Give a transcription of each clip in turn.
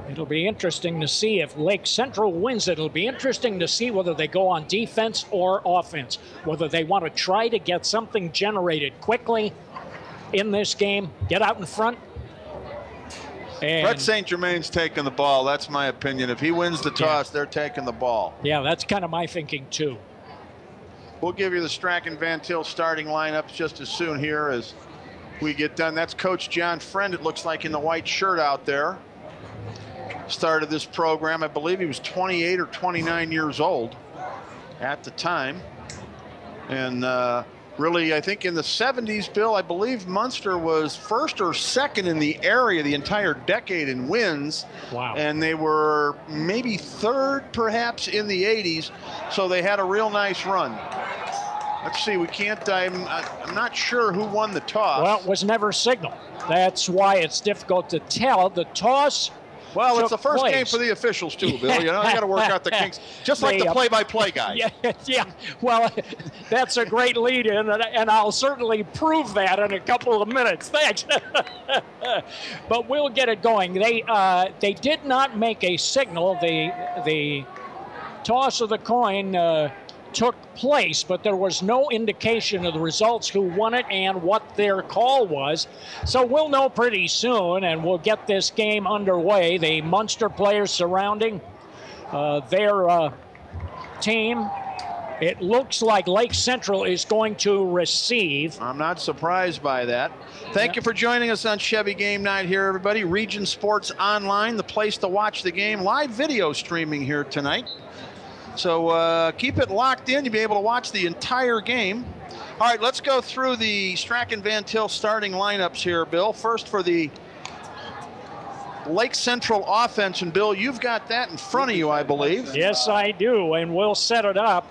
It'll be interesting to see if Lake Central wins it. It'll be interesting to see whether they go on defense or offense, whether they want to try to get something generated quickly in this game, get out in front. And Brett St. Germain's taking the ball. That's my opinion. If he wins the toss, they're taking the ball. Yeah, that's kind of my thinking too. We'll give you the Strachan Van Til starting lineups just as soon here as we get done. That's Coach John Friend, it looks like, in the white shirt out there. Started this program, I believe he was 28 or 29 years old at the time. And really, I think in the 70s, Bill, I believe Munster was first or second in the area the entire decade in wins. Wow. And they were maybe third, perhaps, in the 80s. So they had a real nice run. Let's see, we can't, I'm not sure who won the toss. Well, it was never signaled. That's why it's difficult to tell. The toss Well, it's the first place. game for the officials, too, Bill. You know, you got to work out the kinks, just like the play-by-play guy. Yeah. Well, that's a great lead-in, and I'll certainly prove that in a couple of minutes. Thanks. But we'll get it going. They did not make a signal. The toss of the coin took place, but there was no indication of the results, who won it and what their call was. So we'll know pretty soon, and we'll get this game underway. The Munster players surrounding their team. It looks like Lake Central is going to receive. I'm not surprised by that. Thank you for joining us on Chevy Game Night here, everybody. Region Sports Online, the place to watch the game. Live video streaming here tonight. So keep it locked in. You'll be able to watch the entire game. All right, let's go through the Strachan Van Til starting lineups here, Bill. First for the Lake Central offense, and Bill, you've got that in front of you, I believe. Yes, I do, and we'll set it up.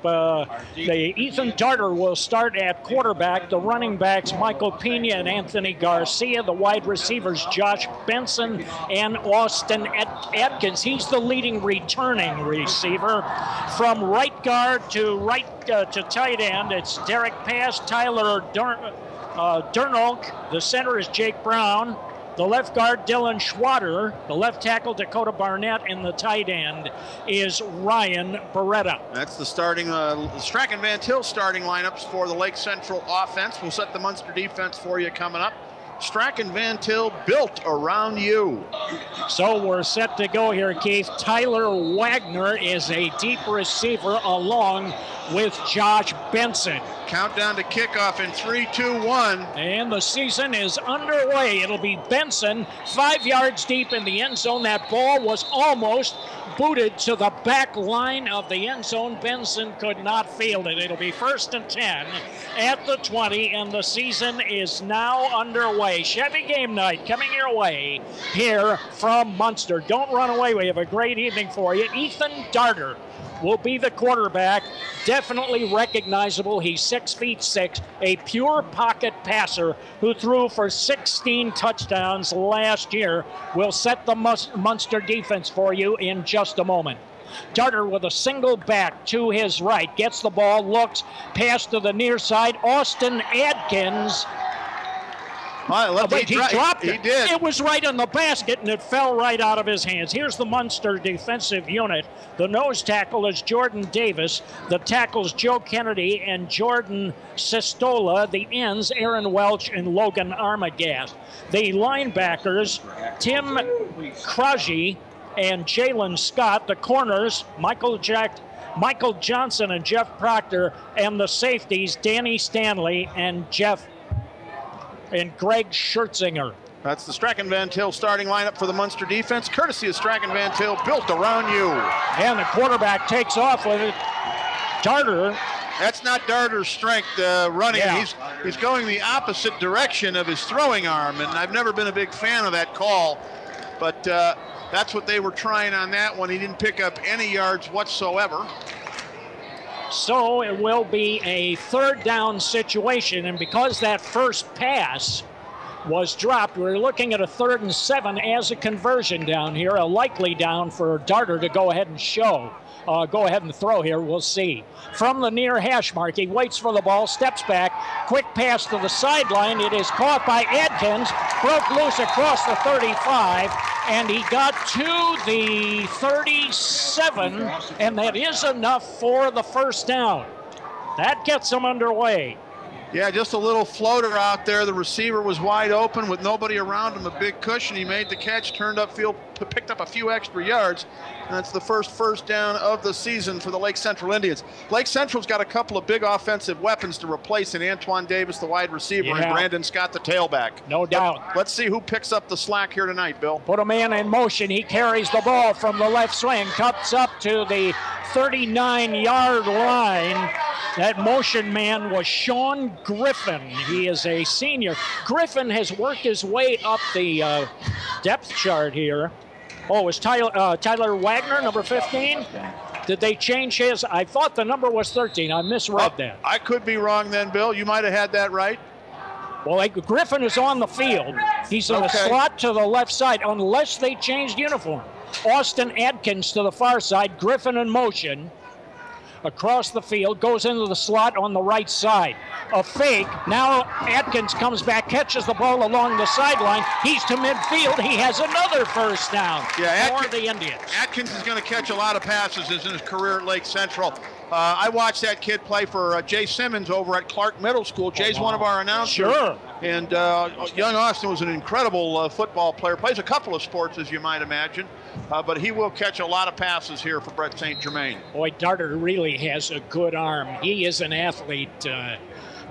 Ethan Darter will start at quarterback. The running backs, Michael Pena and Anthony Garcia. The wide receivers, Josh Benson and Austin Atkins. He's the leading returning receiver. From right guard to tight end, it's Derek Pass, Tyler Durnolk. The center is Jake Brown. The left guard, Dylan Schwatter. The left tackle, Dakota Barnett. And the tight end is Ryan Beretta. That's the starting Strachan Van Til starting lineups for the Lake Central offense. We'll set the Munster defense for you coming up. Strachan Van Til, built around you. So we're set to go here, Keith. Tyler Wagner is a deep receiver along with Josh Benson. Countdown to kickoff in 3, 2, 1. And the season is underway. It'll be Benson 5 yards deep in the end zone. That ball was almost booted to the back line of the end zone. Benson could not field it. It'll be 1st and 10 at the 20, and the season is now underway. Chevy Game Night coming your way here from Munster. Don't run away. We have a great evening for you. Ethan Darter will be the quarterback. Definitely recognizable. He's 6'6", a pure pocket passer who threw for 16 touchdowns last year. We'll set the Munster defense for you in just a moment. Darter with a single back to his right. Gets the ball, looks, pass to the near side. Austin Adkins. He dropped it. He did. It was right in the basket, and it fell right out of his hands. Here's the Munster defensive unit. The nose tackle is Jordan Davis. The tackles, Joe Kennedy and Jordan Sestola. The ends, Aaron Welch and Logan Armagast. The linebackers, Tim Krajci and Jalen Scott. The corners, Michael Johnson and Jeff Proctor. And the safeties, Danny Stanley and Greg Schertzinger. That's the Strachan Van Til starting lineup for the Munster defense, courtesy of Strachan Van Til, built around you. And the quarterback takes off with it. Darter. That's not Darter's strength running. Yeah. He's going the opposite direction of his throwing arm, and I've never been a big fan of that call. But that's what they were trying on that one. He didn't pick up any yards whatsoever. So it will be a 3rd down situation, and because that first pass was dropped, we're looking at a 3rd and 7 as a conversion down here, a likely down for Darter to go ahead and go ahead and throw here. We'll see. From the near hash mark, he waits for the ball, steps back, quick pass to the sideline. It is caught by Adkins, broke loose across the 35, and he got to the 37, and that is enough for the first down. That gets him underway. Yeah, just a little floater out there. The receiver was wide open with nobody around him, a big cushion. He made the catch, turned upfield, picked up a few extra yards, and that's the first down of the season for the Lake Central Indians. Lake Central's got a couple of big offensive weapons to replace in Antoine Davis, the wide receiver, and Brandon Scott, the tailback. No doubt. Let's see who picks up the slack here tonight, Bill. Put a man in motion. He carries the ball from the left swing, cuts up to the 39-yard line. That motion man was Sean Griffin. He is a senior. Griffin has worked his way up the depth chart here. Oh, it was Tyler Wagner, number 15? Did they change his? I thought the number was 13. I misread that. I could be wrong then, Bill. You might have had that right. Well, Griffin is on the field. He's in the slot to the left side, unless they changed uniform. Austin Adkins to the far side, Griffin in motion. Across the field, goes into the slot on the right side. A fake. Now Atkins comes back, catches the ball along the sideline. He's to midfield. He has another first down for the Indians. Atkins is going to catch a lot of passes in his career at Lake Central. I watched that kid play for Jay Simmons over at Clark Middle School. Jay's one of our announcers. Sure. And young Austin was an incredible football player. Plays a couple of sports, as you might imagine. But he will catch a lot of passes here for Brett St. Germain. Boy, Darter really has a good arm. He is an athlete,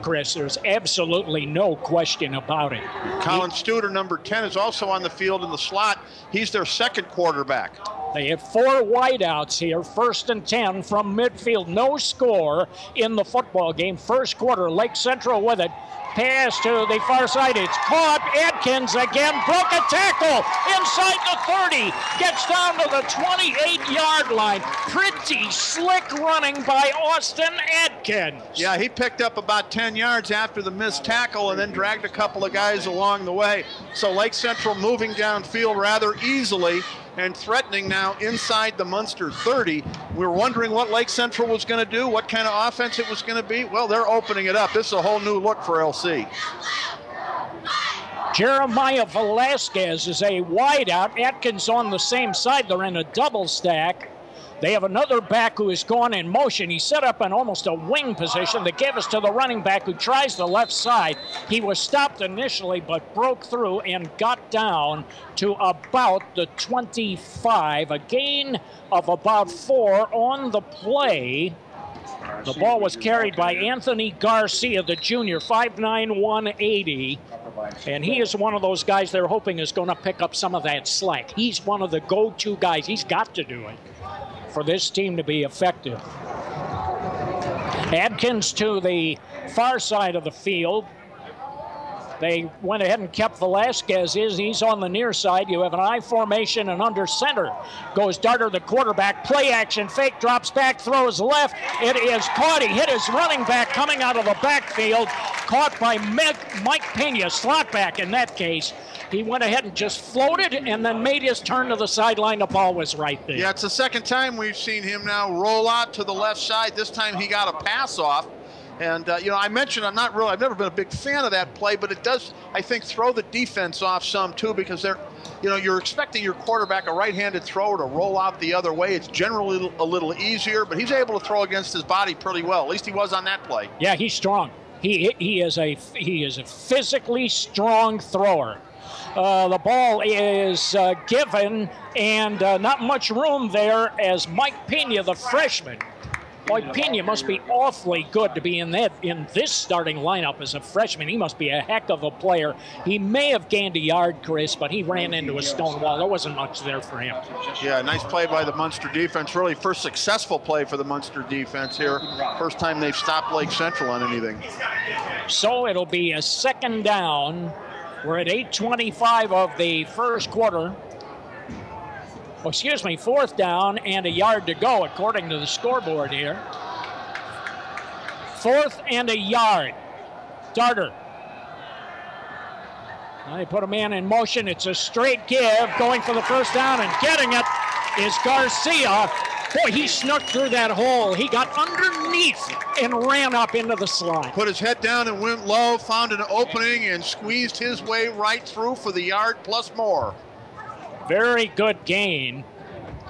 Chris. There's absolutely no question about it. Colin Studer, number 10, is also on the field in the slot. He's their second quarterback. They have 4 wideouts here, 1st and 10 from midfield. No score in the football game. First quarter, Lake Central with it. Pass to the far side. It's caught. Adkins again broke a tackle inside the 30. Gets down to the 28-yard line. Pretty slick running by Austin Adkins. Yeah, he picked up about 10 yards after the missed tackle and then dragged a couple of guys along the way. So Lake Central moving downfield rather easily and threatening now inside the Munster 30. We were wondering what Lake Central was going to do, what kind of offense it was going to be. Well, they're opening it up. This is a whole new look for LC. Jeremiah Velasquez is a wideout. Atkins on the same side. They're in a double stack. They have another back who has gone in motion. He set up in almost a wing position. They gave us to the running back who tries the left side. He was stopped initially but broke through and got down to about the 25. A gain of about 4 on the play. The ball was carried by Anthony Garcia, the junior, 5'9", 180. And he is one of those guys they're hoping is going to pick up some of that slack. He's one of the go-to guys. He's got to do it for this team to be effective. Adkins to the far side of the field. They went ahead and kept Velasquez. He's on the near side. You have an I formation, and under center goes Darter, the quarterback. Play action, fake, drops back, throws left. It is caught. He hit his running back coming out of the backfield. Caught by Mike Pena, slot back in that case. He went ahead and just floated and then made his turn to the sideline. The ball was right there. Yeah, it's the second time we've seen him now roll out to the left side. This time he got a pass off. And, I mentioned I've never been a big fan of that play, but it does, I think, throw the defense off some, too, because you're expecting your quarterback, a right-handed thrower, to roll out the other way. It's generally a little easier, but he's able to throw against his body pretty well. At least he was on that play. Yeah, he's strong. He is a physically strong thrower. The ball is given, and not much room there as Mike Pena, the freshman. Boy, Pena must be awfully good to be in this starting lineup as a freshman. He must be a heck of a player. He may have gained a yard, Chris, but he ran into a stone wall. There wasn't much there for him. Yeah, nice play by the Munster defense. Really first successful play for the Munster defense here. First time they've stopped Lake Central on anything. So it'll be a second down. We're at 8:25 of the first quarter. Fourth down and a yard to go, according to the scoreboard here. 4th and a yard. Darter. They put a man in motion. It's a straight give. Going for the first down and getting it is Garcia. Boy, he snuck through that hole. He got underneath and ran up into the slot. Put his head down and went low, found an opening, and squeezed his way right through for the yard plus more. Very good gain.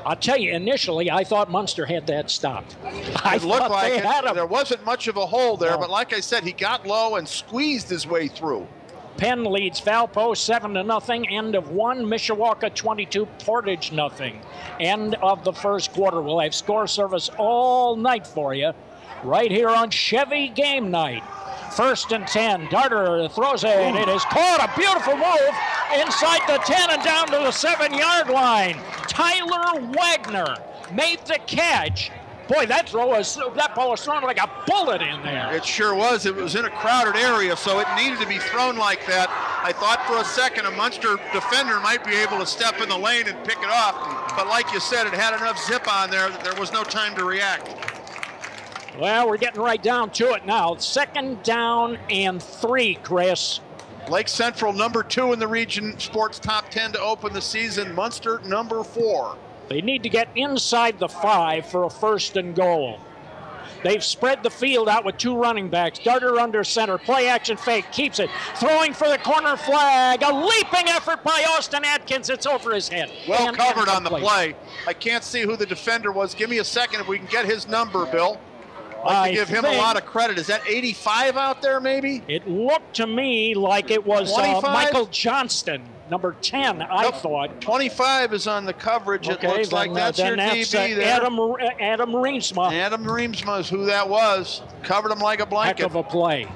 I'll tell you, initially, I thought Munster had that stopped. It looked like it. There wasn't much of a hole there, but like I said, he got low and squeezed his way through. Penn leads Valpo 7-0. End of 1. Mishawaka 22. Portage 0. End of the first quarter. We'll have score service all night for you right here on Chevy Game Night. 1st and 10. Darter throws it, and it is caught. A beautiful move inside the 10 and down to the 7-yard line. Tyler Wagner made the catch. Boy, that ball was thrown like a bullet in there. It sure was. It was in a crowded area, so it needed to be thrown like that. I thought for a second a Munster defender might be able to step in the lane and pick it off, but like you said, it had enough zip on there that there was no time to react. Well, we're getting right down to it now. 2nd down and 3, Chris. Lake Central, number 2 in the region, sports top 10 to open the season. Munster, number 4. They need to get inside the 5 for a 1st and goal. They've spread the field out with 2 running backs. Darter under center, play action fake, keeps it. Throwing for the corner flag. A leaping effort by Austin Atkins. It's over his head. Well covered on the play. I can't see who the defender was. Give me a second if we can get his number, Bill. I'd like to give him a lot of credit. Is that 85 out there, maybe? It looked to me like it was Michael Johnston, number 10, I thought. 25 is on the coverage. Okay, it looks like that's your DB there. Adam Reemsma. Adam Reemsma is who that was. Covered him like a blanket. Heck of a play.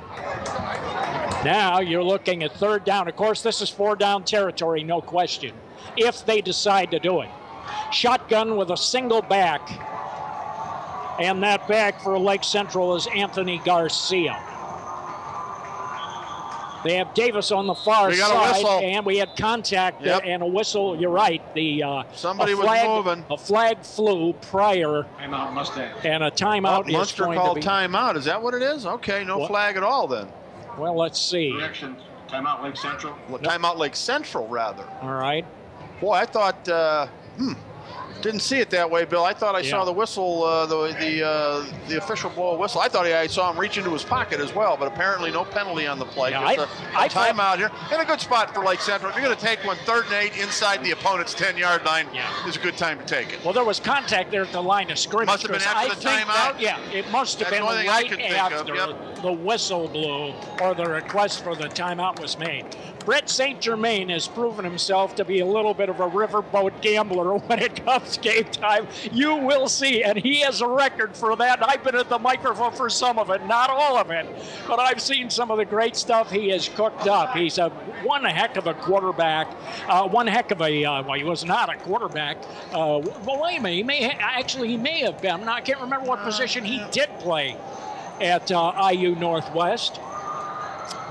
Now you're looking at 3rd down. Of course, this is 4-down territory, no question, if they decide to do it. Shotgun with a single back. And that back for Lake Central is Anthony Garcia. They have Davis on the far side, and we had contact and a whistle. You're right. Somebody was moving. A flag flew prior. Timeout, Mustang. And a timeout is Munster going called to be. timeout. Is that what it is? Okay, no flag at all then. Well, let's see. Correction. Timeout Lake Central. Well, timeout Lake Central, rather. All right. Boy, I thought. Didn't see it that way, Bill. I thought I saw the whistle, the official blow a whistle. I thought I saw him reach into his pocket as well, but apparently no penalty on the play. Yeah, Just a timeout here. And a good spot for Lake Central. If you're going to take one 3rd and 8 inside the opponent's 10-yard line, it's a good time to take it. Well, there was contact there at the line of scrimmage. Must have been after the timeout? It must have been right after the whistle blew or the request for the timeout was made. Brett St. Germain has proven himself to be a little bit of a riverboat gambler when it comes game time. You will see, and he has a record for that. I've been at the microphone for some of it, not all of it, but I've seen some of the great stuff he has cooked up. He's one heck of a quarterback, one heck of a, well, he was not a quarterback. Well, wait a minute, he may have been. I can't remember what position he did play at IU Northwest.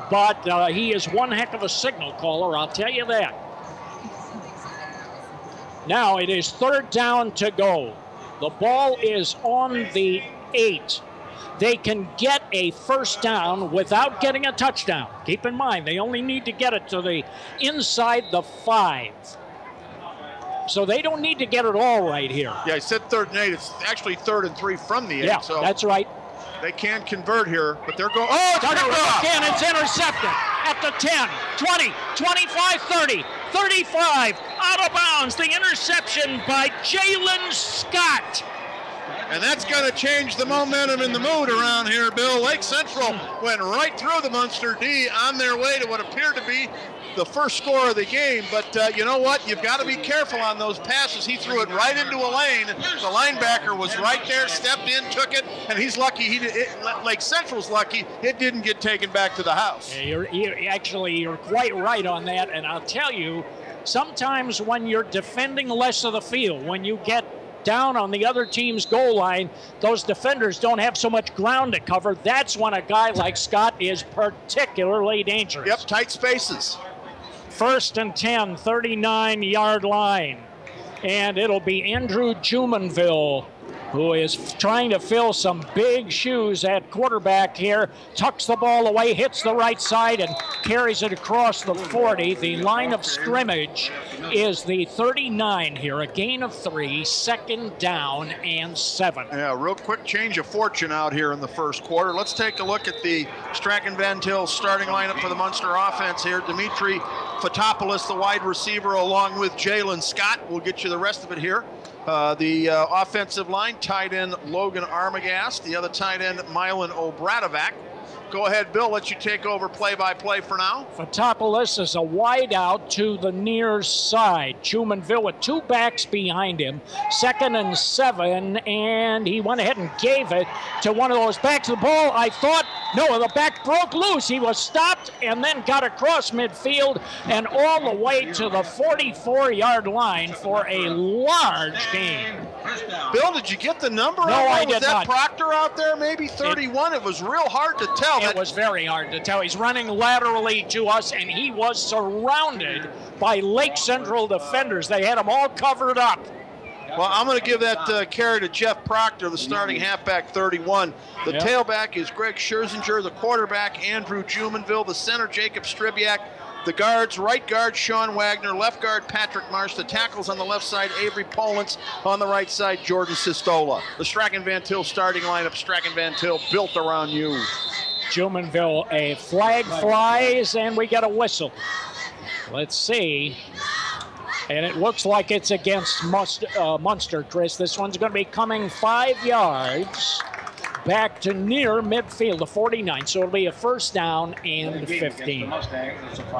But he is one heck of a signal caller, I'll tell you that. Now it is 3rd down to go. The ball is on the 8. They can get a 1st down without getting a touchdown. Keep in mind, they only need to get it to the inside the 5. So they don't need to get it all right here. Yeah, I said 3rd and 8. It's actually 3rd and 3 from the 8. Yeah, so that's right. They can convert here, but they're going. Oh, it's intercepted at the 10, 20, 25, 30, 35, out of bounds. The interception by Jalen Scott. And that's going to change the momentum and the mood around here, Bill. Lake Central went right through the Munster D on their way to what appeared to be the first score of the game. But you know what? You've got to be careful on those passes. He threw it right into a lane. The linebacker was right there, stepped in, took it, and he's lucky. Lake Central's lucky it didn't get taken back to the house. Yeah, you're quite right on that. And I'll tell you, sometimes when you're defending less of the field, when you get down on the other team's goal line, those defenders don't have so much ground to cover. That's when a guy like Scott is particularly dangerous. Yep, tight spaces. 1st and 10, 39-yard line. And it'll be Andrew Jumonville, who is trying to fill some big shoes at quarterback here. Tucks the ball away, hits the right side, and carries it across the 40. The line of scrimmage is the 39 here. A gain of 3, 2nd down and 7. Yeah, real quick change of fortune out here in the first quarter. Let's take a look at the Strachan Van Til starting lineup for the Munster offense here. Dimitri Fotopoulos, the wide receiver, along with Jalen Scott. We'll get you the rest of it here. The offensive line, tight end Logan Armagast, the other tight end Milan Obradovac. Go ahead, Bill, let you take over play-by-play for now. Fotopoulos is a wide out to the near side. Jumonville with 2 backs behind him. 2nd and 7, and he went ahead and gave it to one of those backs. The ball, I thought, no, the back broke loose. He was stopped and then got across midfield and all the way to the 44-yard line for a large gain. Bill, did you get the number? No, I did not. Was that not. Proctor out there? Maybe 31. It was real hard to tell. It was very hard to tell. He's running laterally to us, and he was surrounded by Lake Central defenders. They had him all covered up. Well, I'm going to give that carry to Jeff Proctor, the starting halfback, 31. The tailback is Greg Scherzinger, the quarterback, Andrew Jumonville, the center, Jacob Stribiak. The guards, right guard Sean Wagner, left guard Patrick Marsh, the tackles on the left side, Avery Polens, on the right side, Jordan Sistola. The Strachan Van Til starting lineup, Strachan Van Til built around you. Jumonville, a flag flies, and we get a whistle. Let's see. And it looks like it's against Munster, Chris. This one's going to be coming 5 yards back to near midfield, the 49. So it'll be a first down and 15.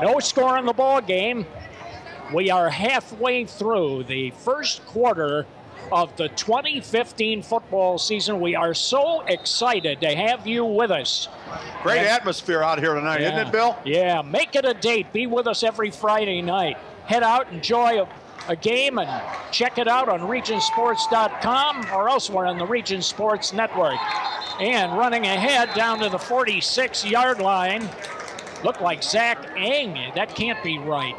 No score in the ball game. We are halfway through the first quarter of the 2015 football season. We are so excited to have you with us. Great atmosphere out here tonight, isn't it, Bill? Yeah, make it a date. Be with us every Friday night. Head out, enjoy a game, and check it out on regionsports.com or elsewhere on the Region Sports Network. And running ahead down to the 46-yard line, looked like Zach Eng. That can't be right.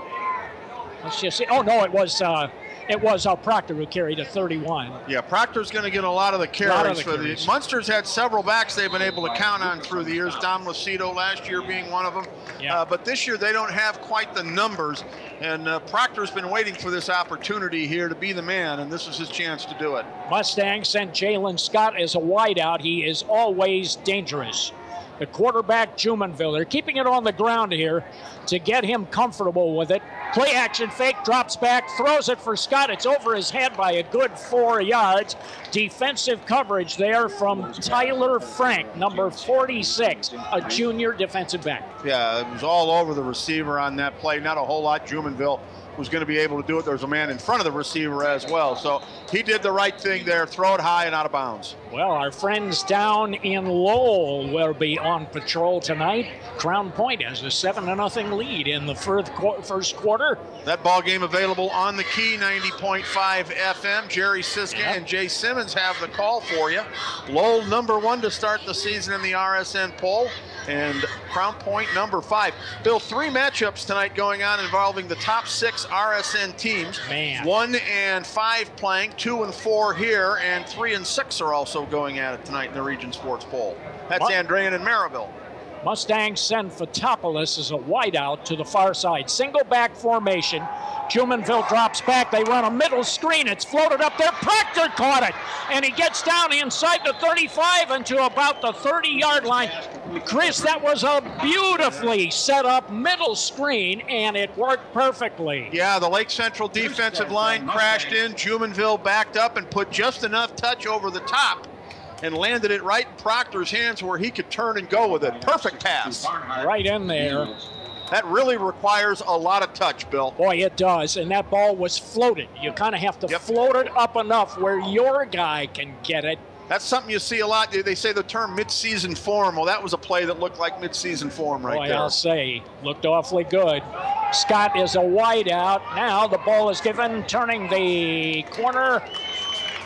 Let's just see. Oh, no, it was Proctor who carried a 31. Yeah, Proctor's going to get a lot of the carries. The Munster's had several backs they've been able to count on through the years, Dom Lucido last year being one of them. Yeah. But this year they don't have quite the numbers, and Proctor's been waiting for this opportunity here to be the man, and this is his chance to do it. Mustangs sent Jalen Scott as a wideout. He is always dangerous. The quarterback, Jumonville, they're keeping it on the ground here to get him comfortable with it. Play action fake, drops back, throws it for Scott. It's over his head by a good 4 yards. Defensive coverage there from Tyler Frank, number 46, a junior defensive back. Yeah, it was all over the receiver on that play. Not a whole lot. Jumonville was going to be able to do it. There's a man in front of the receiver as well. So he did the right thing there, throw it high and out of bounds. Well, our friends down in Lowell will be on patrol tonight. Crown Point has a 7-0 lead in the first quarter. That ball game available on the Key, 90.5 FM. Jerry Siska and Jay Simmons have the call for you. Lowell #1 to start the season in the RSN poll, and Crown Point #5. Bill, 3 matchups tonight going on involving the top 6 RSN teams. Man. 1 and 5 playing, 2 and 4 here, and 3 and 6 are also going at it tonight in the Region Sports poll. That's Andrean and Maryville. Mustangs send Fotopoulos as a wideout to the far side. Single back formation. Jumonville drops back. They run a middle screen. It's floated up there. Proctor caught it. And he gets down inside the 35 and to about the 30-yard line. Chris, that was a beautifully set up middle screen, and it worked perfectly. Yeah, the Lake Central defensive line crashed in. Jumonville backed up and put just enough touch over the top and landed it right in Proctor's hands where he could turn and go with it. Perfect pass. Right in there. That really requires a lot of touch, Bill. Boy, it does. And that ball was floated. You kind of have to float it up enough where your guy can get it. That's something you see a lot. They say the term mid-season form. Well, that was a play that looked like mid-season form right there. I'll say, looked awfully good. Scott is a wideout. Now the ball is given, turning the corner.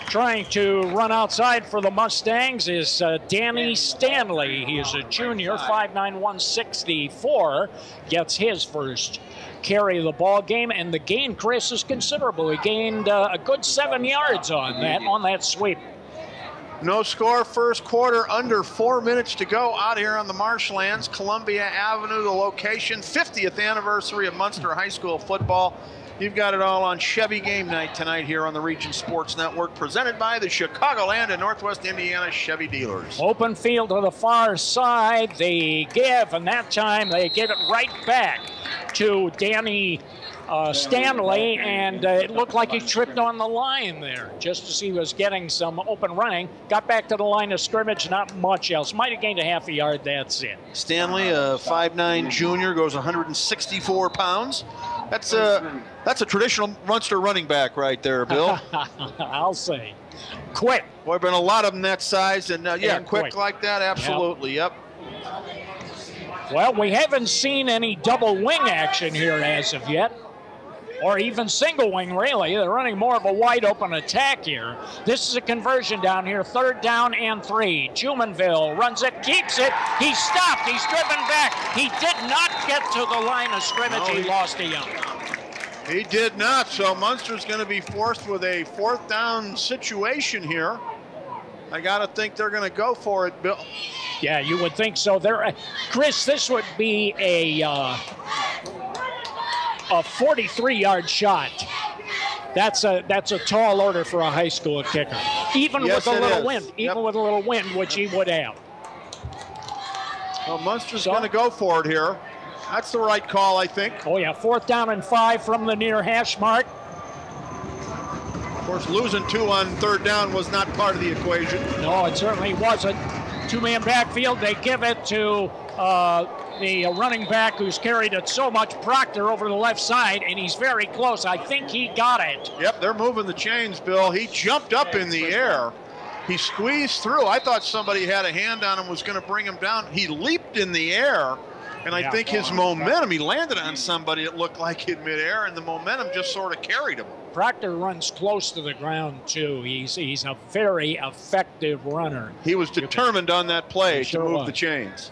Trying to run outside for the Mustangs is Danny Stanley. He is a junior, 5'9", 164. Gets his first carry of the ball game, and the gain, Chris, is considerable. He gained a good 7 yards on that sweep. No score first quarter, under 4 minutes to go out here on the marshlands. Columbia Avenue, the location, 50th anniversary of Munster High School football. You've got it all on Chevy Game Night tonight here on the Region Sports Network, presented by the Chicagoland and Northwest Indiana Chevy dealers. Open field to the far side. They give, and that time they give it right back to Danny Stanley, and it looked like he tripped on the line there just as he was getting some open running. Got back to the line of scrimmage, not much else. Might have gained a half a yard, that's it. Stanley, a 5'9 junior, goes 164 pounds. That's a traditional Munster running back right there, Bill. I'll say. Quick. Boy, been a lot of them that size, and quick like that, absolutely, yep. Well, we haven't seen any double wing action here as of yet, or even single wing, really. They're running more of a wide open attack here. This is a conversion down here, 3rd down and 3. Jumonville runs it, keeps it. He's stopped, he's driven back. He did not get to the line of scrimmage. No, he lost a yard. He did not, so Munster's going to be forced with a 4th down situation here. I got to think they're going to go for it, Bill. Yeah, you would think so. Chris, this would be a 43-yard shot. That's a tall order for a high school kicker, even with a little wind. Even with a little wind, which he would have. Well, Munster's going to go for it here. That's the right call, I think. Oh yeah, 4th down and 5 from the near hash mark. Of course, losing 2 on 3rd down was not part of the equation. No, it certainly wasn't. 2-man backfield. They give it to the running back who's carried it so much, Proctor, over the left side, and he's very close. I think he got it. Yep, they're moving the chains, Bill. He jumped up in the air. He squeezed through. I thought somebody had a hand on him, was going to bring him down. He leaped in the air, and I think his momentum, he landed on somebody, it looked like, in midair, and the momentum just sort of carried him. Proctor runs close to the ground, too. He's a very effective runner. He was determined on that play to move the chains.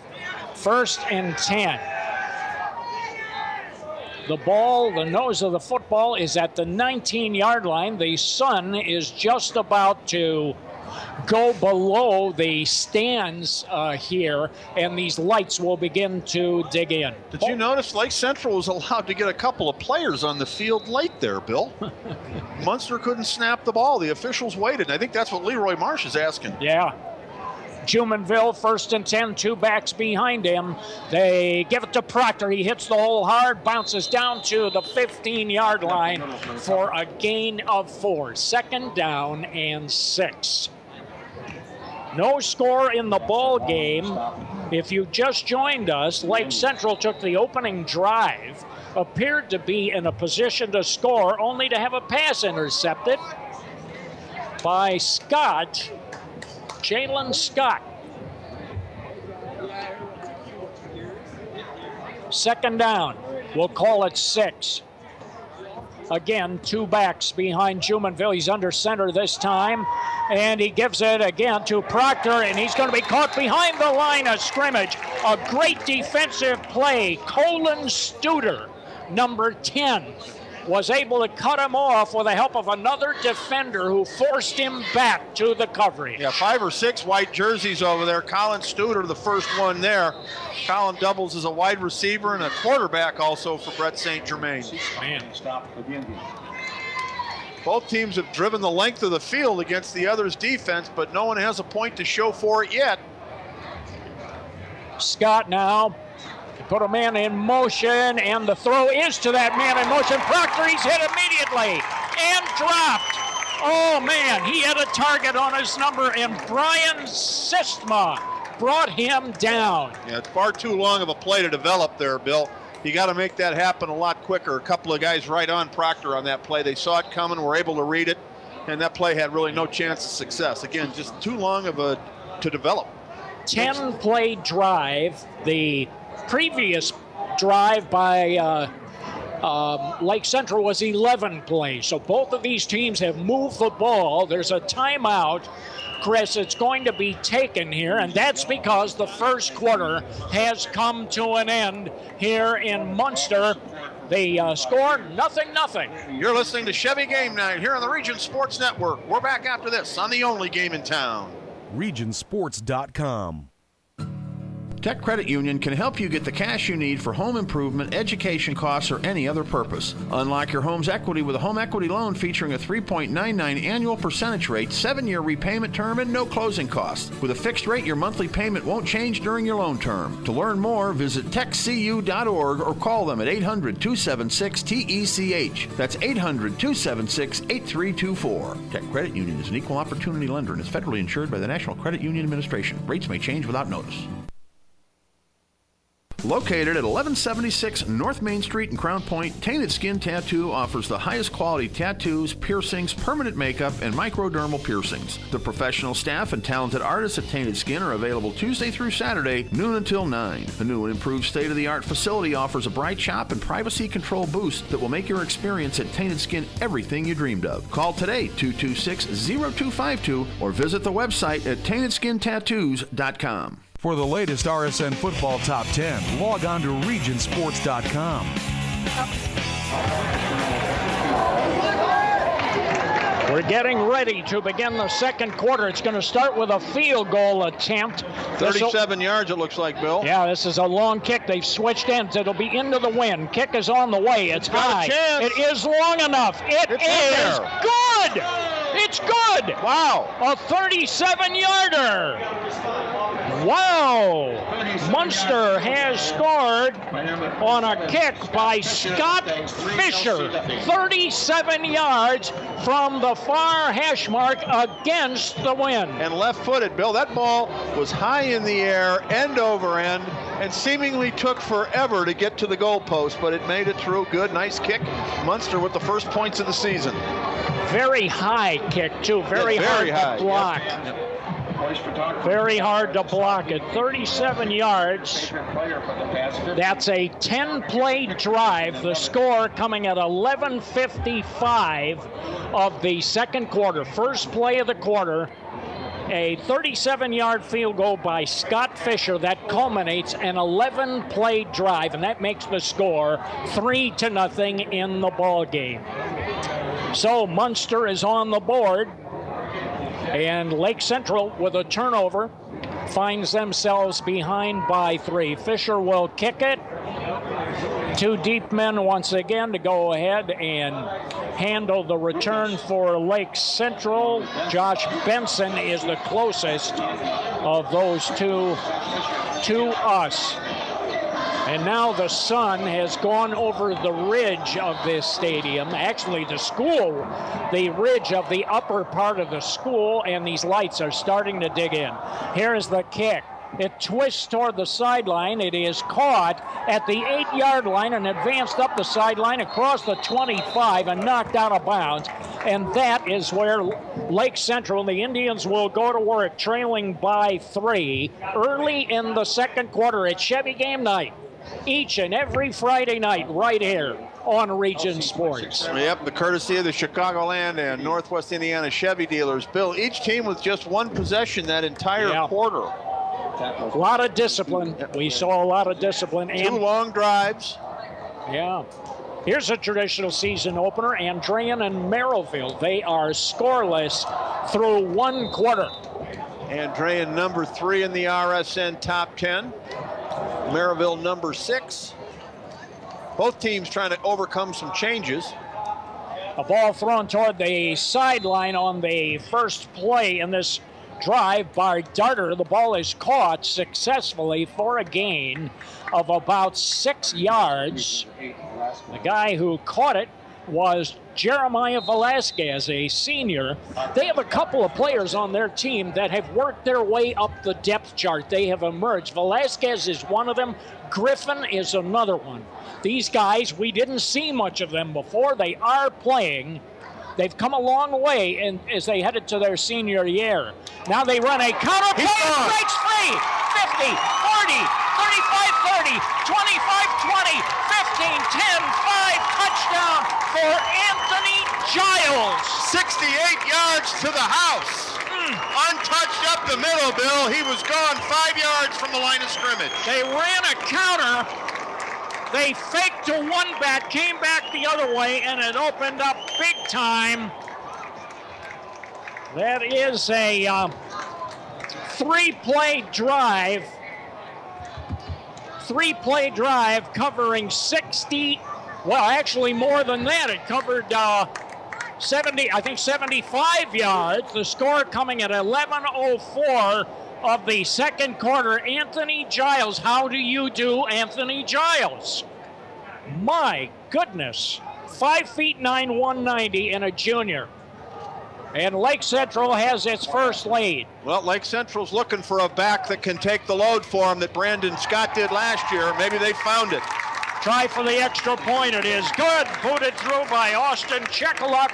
1st and 10. The ball, the nose of the football, is at the 19-yard line. The sun is just about to go below the stands here, and these lights will begin to dig in. Did you notice Lake Central was allowed to get a couple of players on the field late there, Bill? Munster couldn't snap the ball. The officials waited, and I think that's what Leroy Marsh is asking. Yeah. Jumonville, 1st and 10, 2 backs behind him. They give it to Proctor. He hits the hole hard, bounces down to the 15-yard line for a gain of 4. 2nd down and 6. No score in the ball game. If you just joined us, Lake Central took the opening drive, appeared to be in a position to score, only to have a pass intercepted by Scott, Jalen Scott. 2nd down. We'll call it 6. Again, 2 backs behind Jumonville. He's under center this time, and he gives it again to Proctor, and he's going to be caught behind the line of scrimmage. A great defensive play. Colin Studer, number 10, was able to cut him off with the help of another defender who forced him back to the coverage. Yeah, 5 or 6 white jerseys over there. Colin Studer, the first one there. Colin doubles as a wide receiver and a quarterback also for Brett St. Germain. Man. Both teams have driven the length of the field against the other's defense, but no one has a point to show for it yet. Scott now put a man in motion, and the throw is to that man in motion. Proctor, he's hit immediately and dropped. Oh, man, he had a target on his number, and Brian Sistma brought him down. Yeah, it's far too long of a play to develop there, Bill. You got to make that happen a lot quicker. A couple of guys right on Proctor on that play. They saw it coming, were able to read it, and that play had really no chance of success. Again, just too long of to develop. 10-play drive. The previous drive by Lake Central was 11 plays. So both of these teams have moved the ball. There's a timeout. Chris, it's going to be taken here, and that's because the first quarter has come to an end here in Munster. The score, 0-0. You're listening to Chevy Game Night here on the Region Sports Network. We're back after this on the only game in town. Regionsports.com. Tech Credit Union can help you get the cash you need for home improvement, education costs, or any other purpose. Unlock your home's equity with a home equity loan featuring a 3.99 annual percentage rate, 7-year repayment term, and no closing costs. With a fixed rate, your monthly payment won't change during your loan term. To learn more, visit techcu.org or call them at 800-276-TECH. That's 800-276-8324. Tech Credit Union is an equal opportunity lender and is federally insured by the National Credit Union Administration. Rates may change without notice. Located at 1176 North Main Street in Crown Point, Tainted Skin Tattoo offers the highest quality tattoos, piercings, permanent makeup, and microdermal piercings. The professional staff and talented artists at Tainted Skin are available Tuesday through Saturday, noon until 9. The new and improved state-of-the-art facility offers a bright shop and privacy control boost that will make your experience at Tainted Skin everything you dreamed of. Call today, 226-0252, or visit the website at taintedskintattoos.com. For the latest RSN football top 10, log on to regionsports.com. We're getting ready to begin the second quarter. It's going to start with a field goal attempt. 37 yards, it looks like, Bill. Yeah, this is a long kick. They've switched ends. It'll be into the wind. Kick is on the way. It's high. It is long enough. It's good. It's good. Wow. A 37-yarder. Wow. Munster has scored on a kick by Scott Fisher. 37 yards from the far hash mark against the wind. And left-footed, Bill. That ball was high in the air, end over end, and seemingly took forever to get to the goalpost, but it made it through. Good, nice kick. Munster with the first points of the season. Very high kick, too. Very hard to block. Yep. Very hard to block it. 37 yards. That's a 10-play drive. The score coming at 11:55 of the second quarter. First play of the quarter. A 37-yard field goal by Scott Fisher that culminates an 11-play drive, and that makes the score 3-0 in the ball game. So Munster is on the board, and Lake Central, with a turnover, finds themselves behind by 3. Fisher will kick it. 2 deep men once again to go ahead and handle the return for Lake Central. Josh Benson is the closest of those two to us. And now the sun has gone over the ridge of this stadium, actually the school, the ridge of the upper part of the school, and these lights are starting to dig in. Here's the kick. It twists toward the sideline. It is caught at the 8-yard line and advanced up the sideline across the 25 and knocked out of bounds. And that is where Lake Central, the Indians, will go to work, trailing by 3 early in the second quarter. It's Chevy game night each and every Friday night right here on Region Sports. Yep, the courtesy of the Chicagoland and Northwest Indiana Chevy dealers. Bill, each team with just one possession that entire quarter. A lot of discipline. We saw a lot of discipline. 2 long drives. Yeah. Here's a traditional season opener. Andrean and Merrillville. They are scoreless through 1 quarter. Andrean number 3 in the RSN top 10. Merrillville number 6. Both teams trying to overcome some changes. A ball thrown toward the sideline on the first play in this drive by Darter. The ball is caught successfully for a gain of about 6 yards. The guy who caught it was Jeremiah Velasquez, a senior. They have a couple of players on their team that have worked their way up the depth chart. They have emerged. Velasquez is one of them. Griffin is another one. These guys, we didn't see much of them before. They are playing. They've come a long way as they headed to their senior year. Now they run a counter play, breaks free. 50, 40, 35, 30, 25, 20, 15, 10, 5, touchdown for Anthony Giles. 68 yards to the house. Untouched up the middle, Bill. He was gone 5 yards from the line of scrimmage. They ran a counter. They faked to one back, came back the other way, and it opened up big time. That is a 3-play drive 3-play drive covering 60, well, actually more than that. It covered 75 yards. The score coming at 11:04 of the second quarter. Anthony Giles. How do you do, Anthony Giles? My goodness. 5'9", 190, and a junior. And Lake Central has its first lead. Well, Lake Central's looking for a back that can take the load for them that Brandon Scott did last year. Maybe they found it. Try for the extra point. It is good. Booted through by Austin Chekaluk.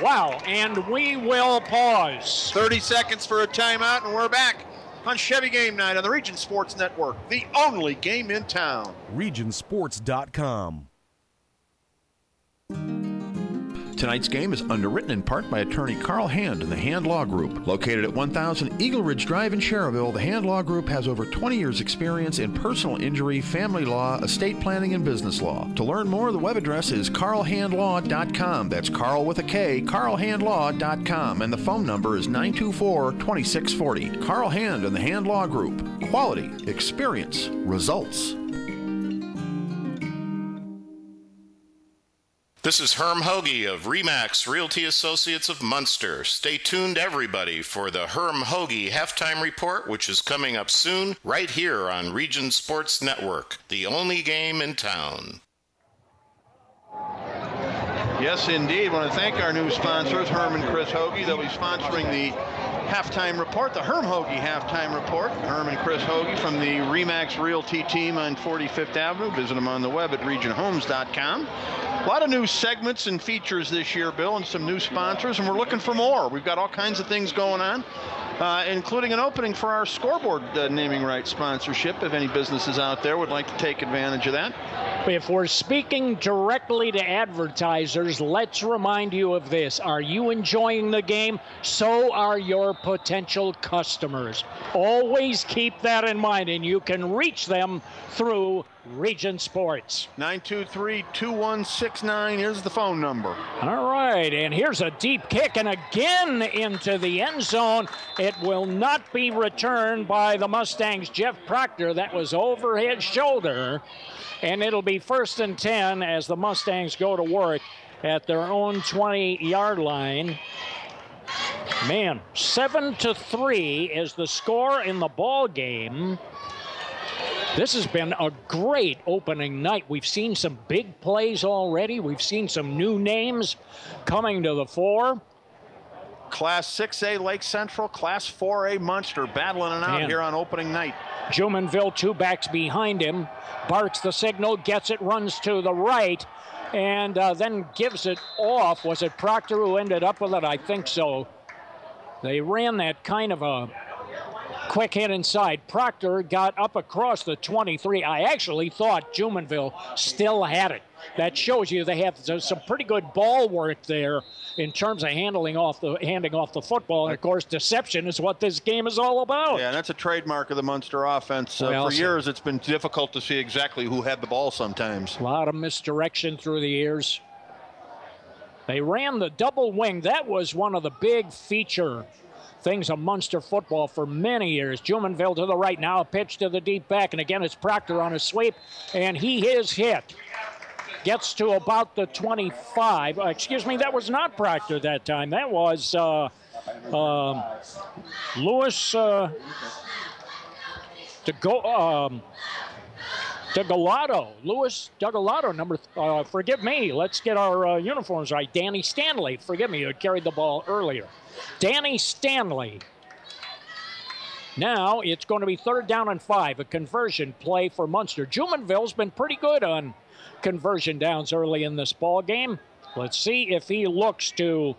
Wow, and we will pause. 30 seconds for a timeout, and we're back on Chevy Game Night on the Region Sports Network, the only game in town. Regionsports.com. Tonight's game is underwritten in part by attorney Carl Hand and the Hand Law Group. Located at 1000 Eagle Ridge Drive in Cherville, the Hand Law Group has over 20 years' experience in personal injury, family law, estate planning, and business law. To learn more, the web address is carlhandlaw.com. That's Carl with a K, carlhandlaw.com. And the phone number is 924-2640. Carl Hand and the Hand Law Group. Quality, experience, results. This is Herm Hoagie of RE/MAX Realty Associates of Munster. Stay tuned, everybody, for the Herm Hoagie Halftime Report, which is coming up soon, right here on Region Sports Network, the only game in town. Yes, indeed. I want to thank our new sponsors, Herm and Chris Hoagie. They'll be sponsoring the halftime report, the Herm Hoagie halftime report. Herm and Chris Hoagie from the RE/MAX Realty team on 45th Avenue. Visit them on the web at regionhomes.com. A lot of new segments and features this year, Bill, and some new sponsors, and we're looking for more. We've got all kinds of things going on, including an opening for our scoreboard naming rights sponsorship. If any businesses out there would like to take advantage of that. If we're speaking directly to advertisers, let's remind you of this. Are you enjoying the game? So are your potential customers. Always keep that in mind, and you can reach them through Region Sports. 923-2169 is the phone number. All right, and here's a deep kick, and again into the end zone. It will not be returned by the Mustangs' Jeff Proctor. That was over his shoulder. And it'll be 1st and 10 as the Mustangs go to work at their own 20-yard line. Man, 7-3 is the score in the ball game. This has been a great opening night. We've seen some big plays already. We've seen some new names coming to the fore. Class 6A Lake Central, Class 4A Munster battling it out here on opening night. Jumonville, 2 backs behind him. Barks the signal, gets it, runs to the right, and then gives it off. Was it Proctor who ended up with it? I think so. They ran that kind of a quick hit inside. Proctor got up across the 23. I actually thought Jumonville still had it. That shows you they have some pretty good ball work there in terms of handing off the football. And, of course, deception is what this game is all about. Yeah, and that's a trademark of the Munster offense. For years, it's been difficult to see exactly who had the ball sometimes. A lot of misdirection through the years. They ran the double wing. That was one of the big feature things of Munster football for many years. Jumonville to the right, now a pitch to the deep back. And, again, it's Proctor on a sweep, and he is hit. Gets to about the 25. Excuse me, that was not Proctor that time. That was Louis DeGalato. Louis DeGalato, forgive me. Let's get our uniforms right. Danny Stanley, forgive me, who carried the ball earlier. Danny Stanley. Now it's going to be 3rd down and 5, a conversion play for Munster. Jumonville's been pretty good on conversion downs early in this ball game. Let's see if he looks to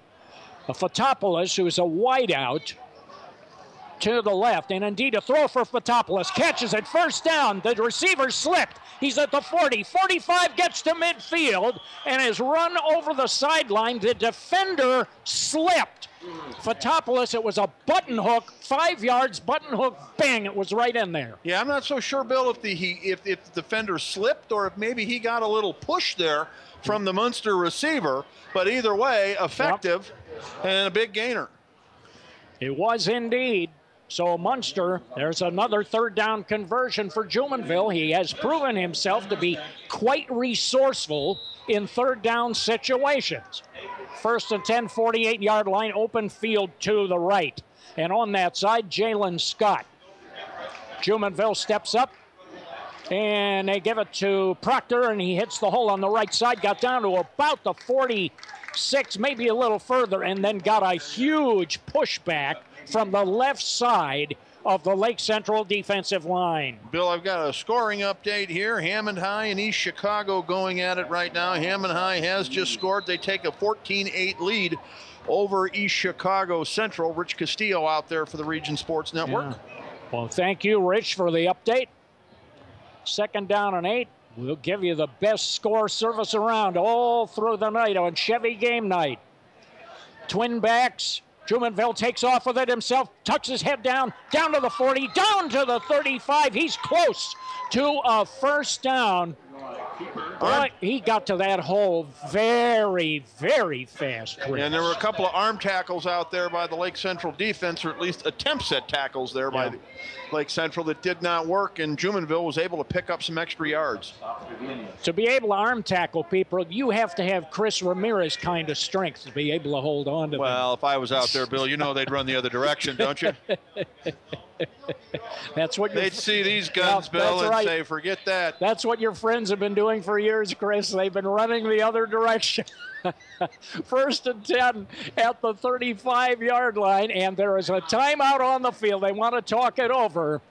Fotopoulos, who's a wideout, to the left, and indeed a throw for Fotopoulos. Catches it, 1st down. The receiver slipped. He's at the 40. 45, gets to midfield and is run over the sideline. The defender slipped. Fotopoulos, it was a button hook, 5 yards, button hook, bang, it was right in there. Yeah, I'm not so sure, Bill, if the defender slipped or if maybe he got a little push there from the Munster receiver, but either way, effective and a big gainer. It was indeed. So Munster, there's another third down conversion for Jumonville. He has proven himself to be quite resourceful in third down situations. First and 10, 48-yard line, open field to the right. And on that side, Jalen Scott. Jumonville steps up, and they give it to Proctor, and he hits the hole on the right side, got down to about the 46, maybe a little further, and then got a huge pushback from the left side of the Lake Central defensive line. Bill, I've got a scoring update here. Hammond High and East Chicago going at it right now. Hammond High has just scored. They take a 14-8 lead over East Chicago Central. Rich Castillo out there for the Region Sports Network. Yeah. Well, thank you, Rich, for the update. Second down and 8. We'll give you the best score service around all through the night on Chevy Game Night. Twin backs. Jumonville takes off with it himself, tucks his head down to the 40, down to the 35. He's close to a first down. But he got to that hole very, very fast, Chris. And there were a couple of arm tackles out there by the Lake Central defense, or at least attempts at tackles there by the Lake Central that did not work, and Jumonville was able to pick up some extra yards. To be able to arm tackle people, you have to have Chris Ramirez kind of strength to be able to hold on to them. Well, if I was out there, Bill, you know they'd run the other direction, don't you? That's what they'd see these guns, Bill, and say, forget that. That's what your friends have been doing for years, Chris. They've been running the other direction. First and 10 at the 35-yard line, and there is a timeout on the field. They want to talk it over.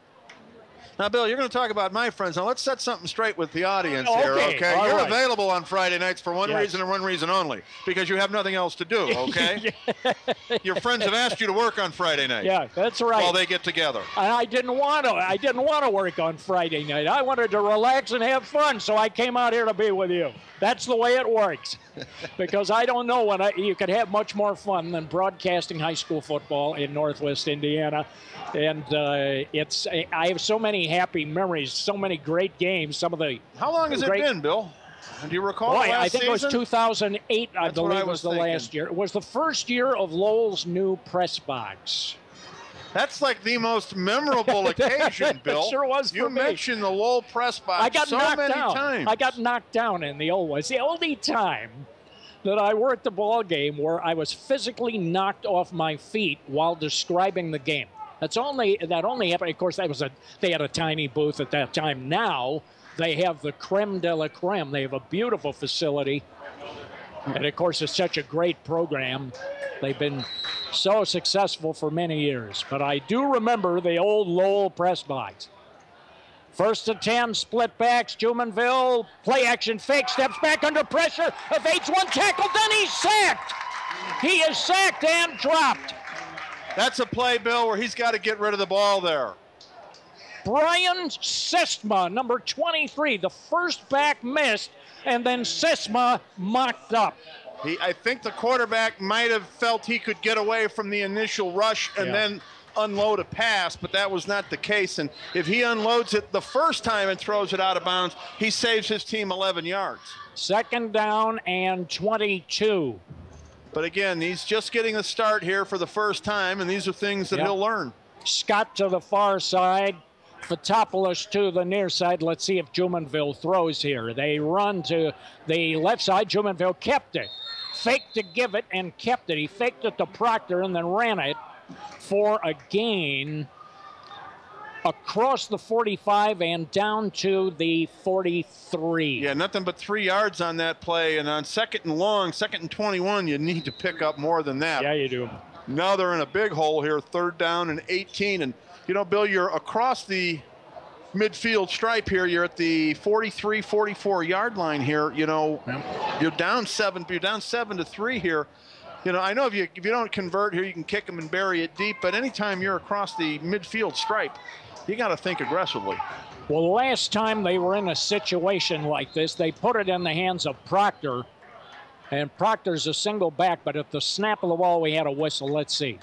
Now, Bill, you're going to talk about my friends. Now, let's set something straight with the audience here, okay? You're right. Available on Friday nights for one reason and one reason only, because you have nothing else to do, okay? Your friends have asked you to work on Friday night. Yeah, that's right. While they get together. And I didn't want to work on Friday night. I wanted to relax and have fun, so I came out here to be with you. That's the way it works. Because I don't know when you could have much more fun than broadcasting high school football in Northwest Indiana. And I have so many happy memories, so many great games. Some of the How long has it been, Bill? Do you recall? Boy, I think season? It was 2008. I believe was the last year. It was the first year of Lowell's new press box. That's like the most memorable occasion, Bill. It sure was for me. You mentioned the Lowell press box many times. I got knocked down in the old one. It's the only time that I were at the ball game where I was physically knocked off my feet while describing the game. That only happened. Of course, they had a tiny booth at that time. Now they have the creme de la creme. They have a beautiful facility, and of course, it's such a great program. They've been so successful for many years. But I do remember the old Lowell press box. First and 10, split backs. Jumonville, play action fake, steps back under pressure, evades one tackle, then he's sacked. He is sacked and dropped. That's a play, Bill, where he's got to get rid of the ball there. Brian Sesma, number 23, the first back missed, and then Sesma mocked up. I think the quarterback might have felt he could get away from the initial rush and then unload a pass, but that was not the case. And if he unloads it the first time and throws it out of bounds, he saves his team 11 yards. Second down and 22. But again, he's just getting a start here for the first time, and these are things that he'll learn. Scott to the far side, Fotopoulos to the near side. Let's see if Jumonville throws here. They run to the left side. Jumonville kept it. Faked to give it and kept it. He faked it to Proctor and then ran it for a gain across the 45 and down to the 43. Yeah, nothing but 3 yards on that play. And on second and long, second and 21, you need to pick up more than that. Yeah, you do. Now they're in a big hole here, third down and 18. And, you know, Bill, you're across the midfield stripe here. You're at the 43, 44-yard line here. You know, you're down 7-3 here. You know, I know if you don't convert here, you can kick them and bury it deep. But anytime you're across the midfield stripe, you got to think aggressively. Well, the last time they were in a situation like this, they put it in the hands of Proctor. And Proctor's a single back, but at the snap of the ball, we had a whistle. Let's see.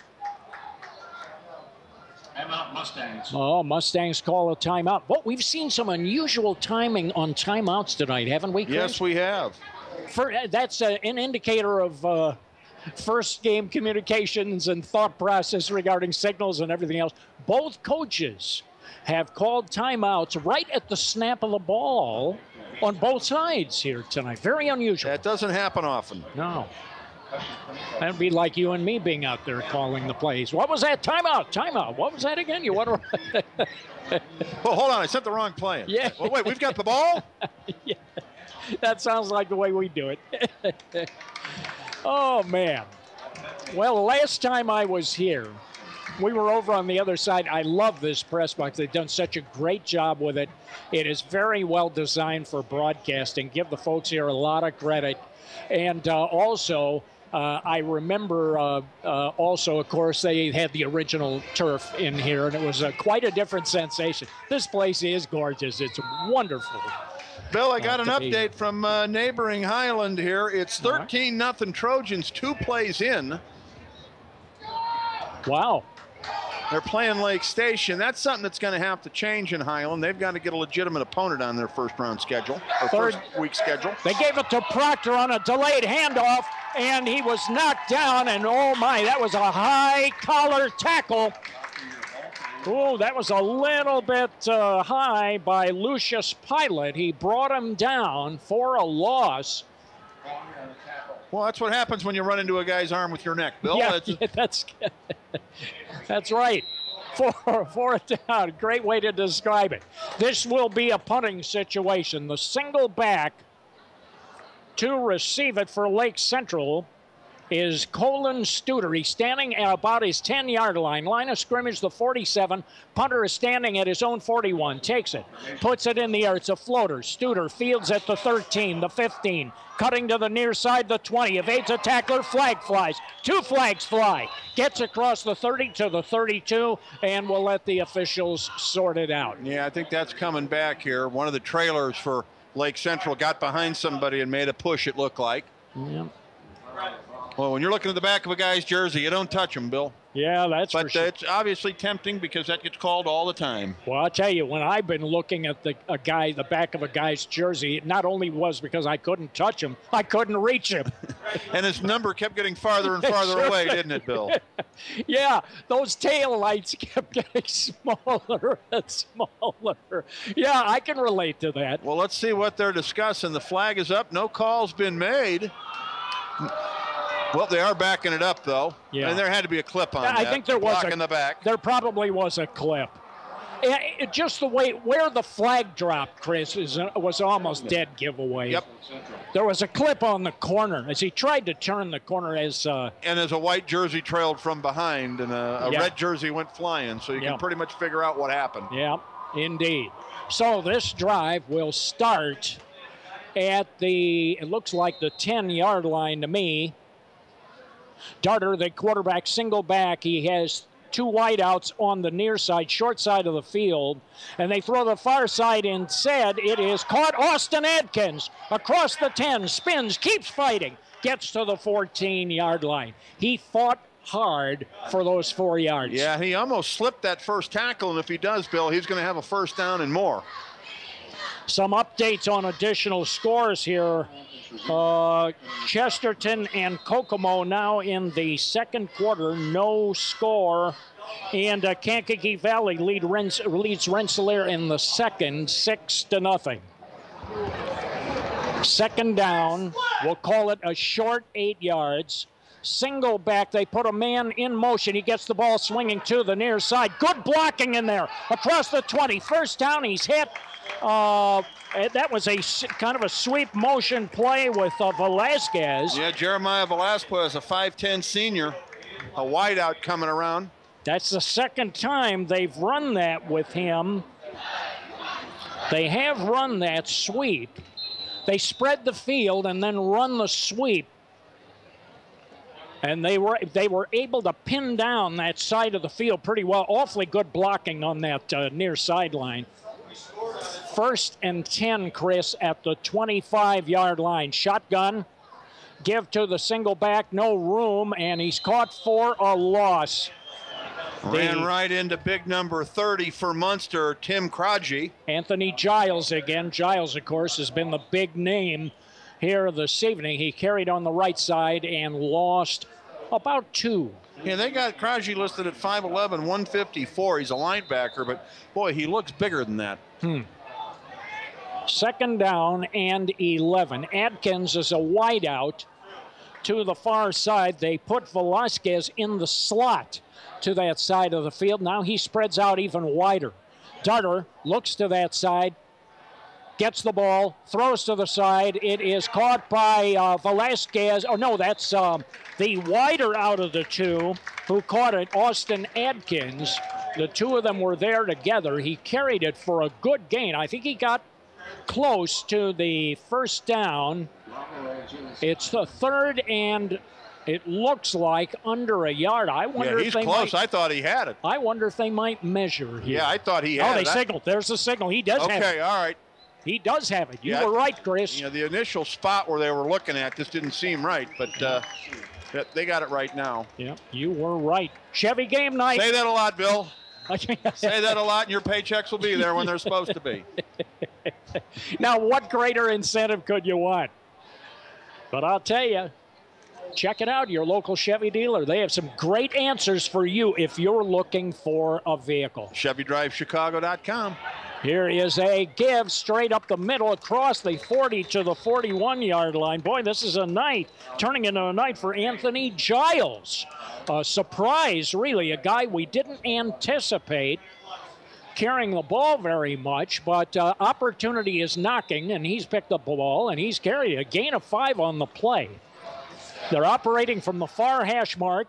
Timeout, Mustangs. Oh, Mustangs call a timeout. Well, we've seen some unusual timing on timeouts tonight, haven't we, Chris? Yes, we have. That's an indicator of first game communications and thought process regarding signals and everything else. Both coaches have called timeouts right at the snap of the ball on both sides here tonight. Very unusual. That doesn't happen often. No. That'd be like you and me being out there calling the plays. What was that? Timeout, timeout. What was that again? You want to... Well, hold on. I sent the wrong play. Yeah. Well, wait, we've got the ball? Yeah. That sounds like the way we do it. Oh, man. Well, last time I was here, we were over on the other side. I love this press box. They've done such a great job with it. It is very well designed for broadcasting. Give the folks here a lot of credit. And also, I remember also, of course, they had the original turf in here, and it was quite a different sensation. This place is gorgeous. It's wonderful. Bill, I got an update from neighboring Highland here. It's 13-0 Trojans, 2 plays in. Wow. They're playing Lake Station. That's something that's going to have to change in Highland. They've got to get a legitimate opponent on their first-round schedule, or first week schedule. They gave it to Proctor on a delayed handoff, and he was knocked down, and oh my, that was a high collar tackle. Oh, that was a little bit high by Lucius Pilot. He brought him down for a loss. Well, that's what happens when you run into a guy's arm with your neck, Bill. Yeah, that's right. Fourth down. Great way to describe it. This will be a punting situation. The single back to receive it for Lake Central is Colin Studer. He's standing at about his 10-yard line. Line of scrimmage, the 47. Punter is standing at his own 41. Takes it. Puts it in the air. It's a floater. Studer fields at the 13, the 15. Cutting to the near side, the 20. Evades a tackler. Flag flies. 2 flags fly. Gets across the 30 to the 32, and we'll let the officials sort it out. Yeah, I think that's coming back here. One of the trailers for Lake Central got behind somebody and made a push, it looked like. Yeah. Well, when you're looking at the back of a guy's jersey, you don't touch him, Bill. Yeah, that's for sure. But it's obviously tempting because that gets called all the time. Well, I'll tell you, when I've been looking at the back of a guy's jersey, it not only was because I couldn't touch him, I couldn't reach him. And his number kept getting farther and farther away, didn't it, Bill? Yeah, those tail lights kept getting smaller and smaller. Yeah, I can relate to that. Well, let's see what they're discussing. The flag is up. No call's been made. Well, they are backing it up, though. Yeah. And there had to be a clip on that. I think there was in the back. There probably was a clip. Just the way where the flag dropped, Chris, was almost dead giveaway. Yep. There was a clip on the corner as he tried to turn the corner and as a white jersey trailed from behind and a red jersey went flying, so you can pretty much figure out what happened. Yeah, indeed. So this drive will start at it looks like the 10-yard line to me. Darter, the quarterback, single back. He has 2 wideouts on the near side, short side of the field. And they throw the far side instead. It is caught. Austin Adkins across the 10, spins, keeps fighting, gets to the 14-yard line. He fought hard for those 4 yards. Yeah, he almost slipped that first tackle, and if he does, Bill, he's going to have a first down and more. Some updates on additional scores here. Chesterton and Kokomo now in the second quarter, no score. And Kankakee Valley leads Rensselaer in the second, 6-0. Second down, we'll call it a short 8 yards. Single back, they put a man in motion. He gets the ball swinging to the near side. Good blocking in there, across the 20. First down, he's hit. That was a kind of a sweep motion play with Velasquez. Yeah, Jeremiah Velasquez, a 5'10 senior, a wideout coming around. That's the second time they've run that with him. They have run that sweep. They spread the field and then run the sweep. And they were able to pin down that side of the field pretty well. Awfully good blocking on that near sideline. 1st and 10, Chris, at the 25-yard line. Shotgun, give to the single back, no room, and he's caught for a loss. Ran right into big number 30 for Munster, Tim Croggy. Anthony Giles again. Giles, of course, has been the big name here this evening. He carried on the right side and lost About 2. Yeah, they got Krajci listed at 5'11", 154. He's a linebacker, but boy, he looks bigger than that. Second down and 11. Adkins is a wideout to the far side. They put Velasquez in the slot to that side of the field. Now he spreads out even wider. Darter looks to that side, gets the ball, throws to the side. It is caught by Velasquez. Oh, no, that's the wider out of the two who caught it, Austin Adkins. The two of them were there together. He carried it for a good gain. I think he got close to the first down. It's the third, and it looks like under a yard. I wonder he's if they close. might, I thought he had it. I wonder if they might measure here. Yeah, I thought he had it. Oh, they signaled. There's the signal. He does have it. Okay, all right. He does have it. You were right, Chris. You know, the initial spot where they were looking at just didn't seem right, but they got it right now. Yeah, you were right. Chevy game night. Say that a lot, Bill. Say that a lot, and your paychecks will be there when they're supposed to be. Now, what greater incentive could you want? But I'll tell you, check it out, your local Chevy dealer. They have some great answers for you if you're looking for a vehicle. ChevyDriveChicago.com. Here is a give straight up the middle across the 40 to the 41-yard line. Boy, this is a night, turning into a night for Anthony Giles. A surprise, really, a guy we didn't anticipate carrying the ball very much, but opportunity is knocking, and he's picked up the ball, and he's carried a gain of 5 on the play. They're operating from the far hash mark.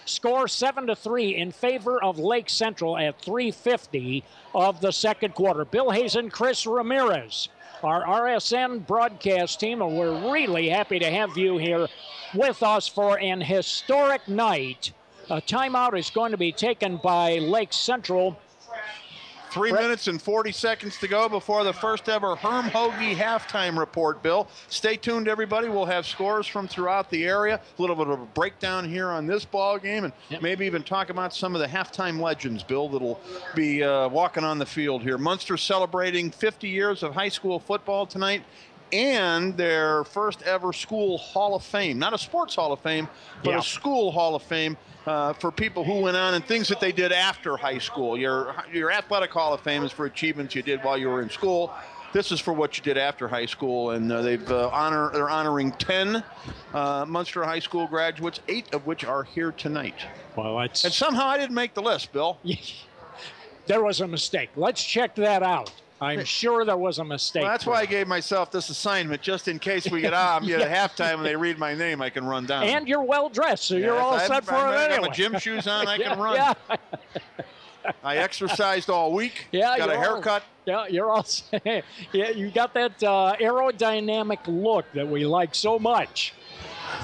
Score 7-3 in favor of Lake Central at 3:50 of the second quarter. Bill Hazen, Chris Ramirez, our RSN broadcast team, and we're really happy to have you here with us for an historic night. A timeout is going to be taken by Lake Central. 3 minutes and 40 seconds to go before the first ever Herm Hoagie halftime report, Bill. Stay tuned, everybody. We'll have scores from throughout the area, a little bit of a breakdown here on this ball game, and maybe even talk about some of the halftime legends, Bill, that'll be walking on the field here. Munster celebrating 50 years of high school football tonight, and their first ever school Hall of Fame. Not a sports Hall of Fame, but a school Hall of Fame. For people who went on and things that they did after high school. Your athletic Hall of Fame is for achievements you did while you were in school. This is for what you did after high school, and they're honoring 10 Munster High School graduates, 8 of which are here tonight. Well, and somehow I didn't make the list, Bill. There was a mistake. Let's check that out. I'm sure there was a mistake. Well, that's why I gave myself this assignment, just in case we get at halftime and they read my name, I can run down. And you're well dressed, so you're all set for it anyway. I got my gym shoes on, I can run. Yeah. I exercised all week. Yeah, got a haircut. You're all set. Yeah, you got that aerodynamic look that we like so much.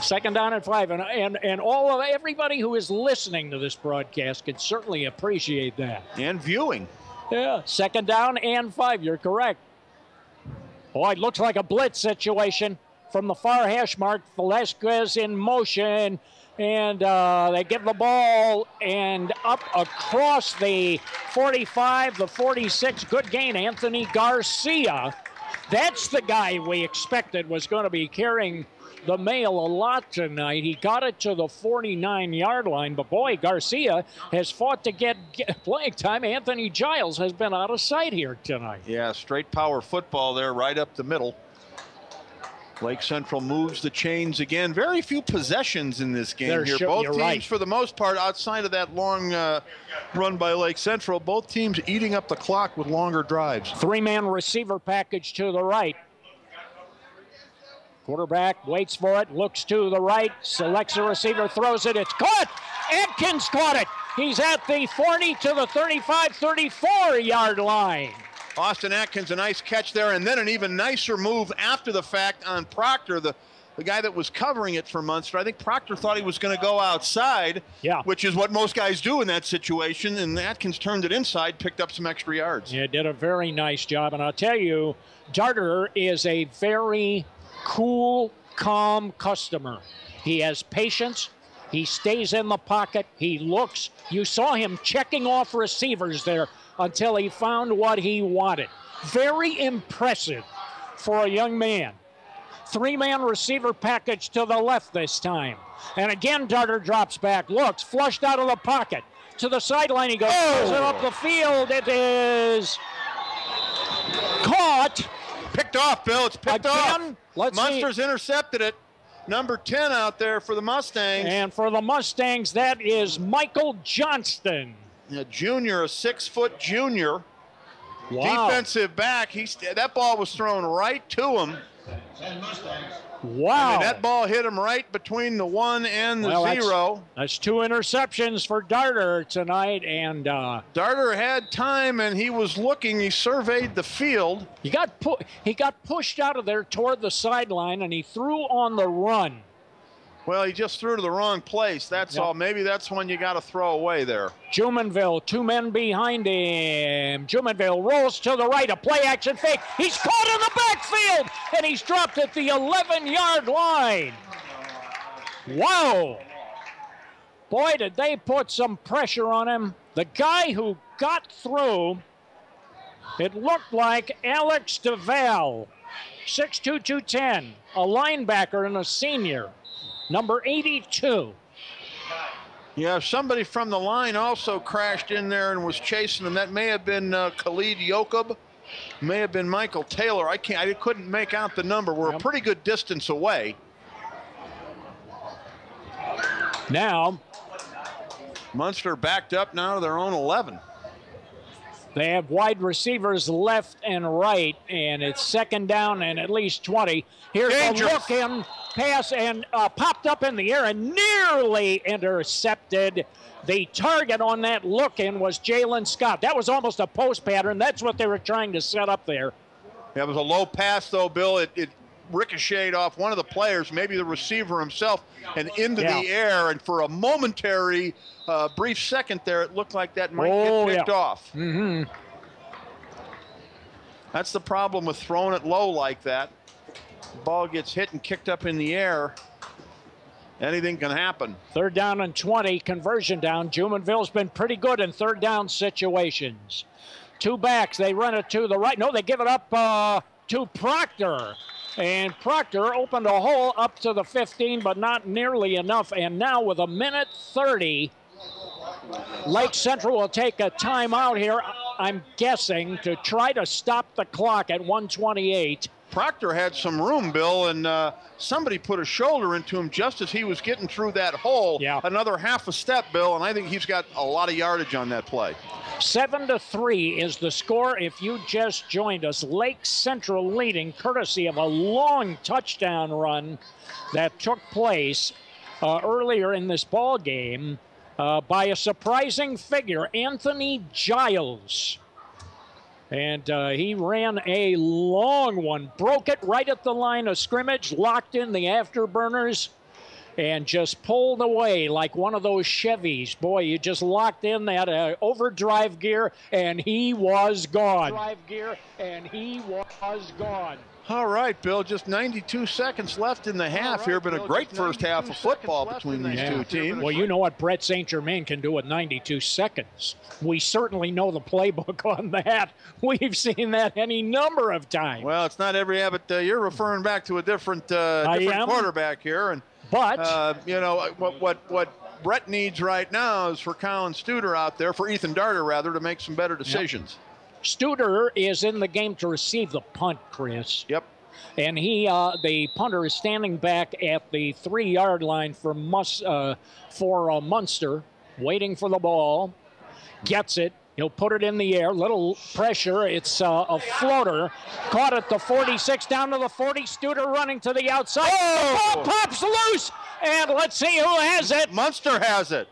Second down and 5, and everybody who is listening to this broadcast can certainly appreciate that. And viewing. Yeah, second down and 5, you're correct. Boy, it looks like a blitz situation from the far hash mark. Velasquez in motion, and they give the ball and up across the 45, the 46. Good gain, Anthony Garcia. That's the guy we expected was going to be carrying the mail a lot tonight. He got it to the 49-yard line, but boy, Garcia has fought to get playing time. Anthony Giles has been out of sight here tonight. Yeah, straight power football there right up the middle. Lake Central moves the chains again. Very few possessions in this game here. Both teams, for the most part, outside of that long run by Lake Central, both teams eating up the clock with longer drives. 3-man receiver package to the right. Quarterback waits for it, looks to the right, selects a receiver, throws it, it's caught! Adkins caught it! He's at the 40 to the 35, 34-yard line. Austin Atkins, a nice catch there, and then an even nicer move after the fact on Proctor, the guy that was covering it for Munster. I think Proctor thought he was going to go outside, which is what most guys do in that situation, and Atkins turned it inside, picked up some extra yards. Yeah, did a very nice job, and I'll tell you, Darter is a very cool, calm customer. He has patience. He stays in the pocket. He looks. You saw him checking off receivers there until he found what he wanted. Very impressive for a young man. Three-man receiver package to the left this time. And again, Darter drops back, looks, flushed out of the pocket. To the sideline he goes, throws it up the field. It is caught. Picked off, Bill. It's picked Again, off. let's Munster's intercepted it. Number 10 out there for the Mustangs. And for the Mustangs, that is Michael Johnston. A junior, a 6-foot junior. Wow. Defensive back. That ball was thrown right to him. Wow. I mean, that ball hit him right between the 1 and the 0. That's 2 interceptions for Darter tonight. And Darter had time, and he was looking. He surveyed the field. he got pushed out of there toward the sideline, and he threw on the run. Well, he just threw to the wrong place. That's all. Maybe that's one you got to throw away there. Jumonville, 2 men behind him. Jumonville rolls to the right, a play-action fake. He's caught in the backfield, and he's dropped at the 11-yard line. Wow. Boy, did they put some pressure on him. The guy who got through, it looked like Alex DeVal, 6'2", 210, a linebacker and a senior. Number 82. Yeah, somebody from the line also crashed in there and was chasing him. That may have been Khalid Yokub, may have been Michael Taylor. I couldn't make out the number. We're a pretty good distance away. Now, Munster backed up now to their own 11. they have wide receivers left and right, and it's second down and at least 20. Here's Dangerous. a look-in pass, and popped up in the air and nearly intercepted. The target on that look-in was Jalen Scott. That was almost a post pattern. That's what they were trying to set up there. That was a low pass, though, Bill. It ricocheted off one of the players, maybe the receiver himself, and into the air. And for a momentary, brief second there, it looked like that might get picked off. Mm-hmm. That's the problem with throwing it low like that. The ball gets hit and kicked up in the air. Anything can happen. Third down and 20, conversion down. Jumonville's been pretty good in third down situations. 2 backs, they run it to the right. No, they give it up to Proctor. And Proctor opened a hole up to the 15, but not nearly enough. And now with 1:30, Lake Central will take a timeout here, I'm guessing, to try to stop the clock at 1:28. Proctor had some room, Bill, and somebody put a shoulder into him just as he was getting through that hole. Yeah. Another half a step, Bill, and I think he's got a lot of yardage on that play. 7-3 is the score if you just joined us. Lake Central leading courtesy of a long touchdown run that took place earlier in this ball game by a surprising figure, Anthony Giles. And he ran a long one, broke it right at the line of scrimmage, locked in the afterburners, and just pulled away like one of those Chevys. Boy, you just locked in that overdrive gear, and he was gone. All right, Bill, just 92 seconds left in the half here. Been a great first half of football between these two teams. Well, you know what Brett St. Germain can do with 92 seconds. We certainly know the playbook on that. We've seen that any number of times. Well, it's not every habit. You're referring back to a different quarterback here. But you know, what Brett needs right now is for Colin Studer out there, for Ethan Darter, rather, to make some better decisions. Yep. Studer is in the game to receive the punt, Chris. Yep. And the punter is standing back at the 3-yard line for Munster, waiting for the ball. Gets it. He'll put it in the air. Little pressure. It's a floater. Caught at the 46, down to the 40. Studer running to the outside. Oh! The ball pops loose. And let's see who has it. Munster has it.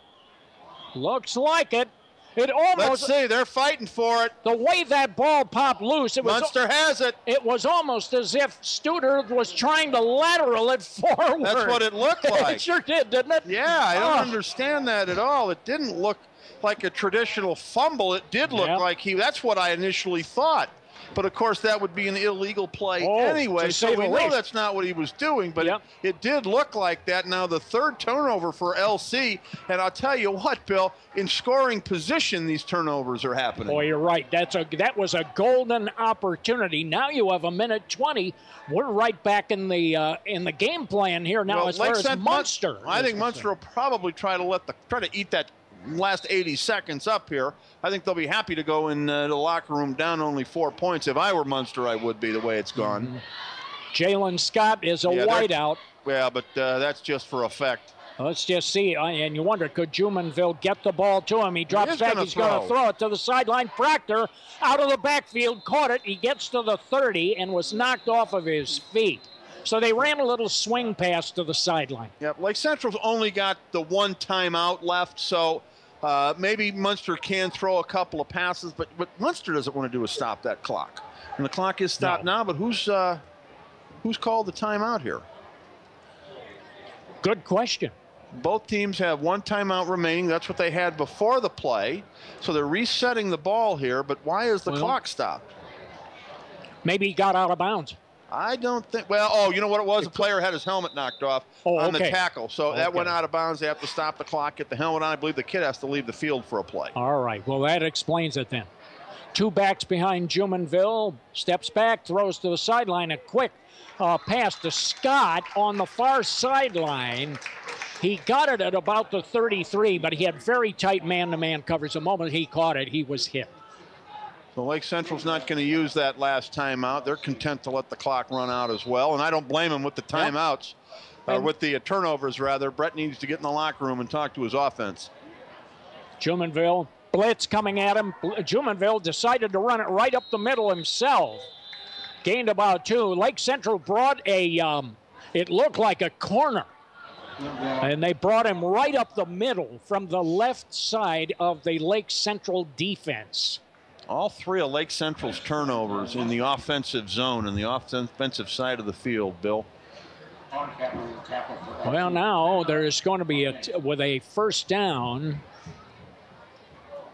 Looks like it. It almost. Let's see, they're fighting for it. The way that ball popped loose, Munster has it. It was almost as if Studer was trying to lateral it forward. That's what it looked like. It sure did, didn't it? Yeah, I don't understand that at all. It didn't look like a traditional fumble. It did look like that's what I initially thought. But, of course, that would be an illegal play anyway. So we know that's not what he was doing, but it did look like that. Now the third turnover for LC, and I'll tell you what, Bill, in scoring position, these turnovers are happening. Boy, you're right. That was a golden opportunity. Now you have a minute 20. We're right back in the game plan here now as far as Munster. I think Munster will probably try to eat that last 80 seconds up here. I think they'll be happy to go in the locker room down only 4 points. If I were Munster, I would be, the way it's gone. Mm-hmm. Jalen Scott is a wideout. Yeah, but that's just for effect. Let's just see. And you wonder, could Jumonville get the ball to him? He drops back. He's going to throw it to the sideline. Proctor out of the backfield, caught it. He gets to the 30 and was knocked off of his feet. So they ran a little swing pass to the sideline. Yep, Lake Central's only got the one timeout left, so maybe Munster can throw a couple of passes, but what Munster doesn't want to do is stop that clock. And the clock is stopped now, but who's called the timeout here? Good question. Both teams have one timeout remaining. That's what they had before the play. So they're resetting the ball here, but why is the clock stopped? Maybe he got out of bounds. I don't think. Well, you know what it was? The player had his helmet knocked off on the tackle. So that went out of bounds. They have to stop the clock, get the helmet on. I believe the kid has to leave the field for a play. All right. Well, that explains it then. Two backs behind Jumonville. Steps back, throws to the sideline. A quick pass to Scott on the far sideline. He got it at about the 33, but he had very tight man-to-man coverage. The moment he caught it, he was hit. So Lake Central's not going to use that last timeout. They're content to let the clock run out as well, and I don't blame them with the timeouts, with the turnovers, rather. Brett needs to get in the locker room and talk to his offense. Jumonville, blitz coming at him. Jumonville decided to run it right up the middle himself. Gained about 2. Lake Central brought it looked like a corner. And they brought him right up the middle from the left side of the Lake Central defense. All 3 of Lake Central's turnovers in the offensive zone, in the offensive side of the field, Bill. Well, now there's going to be with a first down.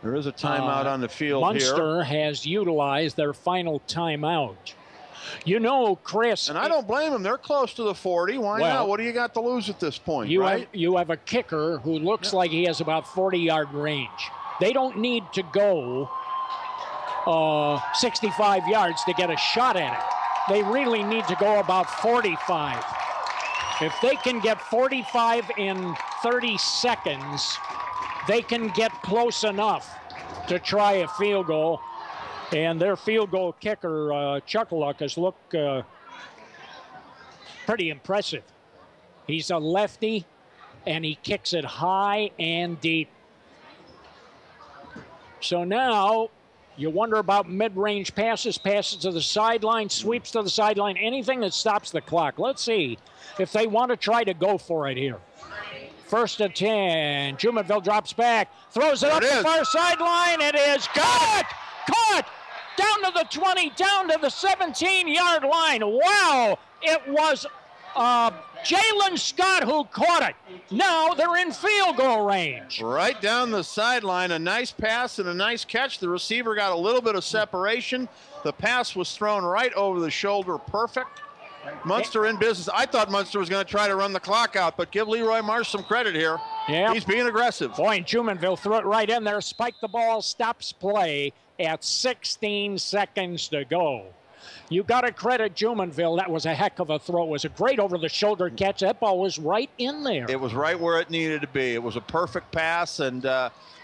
There is a timeout on the field Munster has utilized their final timeout. You know, Chris. And I don't blame them. They're close to the 40. Why not? What do you got to lose at this point, you right? You have a kicker who looks like he has about 40-yard range. They don't need to go 65 yards to get a shot at it. They really need to go about 45. If they can get 45 in 30 seconds, they can get close enough to try a field goal. And their field goal kicker, Chuckaluck, has looked pretty impressive. He's a lefty, and he kicks it high and deep. So now you wonder about mid-range passes to the sideline, sweeps to the sideline, anything that stops the clock. Let's see if they want to try to go for it here. 1st and 10. Jumonville drops back, throws it up the far sideline. It is caught! Down to the 20, down to the 17-yard line. Wow! It was Jalen Scott who caught it. Now they're in field goal range. Right down the sideline. A nice pass and a nice catch. The receiver got a little bit of separation. The pass was thrown right over the shoulder. Perfect. Munster in business. I thought Munster was going to try to run the clock out, but give Leroy Marsh some credit here. Yeah. He's being aggressive. Boy, and Jumonville threw it right in there, spiked the ball, stops play at 16 seconds to go. You got to credit Jumonville. That was a heck of a throw. It was a great over-the-shoulder catch. That ball was right in there. It was right where it needed to be. It was a perfect pass, and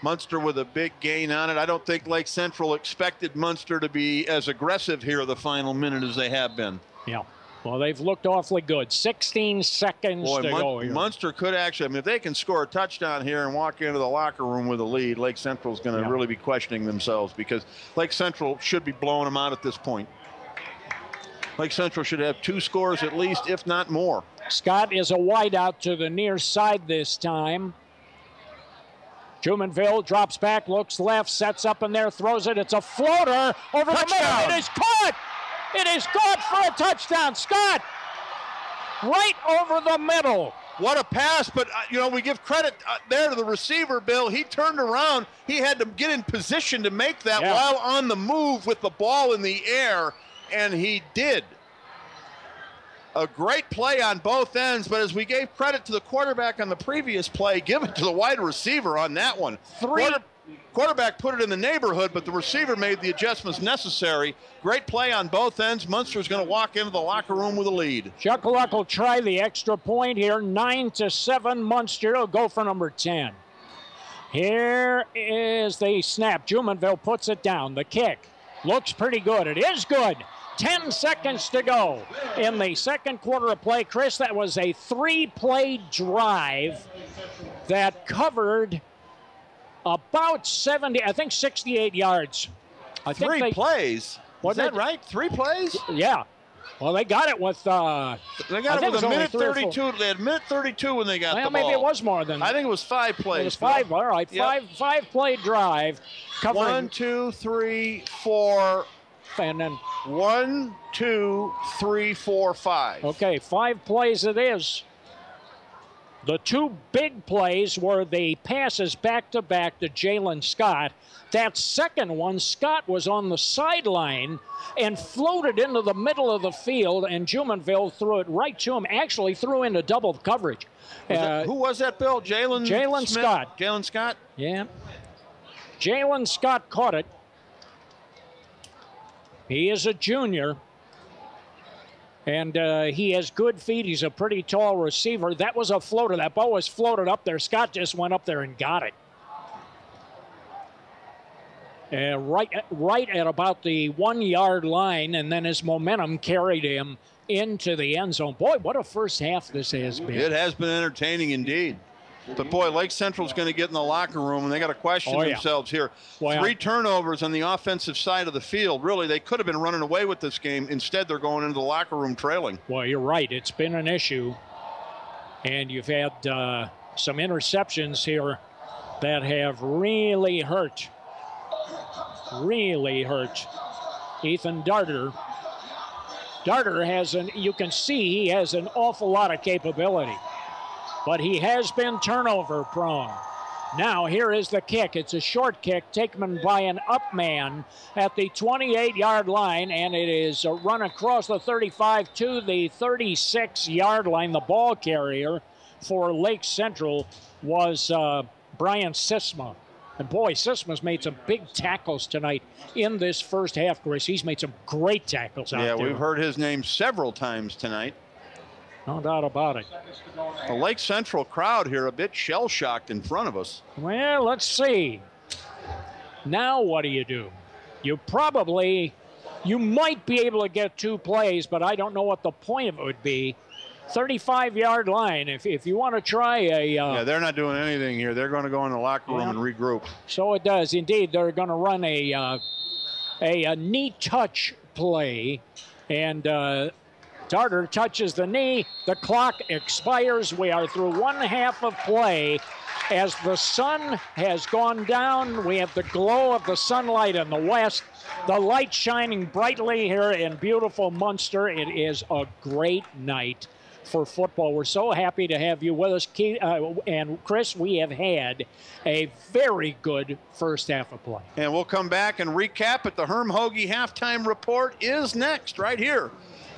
Munster with a big gain on it. I don't think Lake Central expected Munster to be as aggressive here the final minute as they have been. Yeah. Well, they've looked awfully good. 16 seconds to go here. Munster could actually, I mean, if they can score a touchdown here and walk into the locker room with a lead, Lake Central's going to really be questioning themselves, because Lake Central should be blowing them out at this point. Lake Central should have 2 scores at least, if not more. Scott is a wideout to the near side this time. Jumonville drops back, looks left, sets up in there, throws it. It's a floater over the middle. It is caught. It is caught for a touchdown. Scott, right over the middle. What a pass, but, we give credit there to the receiver, Bill. He turned around. He had to get in position to make that while on the move with the ball in the air, and he did. A great play on both ends, but as we gave credit to the quarterback on the previous play, give it to the wide receiver on that one. Quarterback put it in the neighborhood, but the receiver made the adjustments necessary. Great play on both ends. Munster's going to walk into the locker room with a lead. Chuck Luck will try the extra point here. 9-7, Munster will go for number 10. Here is the snap. Jumonville puts it down. The kick looks pretty good. It is good. 10 seconds to go in the second quarter of play. Chris, that was a 3-play drive that covered about 68 yards. Three plays? Was that right? 3 plays? Yeah. Well, they got it with... they got it with a minute 32. They had a minute 32 when they got the ball. Maybe it was more than... I think it was 5 plays. It was 5, all right. Yep. Five-play drive. Covering 1, 2, 3, 4... And then 1, 2, 3, 4, 5. Okay, 5 plays it is. The 2 big plays were the passes back-to-back to Jalen Scott. That second one, Scott was on the sideline and floated into the middle of the field, and Jumonville threw it right to him, actually threw into double coverage. Who was that, Bill? Jalen Scott. Jalen Scott? Yeah. Jalen Scott caught it. He is a junior, and he has good feet. He's a pretty tall receiver. That was a floater. That ball was floated up there. Scott just went up there and got it. Right at about the 1-yard line, and then his momentum carried him into the end zone. Boy, what a first half this has been. It has been entertaining indeed. But, boy, Lake Central's going to get in the locker room, and they got to question themselves here. 3 turnovers on the offensive side of the field. Really, they could have been running away with this game. Instead, they're going into the locker room trailing. Well, you're right. It's been an issue. And you've had some interceptions here that have really hurt. Really hurt Ethan Darter. Darter has you can see he has an awful lot of capability. But he has been turnover prone. Now here is the kick. It's a short kick taken by an up man at the 28-yard line, and it is run across the 35 to the 36-yard line. The ball carrier for Lake Central was Brian Sisma. And boy, Sisma's made some big tackles tonight in this first half, Chris. He's made some great tackles out there. Yeah, we've heard his name several times tonight. No doubt about it. The Lake Central crowd here a bit shell-shocked in front of us. Well, let's see. Now what do? You might be able to get 2 plays, but I don't know what the point of it would be. 35-yard line. If you want to try yeah, they're not doing anything here. They're going to go in the locker room and regroup. So it does. Indeed, they're going to run a knee touch play, and Darter touches the knee. The clock expires. We are through 1/2 of play. As the sun has gone down, we have the glow of the sunlight in the west. The light shining brightly here in beautiful Munster. It is a great night for football. We're so happy to have you with us, and Chris, we have had a very good first half of play. And we'll come back and recap it. The Herm Hoagie halftime report is next right here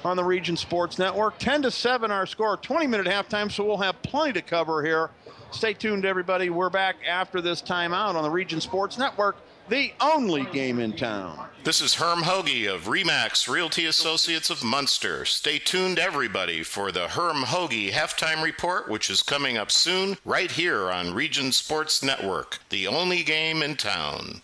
on the Region Sports Network. 10-7 our score, 20-minute halftime, so we'll have plenty to cover here. Stay tuned, everybody. We're back after this timeout on the Region Sports Network, the only game in town. This is Herm Hoagie of RE/MAX Realty Associates of Munster. Stay tuned, everybody, for the Herm Hoagie halftime report, which is coming up soon, right here on Region Sports Network, the only game in town.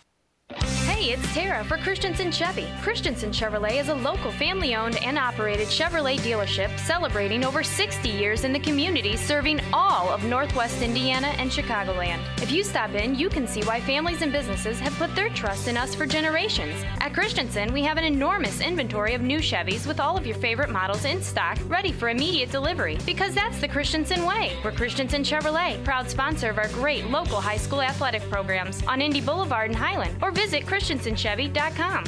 Hey, it's Tara for Christensen Chevy. Christensen Chevrolet is a local family-owned and operated Chevrolet dealership celebrating over 60 years in the community, serving all of Northwest Indiana and Chicagoland. If you stop in, you can see why families and businesses have put their trust in us for generations. At Christensen, we have an enormous inventory of new Chevys with all of your favorite models in stock, ready for immediate delivery, because that's the Christensen way. We're Christensen Chevrolet, proud sponsor of our great local high school athletic programs on Indy Boulevard in Highland, or visit christensenchevy.com.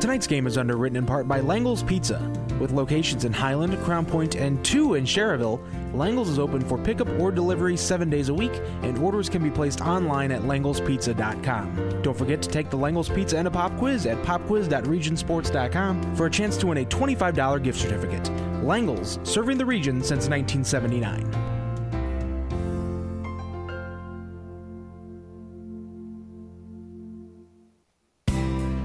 Tonight's game is underwritten in part by Langle's Pizza. With locations in Highland, Crown Point, and 2 in Cherville, Langle's is open for pickup or delivery 7 days a week, and orders can be placed online at langlespizza.com. Don't forget to take the Langle's Pizza and a Pop Quiz at popquiz.regionsports.com for a chance to win a $25 gift certificate. Langle's, serving the region since 1979.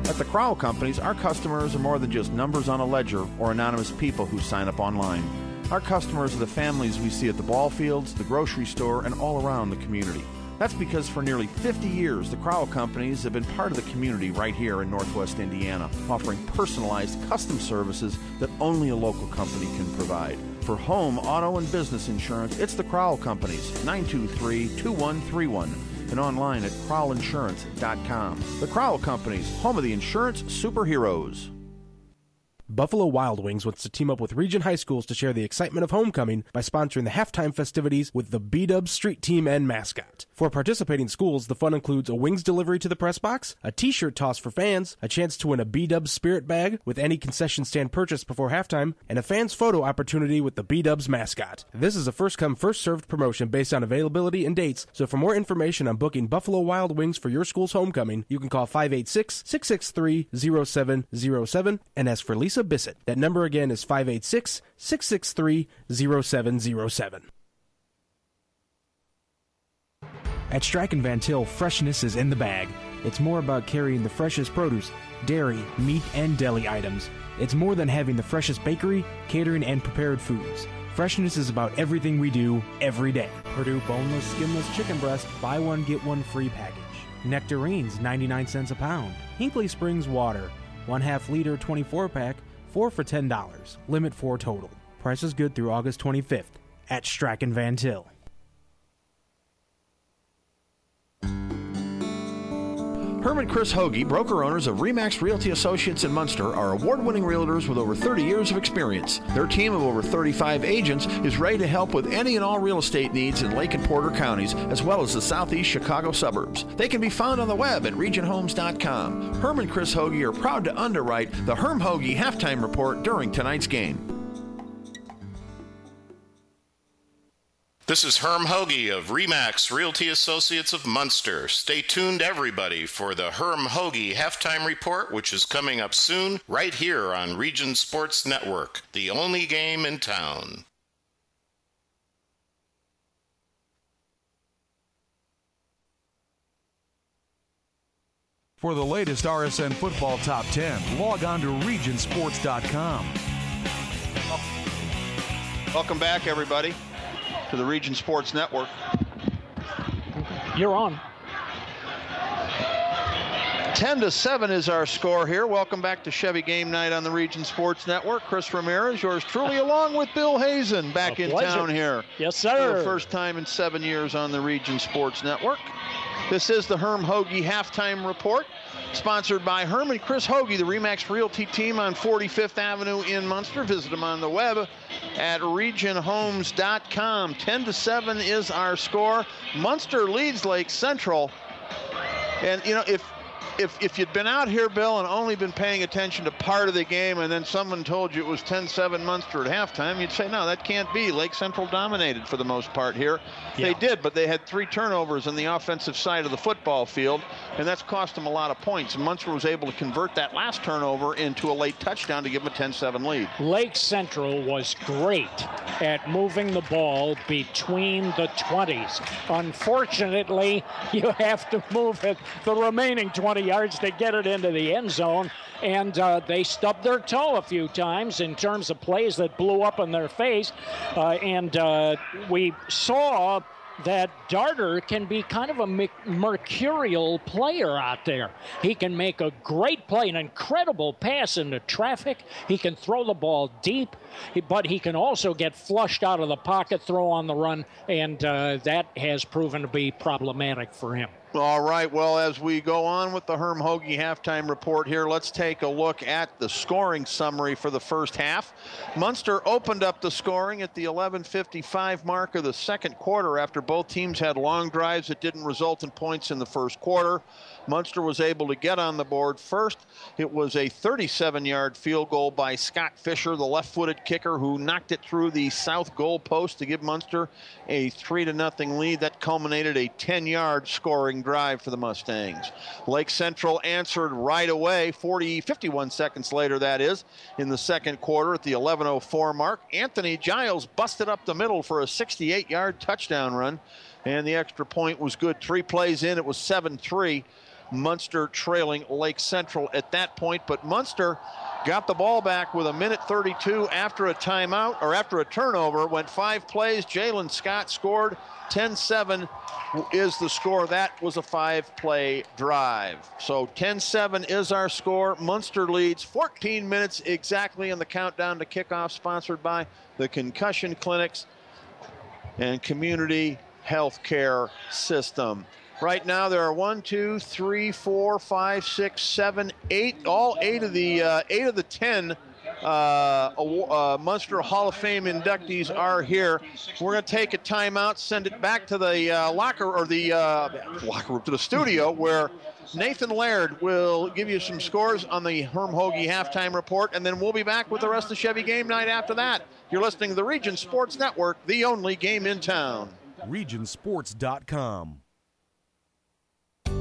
At the Crowell Companies, our customers are more than just numbers on a ledger or anonymous people who sign up online. Our customers are the families we see at the ball fields, the grocery store, and all around the community. That's because for nearly 50 years, the Crowell Companies have been part of the community right here in Northwest Indiana, offering personalized custom services that only a local company can provide. For home, auto, and business insurance, it's the Crowell Companies, 923-2131, and online at crowellinsurance.com. The Crowell Companies, home of the insurance superheroes. Buffalo Wild Wings wants to team up with Region High Schools to share the excitement of homecoming by sponsoring the halftime festivities with the B-Dubs street team and mascot. For participating schools, the fun includes a wings delivery to the press box, a t-shirt toss for fans, a chance to win a B-Dubs spirit bag with any concession stand purchase before halftime, and a fan's photo opportunity with the B-Dubs mascot. This is a first-come, first-served promotion based on availability and dates, so for more information on booking Buffalo Wild Wings for your school's homecoming, you can call 586-663-0707 and ask for Lisa Bissett. That number again is 586-663-0707. At Strachan Van Til, freshness is in the bag. It's more about carrying the freshest produce, dairy, meat, and deli items. It's more than having the freshest bakery, catering, and prepared foods. Freshness is about everything we do every day. Purdue boneless, skinless chicken breast, buy one, get one free package. Nectarines, 99 cents a pound. Hinkley Springs water, 1/2 liter 24-pack, 4 for $10. Limit 4 total. Price is good through August 25th at Strachan Van Til. Herman Chris Hoagie, broker owners of RE/MAX Realty Associates in Munster, are award-winning realtors with over 30 years of experience. Their team of over 35 agents is ready to help with any and all real estate needs in Lake and Porter counties, as well as the southeast Chicago suburbs. They can be found on the web at regionhomes.com. Herman and Chris Hoagie are proud to underwrite the Herm Hoagie halftime report during tonight's game. This is Herm Hoagie of RE/MAX Realty Associates of Munster. Stay tuned, everybody, for the Herm Hoagie halftime report, which is coming up soon, right here on Region Sports Network, the only game in town. For the latest RSN Football Top 10, log on to regionsports.com. Welcome back, everybody, to the Region Sports Network. You're on. 10-7 is our score here. Welcome back to Chevy Game Night on the Region Sports Network. Chris Ramirez, yours truly, along with Bill Hazen, back in town here. Yes, sir. For the first time in 7 years on the Region Sports Network. This is the Herm Hoagie halftime report, sponsored by Herm and Chris Hoagie, the RE/MAX Realty team on 45th Avenue in Munster. Visit them on the web at regionhomes.com. 10-7 is our score. Munster leads Lake Central. And, you know, if you'd been out here, Bill, and only been paying attention to part of the game, and then someone told you it was 10-7 Munster at halftime, you'd say, no, that can't be. Lake Central dominated for the most part here. Yeah. They did, but they had 3 turnovers on the offensive side of the football field, and that's cost them a lot of points. And Munster was able to convert that last turnover into a late touchdown to give them a 10-7 lead. Lake Central was great at moving the ball between the 20s. Unfortunately, you have to move it the remaining 20 yards to get it into the end zone, and they stubbed their toe a few times in terms of plays that blew up in their face, and we saw that Darter can be kind of a mercurial player out there. He can make a great play, an incredible pass into traffic. He can throw the ball deep, but he can also get flushed out of the pocket, throw on the run, and that has proven to be problematic for him. All right, well, as we go on with the Herm Hoagie halftime report here, let's take a look at the scoring summary for the first half. Munster opened up the scoring at the 11:55 mark of the second quarter after both teams had long drives that didn't result in points in the first quarter. Munster was able to get on the board first. It was a 37-yard field goal by Scott Fisher, the left-footed kicker, who knocked it through the south goal post to give Munster a 3-0 lead. That culminated a 10-yard scoring drive for the Mustangs. Lake Central answered right away, 51 seconds later, that is, in the second quarter at the 11:04 mark. Anthony Giles busted up the middle for a 68-yard touchdown run, and the extra point was good. 3 plays in, it was 7-3. Munster trailing Lake Central at that point, but Munster got the ball back with 1:32 after a timeout, or after a turnover. Went 5 plays. Jalen Scott scored. 10-7 is the score. That was a 5-play drive. So 10-7 is our score. Munster leads 14 minutes exactly in the countdown to kickoff, sponsored by the Concussion Clinics and Community Health Care System. Right now there are 1, 2, 3, 4, 5, 6, 7, 8. All 8 of the 10 Munster Hall of Fame inductees are here. We're going to take a timeout, send it back to the locker room, to the studio, where Nathan Laird will give you some scores on the Herm Hoagie halftime report, and then we'll be back with the rest of Chevy Game Night after that. You're listening to the Region Sports Network, the only game in town. Regionsports.com.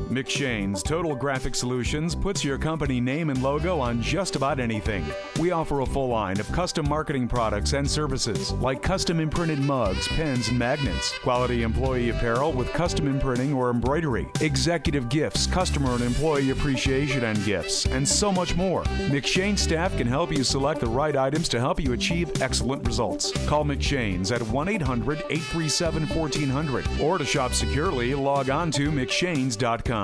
McShane's Total Graphic Solutions puts your company name and logo on just about anything. We offer a full line of custom marketing products and services like custom imprinted mugs, pens, and magnets, quality employee apparel with custom imprinting or embroidery, executive gifts, customer and employee appreciation and gifts, and so much more. McShane staff can help you select the right items to help you achieve excellent results. Call McShane's at 1-800-837-1400, or to shop securely, log on to McShane's.com.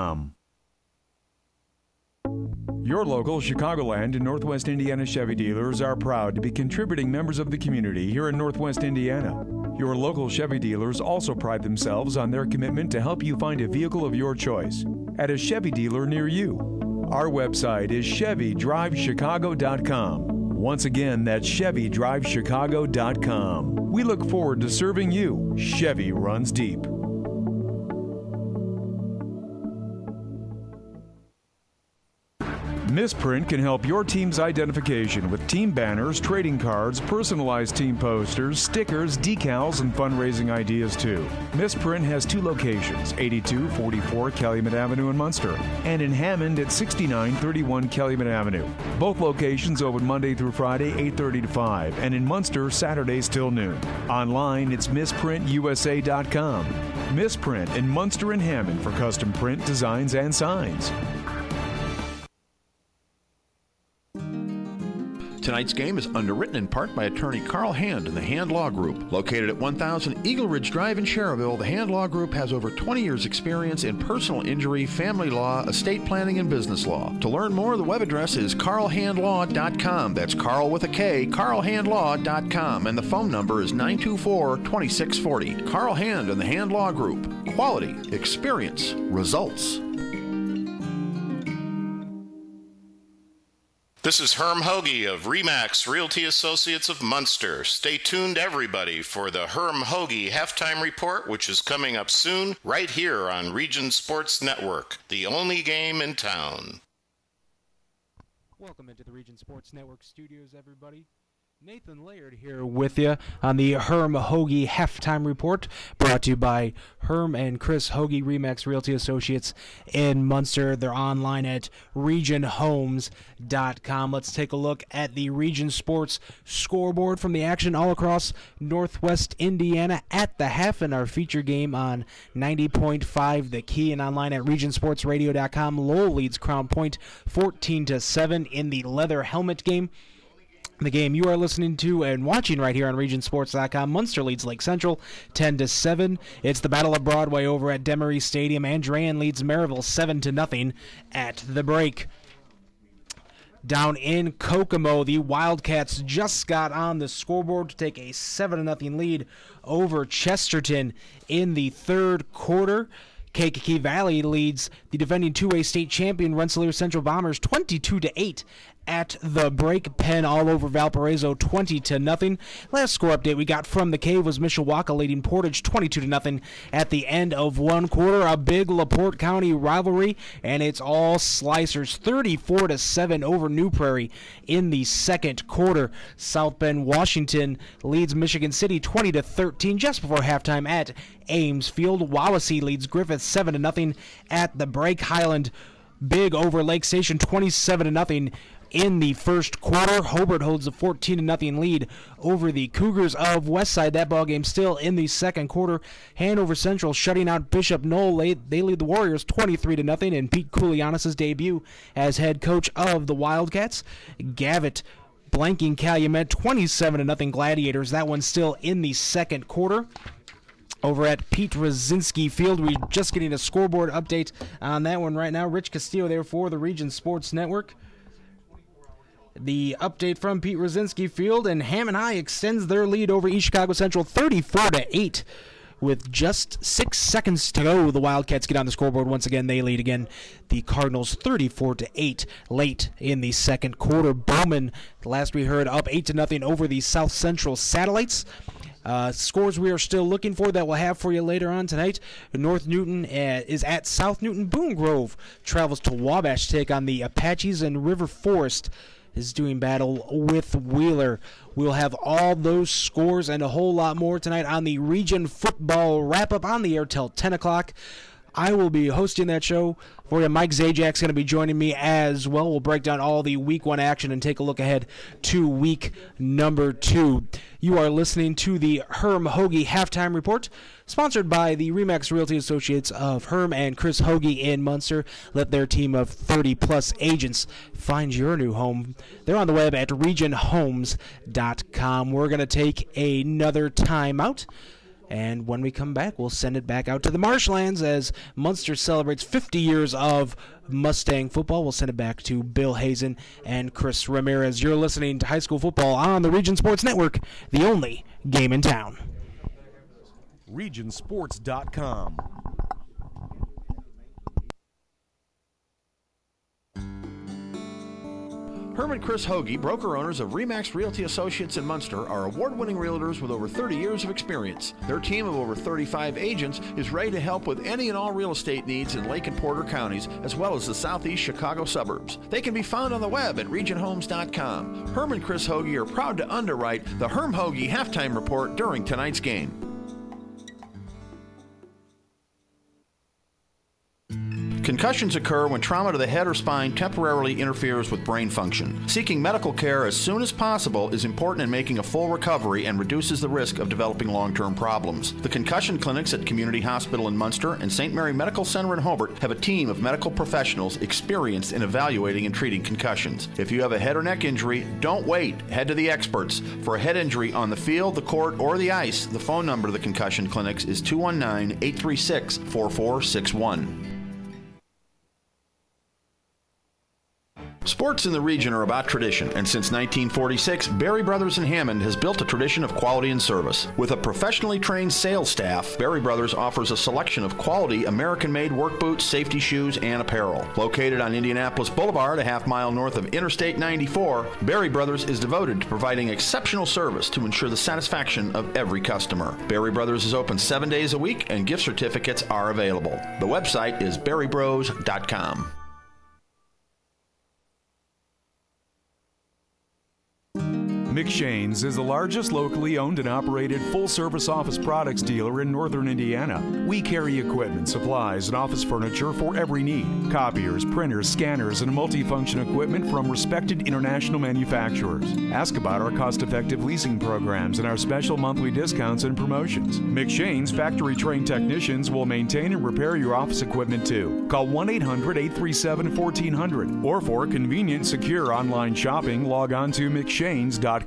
Your local Chicagoland and Northwest Indiana Chevy dealers are proud to be contributing members of the community here in Northwest Indiana. Your local Chevy dealers also pride themselves on their commitment to help you find a vehicle of your choice at a Chevy dealer near you. Our website is ChevyDriveChicago.com. Once again, that's ChevyDriveChicago.com. We look forward to serving you. Chevy runs deep. Misprint can help your team's identification with team banners, trading cards, personalized team posters, stickers, decals, and fundraising ideas too. Misprint has 2 locations, 8244 Calumet Avenue in Munster, and in Hammond at 6931 Calumet Avenue. Both locations open Monday through Friday, 8:30 to 5, and in Munster, Saturdays till noon. Online, it's misprintusa.com. Misprint in Munster and Hammond for custom print, designs, and signs. Tonight's game is underwritten in part by attorney Carl Hand and the Hand Law Group. Located at 1000 Eagle Ridge Drive in Cherville, the Hand Law Group has over 20 years' experience in personal injury, family law, estate planning, and business law. To learn more, the web address is carlhandlaw.com. That's Carl with a K, carlhandlaw.com, and the phone number is 924-2640. Carl Hand and the Hand Law Group. Quality, experience, results. This is Herm Hoagie of RE/MAX Realty Associates of Munster. Stay tuned, everybody, for the Herm Hoagie halftime report, which is coming up soon, right here on Region Sports Network, the only game in town. Welcome into the Region Sports Network studios, everybody. Nathan Laird here with you on the Herm Hoagie halftime report, brought to you by Herm and Chris Hoagie, RE/MAX Realty Associates in Munster. They're online at regionhomes.com. Let's take a look at the Region Sports scoreboard from the action all across Northwest Indiana at the half in our feature game on 90.5 The Key, and online at regionsportsradio.com. Lowell leads Crown Point 14-7 in the leather helmet game. The game you are listening to and watching right here on regionsports.com. Munster leads Lake Central 10-7. It's the Battle of Broadway over at Demery Stadium. Andrean leads Maryville 7-0 at the break. Down in Kokomo, the Wildcats just got on the scoreboard to take a 7-0 lead over Chesterton in the third quarter. Kankakee Valley leads the defending 2A state champion Rensselaer Central Bombers 22-8 at the break. Penn all over Valparaiso 20-0. Last score update we got from the Cave was Mishawaka leading Portage 22-0 at the end of one quarter. A big LaPorte County rivalry, and it's all slicers. 34-7 over New Prairie in the second quarter. South Bend, Washington leads Michigan City 20-13 just before halftime at Ames Field. Wawasee leads Griffith 7-0 at the break. Highland big over Lake Station 27-0 in the first quarter. Hobart holds a 14-0 lead over the Cougars of Westside. That ball game still in the second quarter. Hanover Central shutting out Bishop Knoll. They lead the Warriors 23-0 in Pete Koulianis' debut as head coach of the Wildcats. Gavitt blanking Calumet 27-0 Gladiators. That one's still in the second quarter. Over at Pete Rosinski Field, we're just getting a scoreboard update on that one right now. Rich Castillo there for the Region Sports Network. The update from Pete Rosinski Field, and Hammond High extends their lead over East Chicago Central 34-8 with just 6 seconds to go. The Wildcats get on the scoreboard once again. They lead again. The Cardinals 34-8 late in the second quarter. Bowman, last we heard, up 8-0 over the South Central Satellites. Scores we are still looking for that we'll have for you later on tonight. North Newton is at South Newton. Boone Grove travels to Wabash to take on the Apaches, and River Forest is doing battle with Wheeler. We'll have all those scores and a whole lot more tonight on the Region Football Wrap-Up on the air till 10 o'clock. I will be hosting that show for you. Mike Zajak's going to be joining me as well. We'll break down all the Week 1 action and take a look ahead to Week number 2. You are listening to the Herm Hoagie Halftime Report, sponsored by the RE/MAX Realty Associates of Herm and Chris Hoagie in Munster. Let their team of 30-plus agents find your new home. They're on the web at regionhomes.com. We're going to take another timeout. And when we come back, we'll send it back out to the marshlands as Munster celebrates 50 years of Mustang football. We'll send it back to Bill Hazen and Chris Ramirez. You're listening to high school football on the Region Sports Network, the only game in town. Regionsports.com. Herm and Chris Hoagie, broker owners of RE/MAX Realty Associates in Munster, are award-winning realtors with over 30 years of experience. Their team of over 35 agents is ready to help with any and all real estate needs in Lake and Porter counties, as well as the southeast Chicago suburbs. They can be found on the web at regionhomes.com. Herm and Chris Hoagie are proud to underwrite the Herm Hoagie Halftime Report during tonight's game. Concussions occur when trauma to the head or spine temporarily interferes with brain function. Seeking medical care as soon as possible is important in making a full recovery and reduces the risk of developing long-term problems. The concussion clinics at Community Hospital in Munster and St. Mary Medical Center in Hobart have a team of medical professionals experienced in evaluating and treating concussions. If you have a head or neck injury, don't wait. Head to the experts. For a head injury on the field, the court, or the ice, the phone number of the concussion clinics is 219-836-4461. Sports in the region are about tradition, and since 1946, Berry Brothers in Hammond has built a tradition of quality and service. With a professionally trained sales staff, Berry Brothers offers a selection of quality American-made work boots, safety shoes, and apparel. Located on Indianapolis Boulevard, a half-mile north of Interstate 94, Berry Brothers is devoted to providing exceptional service to ensure the satisfaction of every customer. Berry Brothers is open 7 days a week, and gift certificates are available. The website is berrybros.com. McShane's is the largest locally owned and operated full-service office products dealer in northern Indiana. We carry equipment, supplies, and office furniture for every need. Copiers, printers, scanners, and multifunction equipment from respected international manufacturers. Ask about our cost-effective leasing programs and our special monthly discounts and promotions. McShane's factory-trained technicians will maintain and repair your office equipment too. Call 1-800-837-1400 or for convenient, secure online shopping, log on to McShane's.com.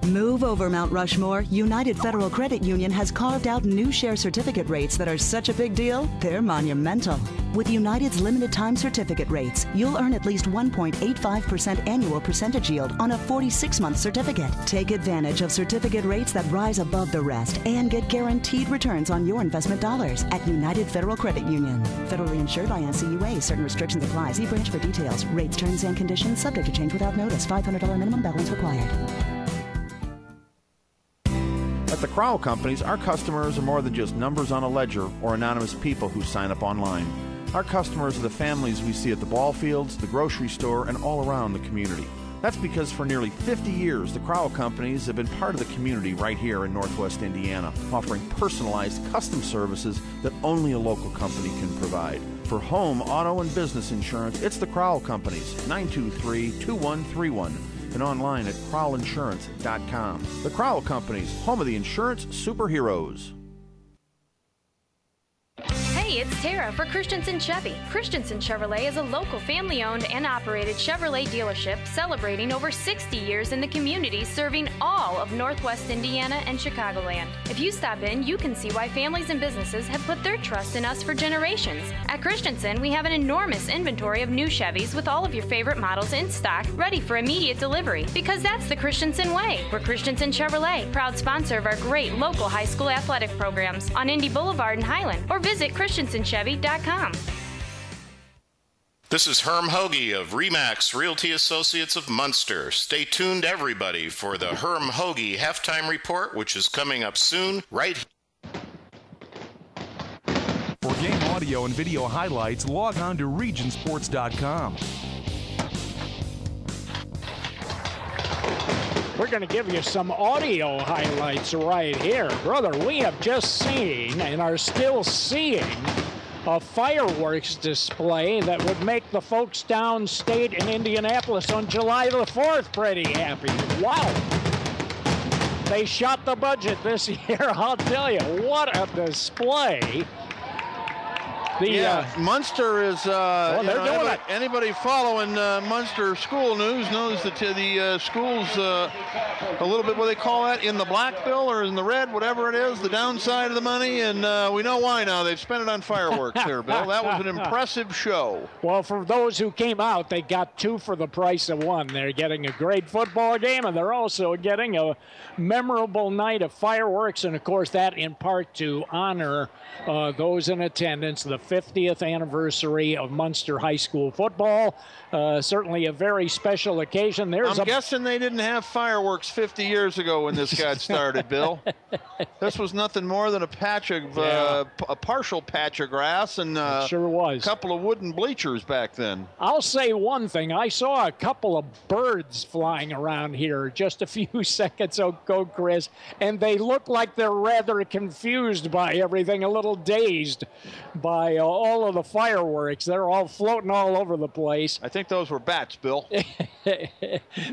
Move over, Mount Rushmore. United Federal Credit Union has carved out new share certificate rates that are such a big deal, they're monumental. With United's limited time certificate rates, you'll earn at least 1.85% annual percentage yield on a 46-month certificate. Take advantage of certificate rates that rise above the rest and get guaranteed returns on your investment dollars at United Federal Credit Union. Federally insured by NCUA. Certain restrictions apply. See branch for details. Rates, terms, and conditions subject to change without notice. $500 minimum balance required. At the Crowell Companies, our customers are more than just numbers on a ledger or anonymous people who sign up online. Our customers are the families we see at the ball fields, the grocery store, and all around the community. That's because for nearly 50 years, the Crowell Companies have been part of the community right here in Northwest Indiana, offering personalized custom services that only a local company can provide. For home, auto, and business insurance, it's the Crowell Companies, 923-2131. And online at crowellinsurance.com. The Crowell Companies, home of the insurance superheroes. Hey, it's Tara for Christensen Chevy. Christensen Chevrolet is a local family-owned and operated Chevrolet dealership celebrating over 60 years in the community, serving all of Northwest Indiana and Chicagoland. If you stop in, you can see why families and businesses have put their trust in us for generations. At Christensen, we have an enormous inventory of new Chevys with all of your favorite models in stock, ready for immediate delivery, because that's the Christensen way. We're Christensen Chevrolet, proud sponsor of our great local high school athletic programs on Indy Boulevard in Highland, or visit ChristiansenChevy.com. This is Herm Hoagie of RE/MAX Realty Associates of Munster. Stay tuned, everybody, for the Herm Hoagie Halftime Report, which is coming up soon, right here. For game audio and video highlights, log on to regionsports.com. We're going to give you some audio highlights right here. Brother, we have just seen and are still seeing a fireworks display that would make the folks downstate in Indianapolis on July the 4th pretty happy. Wow. They shot the budget this year, I'll tell you. What a display. Munster is, anybody following Munster school news knows that the school's a little bit, what they call that, in the black bill or in the red, whatever it is, the downside of the money, and we know why now. They've spent it on fireworks here, Bill. That was an impressive show. Well, for those who came out, they got two for the price of one. They're getting a great football game, and they're also getting a memorable night of fireworks, and, of course, that in part to honor those in attendance, the 50th anniversary of Munster High School football. Certainly a very special occasion. I'm guessing they didn't have fireworks 50 years ago when this got started, Bill. This was nothing more than a patch of a partial patch of grass and sure was. A couple of wooden bleachers back then. I'll say one thing. I saw a couple of birds flying around here just a few seconds ago, Chris, and they look like they're rather confused by everything, a little dazed by all of the fireworks. They're all floating all over the place. I think those were bats, Bill.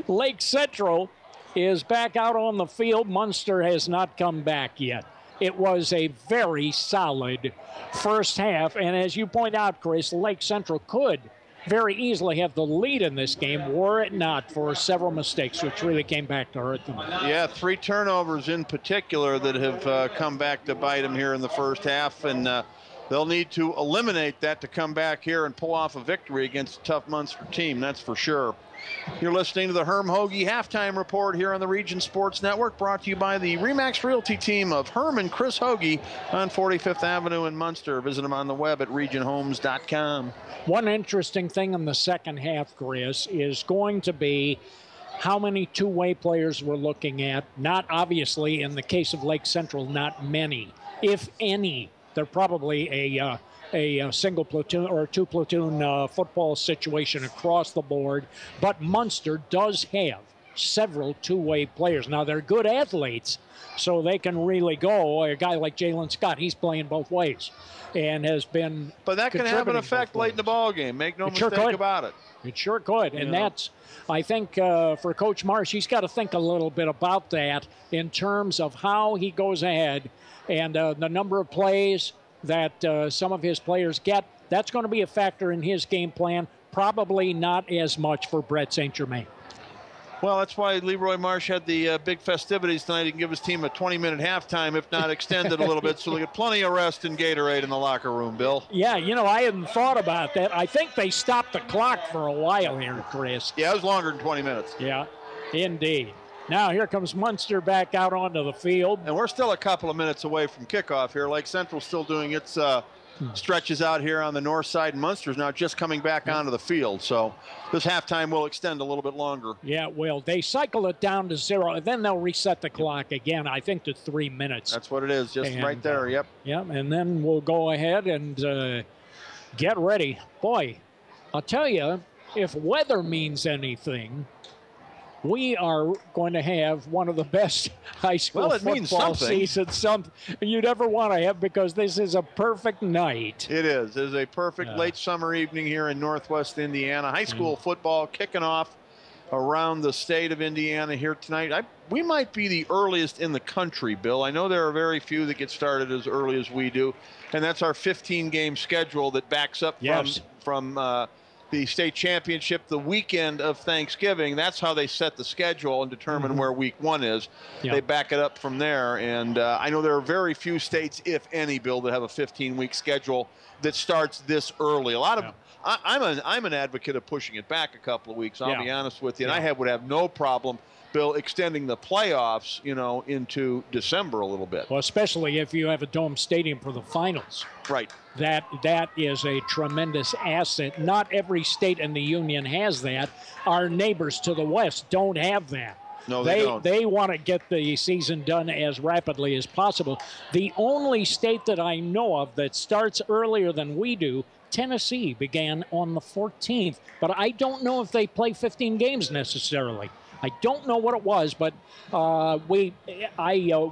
Lake Central is back out on the field. Munster has not come back yet. It was a very solid first half, and as you point out, Chris, Lake Central could very easily have the lead in this game were it not for several mistakes, which really came back to hurt them. Yeah, 3 turnovers in particular that have come back to bite them here in the first half, and they'll need to eliminate that to come back here and pull off a victory against a tough Munster team, that's for sure. You're listening to the Herm Hoagie Halftime Report here on the Region Sports Network, brought to you by the RE/MAX Realty team of Herm and Chris Hoagie on 45th Avenue in Munster. Visit them on the web at regionhomes.com. One interesting thing in the second half, Chris, is going to be how many two-way players we're looking at. Not obviously, in the case of Lake Central, not many, if any. They're probably a single platoon or two platoon football situation across the board. But Munster does have several two-way players. Now, they're good athletes, so they can really go. A guy like Jalen Scott, he's playing both ways and has been. But that can have an effect late in the ball game. Make no mistake about it. It sure could. And that's, I think, for Coach Marsh, he's got to think a little bit about that in terms of how he goes ahead and the number of plays that some of his players get. That's going to be a factor in his game plan. Probably not as much for Brett St. Germain. Well, that's why Leroy Marsh had the big festivities tonight. He can give his team a 20-minute halftime, if not extended a little bit, so they get plenty of rest and Gatorade in the locker room, Bill. Yeah, I hadn't thought about that. I think they stopped the clock for a while here, Chris. Yeah, it was longer than 20 minutes. Yeah, indeed. Now here comes Munster back out onto the field. And we're still a couple of minutes away from kickoff here. Lake Central's still doing its stretches out here on the north side, and Munster's now just coming back onto the field. So this halftime will extend a little bit longer. Yeah, well, they cycle it down to 0, and then they'll reset the clock again, I think, to 3 minutes. That's what it is, just right there, yep. Yep, and then we'll go ahead and get ready. Boy, I'll tell you, if weather means anything, we are going to have one of the best high school football seasons you'd ever want to have, because this is a perfect night. It is. It is a perfect late summer evening here in Northwest Indiana. High school football kicking off around the state of Indiana here tonight. We might be the earliest in the country, Bill. I know there are very few that get started as early as we do, and that's our 15-game schedule that backs up from the state championship the weekend of Thanksgiving. That's how they set the schedule and determine where week 1 is. They back it up from there. And I know there are very few states, if any, Bill, that have a 15-week schedule that starts this early. A lot of I'm an advocate of pushing it back a couple of weeks, I'll be honest with you. And I would have no problem, Bill, extending the playoffs, into December a little bit. Well, especially if you have a dome stadium for the finals. Right. That is a tremendous asset. Not every state in the union has that. Our neighbors to the west don't have that. No, they don't. They want to get the season done as rapidly as possible. The only state that I know of that starts earlier than we do, Tennessee, began on the 14th. But I don't know if they play 15 games necessarily. I don't know what it was, but I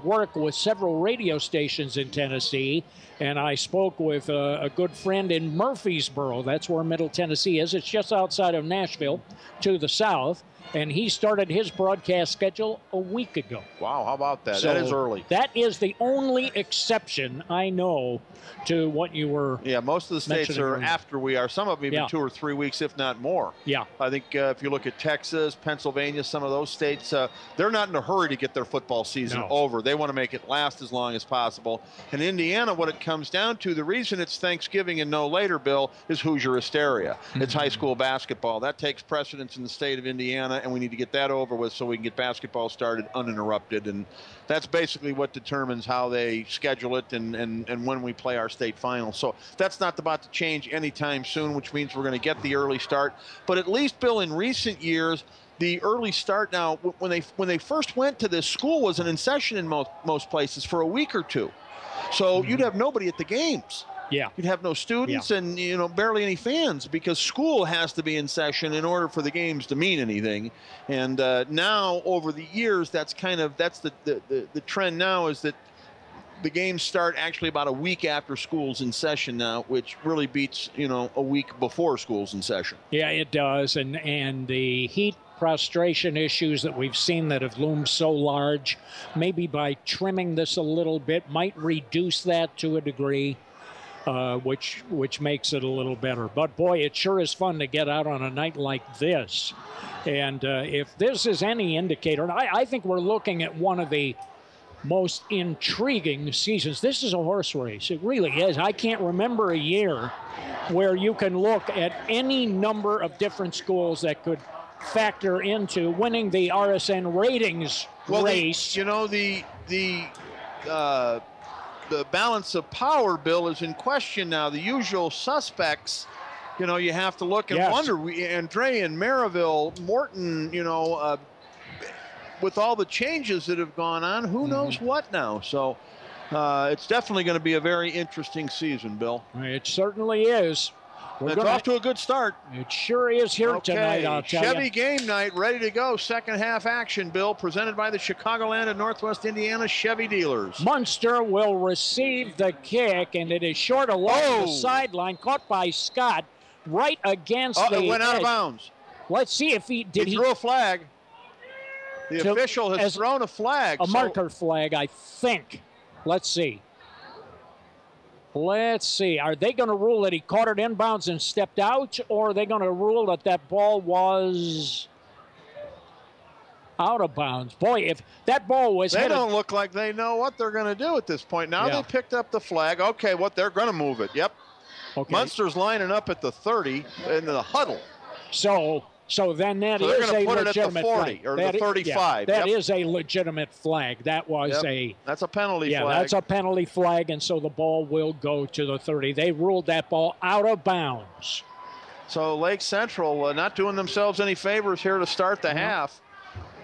work with several radio stations in Tennessee, and I spoke with a good friend in Murfreesboro. That's where Middle Tennessee is. It's just outside of Nashville to the south, and he started his broadcast schedule a week ago. Wow, how about that? So that is early. That is the only exception I know to what you were most of the states are earlier. after we are. Some of them even 2 or 3 weeks, if not more. Yeah. I think if you look at Texas, Pennsylvania, some of those states, they're not in a hurry to get their football season over. They want to make it last as long as possible. In Indiana, what it comes down to, the reason it's Thanksgiving and no later, Bill, is Hoosier hysteria. It's high school basketball. That takes precedence in the state of Indiana, and we need to get that over with so we can get basketball started uninterrupted. And that's basically what determines how they schedule it and when we play our state finals. So that's not about to change anytime soon, which means we're going to get the early start. But at least, Bill, in recent years, the early start now, when they first went to this, school wasn't in session in most places for a week or two. So you'd have nobody at the games. Yeah. You'd have no students and, barely any fans, because school has to be in session in order for the games to mean anything. And now, over the years, that's the trend now, is that the games start actually about a week after school's in session now, which really beats, a week before school's in session. Yeah, it does. And the heat prostration issues that we've seen that have loomed so large, maybe by trimming this a little bit, might reduce that to a degree. Which makes it a little better. But, boy, it sure is fun to get out on a night like this. And if this is any indicator, and I think we're looking at one of the most intriguing seasons. This is a horse race. It really is. I can't remember a year where you can look at any number of different schools that could factor into winning the RSN ratings race. The balance of power, Bill, is in question now. The usual suspects, you have to look and wonder. Andre and Maryville, Morton, with all the changes that have gone on, who knows what now? So it's definitely going to be a very interesting season, Bill. It certainly is. It's off to a good start. It sure is here tonight, I'll tell you. Chevy game night, ready to go. Second half action, Bill, presented by the Chicagoland and Northwest Indiana Chevy dealers. Munster will receive the kick, and it is short along the sideline, caught by Scott right against the it went out edge. of bounds. Let's see if he threw a flag. The official has thrown a flag. A marker flag, I think. Let's see. Are they going to rule that he caught it inbounds and stepped out, or are they going to rule that ball was Out of bounds. Boy, if that ball was They don't look like they know what they're going to do at this point. Now they picked up the flag. Okay, they're going to move it. Yep. Okay. Munster's lining up at the 30 in the huddle. So then that is a legitimate flag. Or the 35. That is a legitimate flag. That was That's a penalty flag. Yeah, that's a penalty flag, and so the ball will go to the 30. They ruled that ball out of bounds. So Lake Central not doing themselves any favors here to start the half.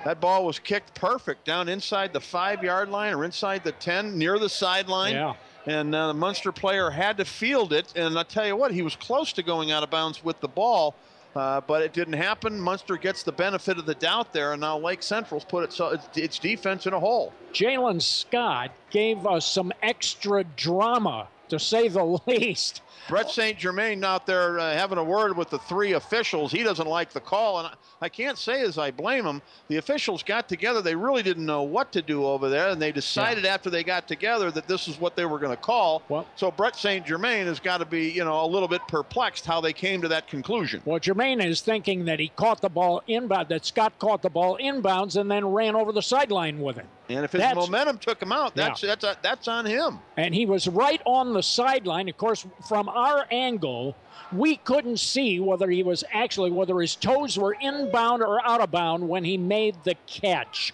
That ball was kicked perfect down inside the 5-yard line or inside the 10, near the sideline. Yeah. And the Munster player had to field it. And I'll tell you what, he was close to going out of bounds with the ball, but it didn't happen. Munster gets the benefit of the doubt there, and now Lake Central's put its defense in a hole. Jalen Scott gave us some extra drama, to say the least. Brett St. Germain out there having a word with the 3 officials. He doesn't like the call, and I can't say as I blame him. The officials got together. They really didn't know what to do over there, and they decided after they got together that this is what they were going to call. Well, so Brett St. Germain has got to be, a little bit perplexed how they came to that conclusion. Well, Germain is thinking that he caught the ball inbound, that Scott caught the ball inbounds and then ran over the sideline with it. And if his momentum took him out, that's on him. And he was right on the sideline. Of course, from our angle, we couldn't see whether his toes were inbound or out of bound when he made the catch.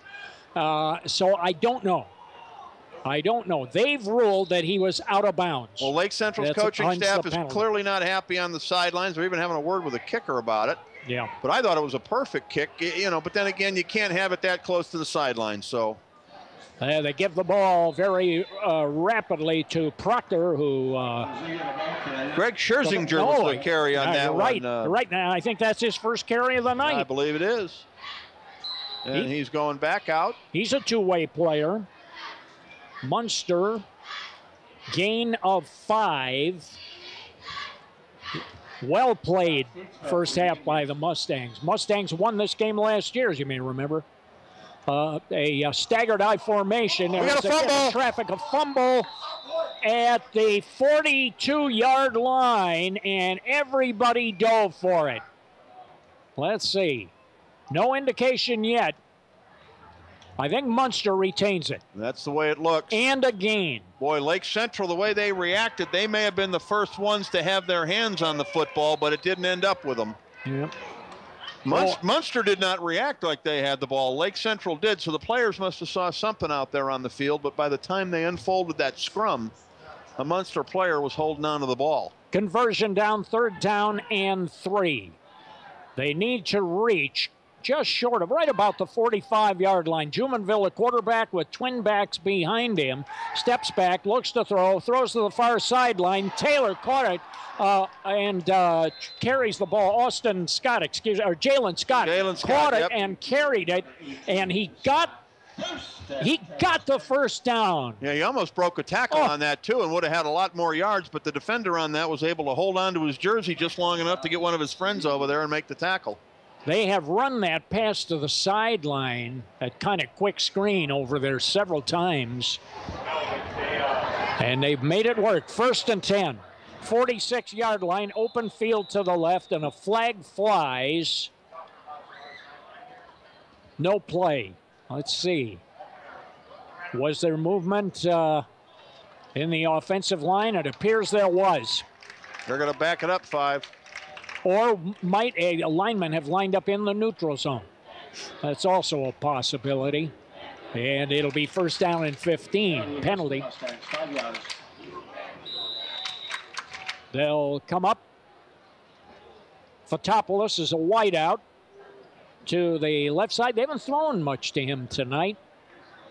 So I don't know. They've ruled that he was out of bounds. Well, Lake Central's coaching staff is clearly not happy on the sidelines. They're even having a word with the kicker about it. Yeah. But I thought it was a perfect kick, but then again, you can't have it that close to the sideline, so. They give the ball very rapidly to Proctor, who... Greg Scherzinger was the carry on that one. You're right now. I think that's his first carry of the night. I believe it is. And he's going back out. He's a two-way player. Munster, gain of 5. Well played first half by the Mustangs. Mustangs won this game last year, as you may remember. A staggered I formation. We got a fumble. A fumble at the 42-yard line, and everybody dove for it. Let's see. No indication yet. I think Munster retains it. That's the way it looks. And a gain. Boy, Lake Central, the way they reacted, they may have been the first ones to have their hands on the football, but it didn't end up with them. Yep. Munster did not react like they had the ball. Lake Central did, so the players must have saw something out there on the field, but by the time they unfolded that scrum, a Munster player was holding on to the ball. Conversion down, 3rd down and 3. They need to reach just short of right about the 45-yard line. Jumonville, a quarterback with twin backs behind him, steps back, looks to throw, throws to the far sideline. Taylor caught it and carries the ball. Jalen Scott caught it and carried it, and he got the first down. Yeah, he almost broke a tackle on that, too, and would have had a lot more yards, but the defender on that was able to hold on to his jersey just long enough to get one of his friends over there and make the tackle. They have run that pass to the sideline, that kind of quick screen over there several times, and they've made it work. 1st and 10, 46-yard line, open field to the left, and a flag flies. No play. Let's see. Was there movement in the offensive line? It appears there was. They're going to back it up 5. Or might a lineman have lined up in the neutral zone? That's also a possibility. And it'll be 1st down and 15. Penalty. They'll come up. Fotopoulos is a wideout to the left side. They haven't thrown much to him tonight.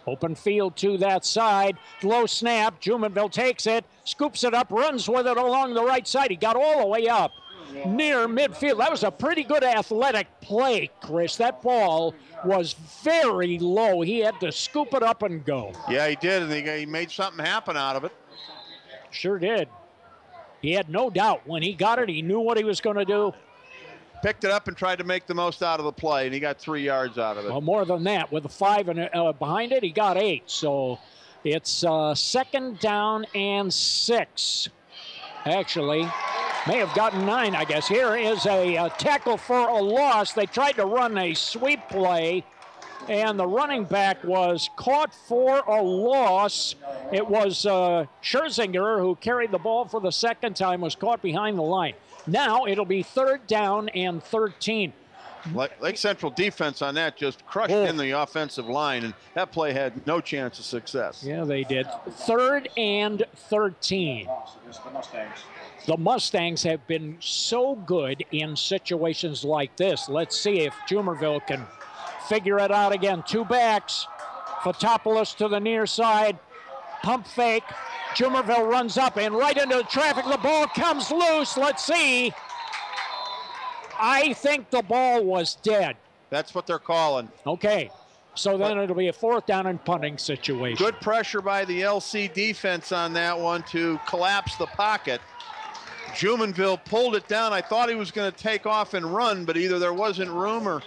Open field to that side. Low snap. Jumonville takes it, scoops it up, runs with it along the right side. He got all the way up near midfield. That was a pretty good athletic play, Chris. That ball was very low. He had to scoop it up and go. Yeah, he did, and he made something happen out of it. Sure did. He had no doubt. When he got it, he knew what he was going to do. Picked it up and tried to make the most out of the play, and he got 3 yards out of it. Well, more than that. With a 5 behind it, he got 8. So it's 2nd down and 6. Actually, may have gotten 9, I guess. Here is a tackle for a loss. They tried to run a sweep play, and the running back was caught for a loss. It was Scherzinger who carried the ball for the second time, was caught behind the line. Now it'll be 3rd down and 13. Lake Central defense on that just crushed in the offensive line, and that play had no chance of success. Yeah, they did. 3rd and 13. The Mustangs have been so good in situations like this. Let's see if Jumerville can figure it out again. 2 backs. Fotopoulos to the near side. Pump fake. Jumerville runs up and right into the traffic. The ball comes loose. Let's see. I think the ball was dead. That's what they're calling. Okay. So then it'll be a 4th down and punting situation. Good pressure by the LC defense on that one to collapse the pocket. Jumonville pulled it down. I thought he was going to take off and run, but either there wasn't room or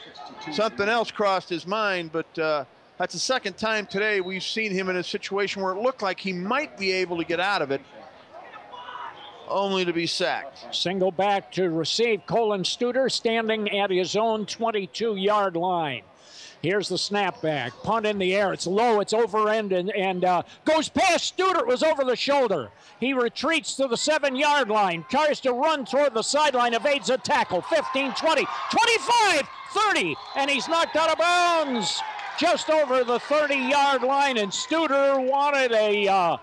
something else crossed his mind. But that's the second time today we've seen him in a situation where it looked like he might be able to get out of it, only to be sacked. Single back to receive. Colin Studer standing at his own 22-yard line. Here's the snapback. Punt in the air. It's low. It's over end and goes past Studer. It was over the shoulder. He retreats to the 7-yard line. Tries to run toward the sideline. Evades a tackle. 15, 20, 25, 30. And he's knocked out of bounds just over the 30-yard line. And Studer wanted a...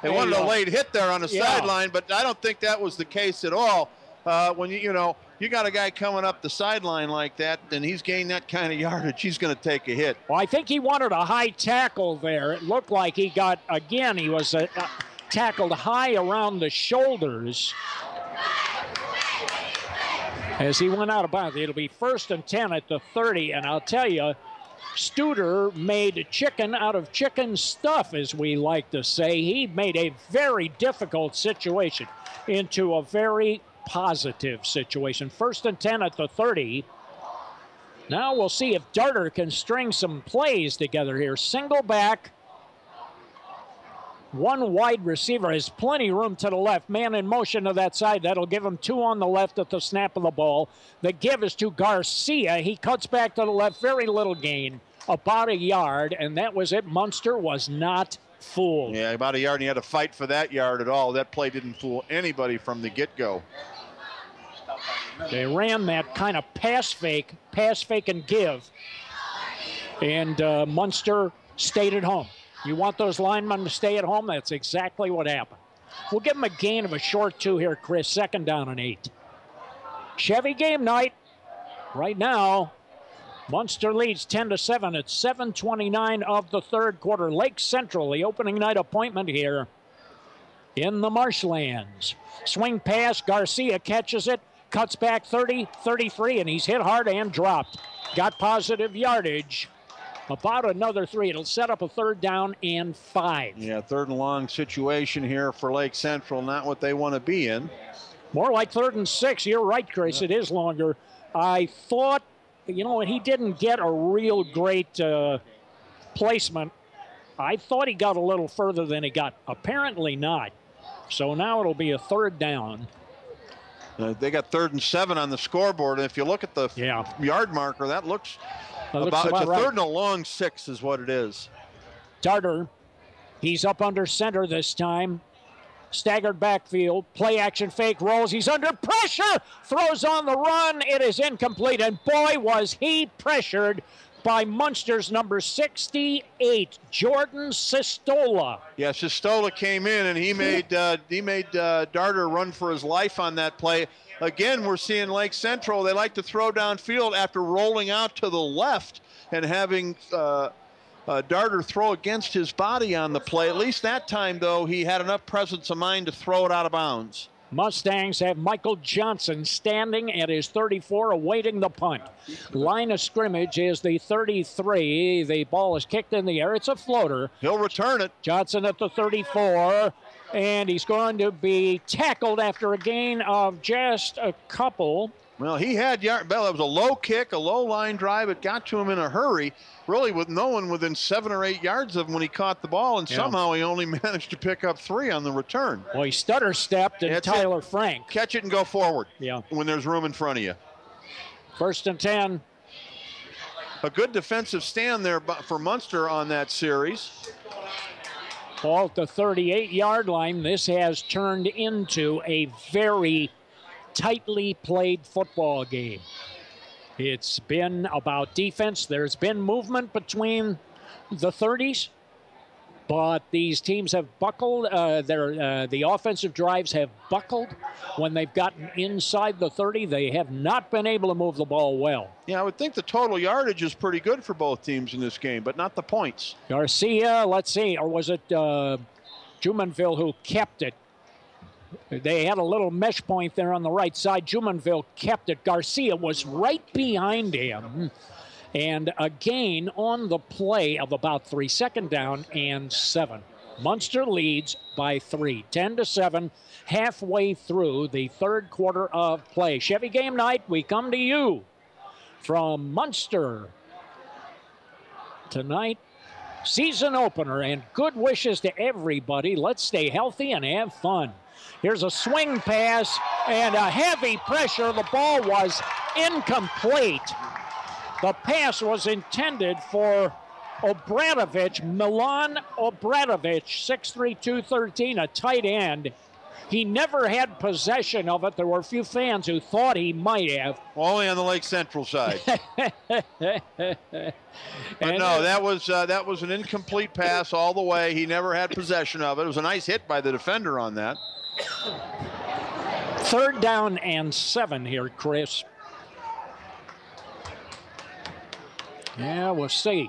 They wanted a late hit there on the sideline, but I don't think that was the case at all. When you got a guy coming up the sideline like that, and he's gained that kind of yardage, he's going to take a hit. Well, I think he wanted a high tackle there. It looked like he got, again, he was tackled high around the shoulders as he went out of bounds. It'll be 1st and 10 at the 30, and I'll tell you, Studer made chicken out of chicken stuff, as we like to say. He made a very difficult situation into a very positive situation. 1st and 10 at the 30. Now we'll see if Darter can string some plays together here. Single back. 1 wide receiver has plenty of room to the left. Man in motion to that side. That'll give him 2 on the left at the snap of the ball. The give is to Garcia. He cuts back to the left. Very little gain. About a yard, and that was it. Munster was not fooled. Yeah, about a yard, and he had to fight for that yard at all. That play didn't fool anybody from the get-go. They ran that kind of pass fake and give, and Munster stayed at home. You want those linemen to stay at home? That's exactly what happened. We'll give them a gain of a short 2 here, Chris. 2nd down and 8. Chevy game night. Right now, Munster leads 10-7 at 7:29 of the 3rd quarter. Lake Central, the opening night appointment here in the Marshlands. Swing pass, Garcia catches it, cuts back 30, 33, and he's hit hard and dropped. Got positive yardage. About another 3. It'll set up a 3rd down and 5. Yeah, 3rd and long situation here for Lake Central. Not what they want to be in. More like 3rd and 6. You're right, Chris. It is longer. I thought, he didn't get a real great placement. I thought he got a little further than he got. Apparently not. So now it'll be a 3rd down. They got 3rd and 7 on the scoreboard. And if you look at the yard marker, that looks about it's a right. 3rd and a long 6 is what it is. Darter, he's up under center this time. Staggered backfield, play action fake, rolls. He's under pressure, throws on the run. It is incomplete, and boy, was he pressured by Munster's number 68, Jordan Sistola. Yeah, Sistola came in, and he made Darter run for his life on that play. Again, we're seeing Lake Central. They like to throw downfield after rolling out to the left and having Darter throw against his body on the play. At least that time, though, he had enough presence of mind to throw it out of bounds. Mustangs have Michael Johnson standing at his 34, awaiting the punt. Line of scrimmage is the 33. The ball is kicked in the air. It's a floater. He'll return it. Johnson at the 34, and he's going to be tackled after a gain of just a couple. Well, he had yard. Bell. It was a low kick, a low line drive. It got to him in a hurry, really with no one within 7 or 8 yards of him when he caught the ball, and somehow he only managed to pick up 3 on the return. Well, he stutter stepped, and Tyler Frank. Catch it and go forward. Yeah. When there's room in front of you. 1st and 10. A good defensive stand there for Munster on that series. Ball at the 38-yard line. This has turned into a very tightly played football game. It's been about defense. There's been movement between the 30s, but these teams have buckled. The offensive drives have buckled when they've gotten inside the 30. They have not been able to move the ball well. Yeah, I would think the total yardage is pretty good for both teams in this game, but not the points. Garcia, let's see, or was it Jumonville who kept it? They had a little mesh point there on the right side. Jumonville kept it. Garcia was right behind him. And a gain on the play of about 3, second down and 7. Munster leads by 3, 10-7, halfway through the third quarter of play. Chevy Game Night, we come to you from Munster tonight. Season opener, and good wishes to everybody. Let's stay healthy and have fun. Here's a swing pass and a heavy pressure. The ball was incomplete. The pass was intended for Obradovic, Milan Obradovic, 6'3", 213, a tight end. He never had possession of it. There were a few fans who thought he might have. Only on the Lake Central side. But no, that was an incomplete pass all the way. He never had possession of it. It was a nice hit by the defender on that. 3rd down and 7 here, Chris. Yeah, we'll see.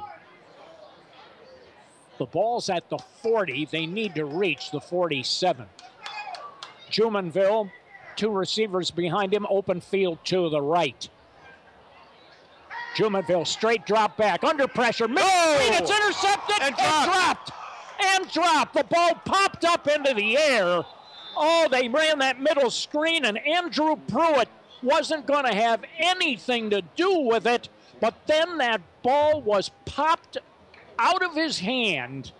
The ball's at the 40. They need to reach the 47. Jumonville, 2 receivers behind him, open field to the right. Jumonville, straight drop back, under pressure, middle screen, it's intercepted and dropped. The ball popped up into the air. Oh, they ran that middle screen, and Andrew Pruitt wasn't going to have anything to do with it, but then that ball was popped out of his hand.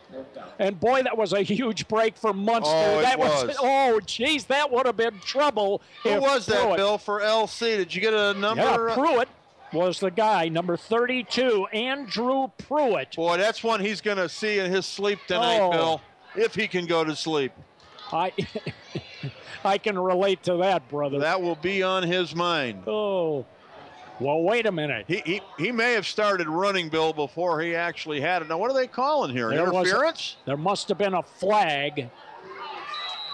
And boy, that was a huge break for Munster. Geez, that would have been trouble. Who was that, Bill, for LC? Did you get a number? Yeah, Pruitt was the guy, number 32, Andrew Pruitt. Boy, that's one he's going to see in his sleep tonight, Bill, if he can go to sleep. I can relate to that, brother. That will be on his mind. Oh. Well, wait a minute. He may have started running, Bill, before he actually had it. Now, what are they calling here? Interference? There must have been a flag.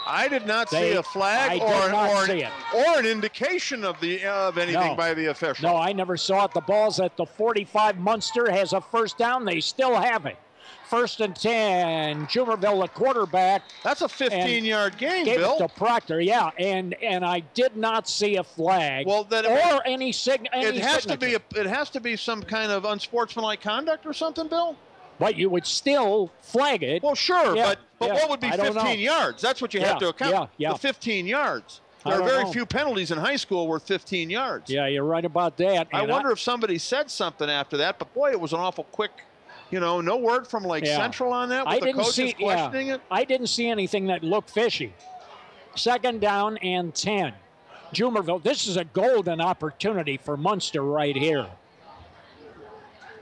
I did not see a flag or an indication of anything by the official. No, I never saw it. The ball's at the 45. Munster has a first down. They still have it. 1st and 10. Jumonville, the quarterback. That's a 15-yard game, gave Bill. It to Proctor, yeah, and I did not see a flag or any signature. It has to be some kind of unsportsmanlike conduct or something, Bill. But you would still flag it. Well, sure, but what would be 15 yards? That's what you have to account. Yeah. The 15 yards. There are very few penalties in high school worth 15 yards. Yeah, you're right about that. I wonder if somebody said something after that, but boy, it was an awful quick. No word from Lake Central on that with the coaches questioning it? I didn't see anything that looked fishy. 2nd down and 10. Jumonville, this is a golden opportunity for Munster right here.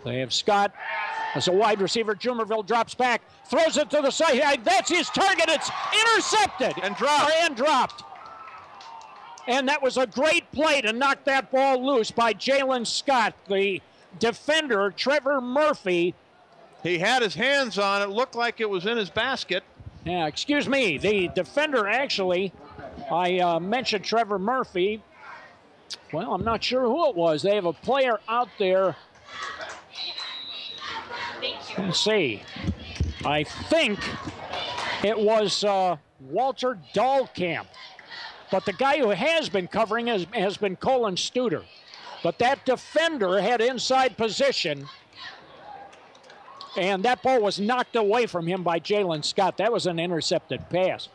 They have Scott as a wide receiver. Jumonville drops back, throws it to the side. That's his target. It's intercepted. And dropped. And that was a great play to knock that ball loose by Jalen Scott. The defender, Trevor Murphy, he had his hands on it. Looked like it was in his basket. Yeah, excuse me. The defender, actually, I mentioned Trevor Murphy. Well, I'm not sure who it was. They have a player out there. Let's see. I think it was Walter Dahlkamp. But the guy who has been covering has been Colin Studer. But that defender had inside position. And that ball was knocked away from him by Jalen Scott. That was an intercepted pass.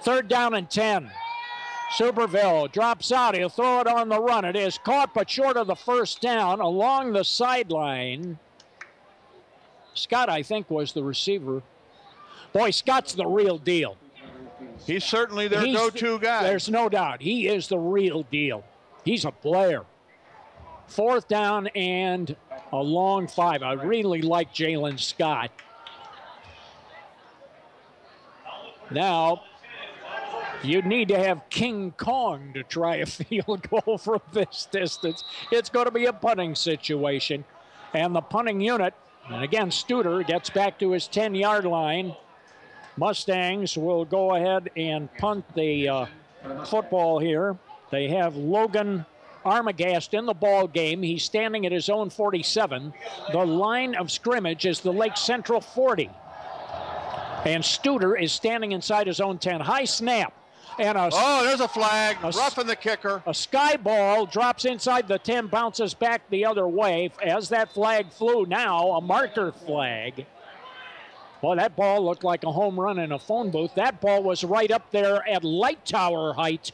3rd down and 10. Superville drops out. He'll throw it on the run. It is caught but short of the first down along the sideline. Scott, I think, was the receiver. Boy, Scott's the real deal. He's certainly their go-to guy. There's no doubt. He is the real deal. He's a player. 4th down and A long 5. I really like Jalen Scott. Now, you need to have King Kong to try a field goal from this distance. It's going to be a punting situation. And the punting unit, and again, Studer gets back to his 10-yard line. Mustangs will go ahead and punt the football here. They have Logan Armagast in the ball game. He's standing at his own 47. The line of scrimmage is the Lake Central 40. And Studer is standing inside his own 10. High snap. And there's a flag. Roughing the kicker. A sky ball drops inside the 10, bounces back the other way. As that flag flew, now a marker flag. Well, that ball looked like a home run in a phone booth. That ball was right up there at light tower height.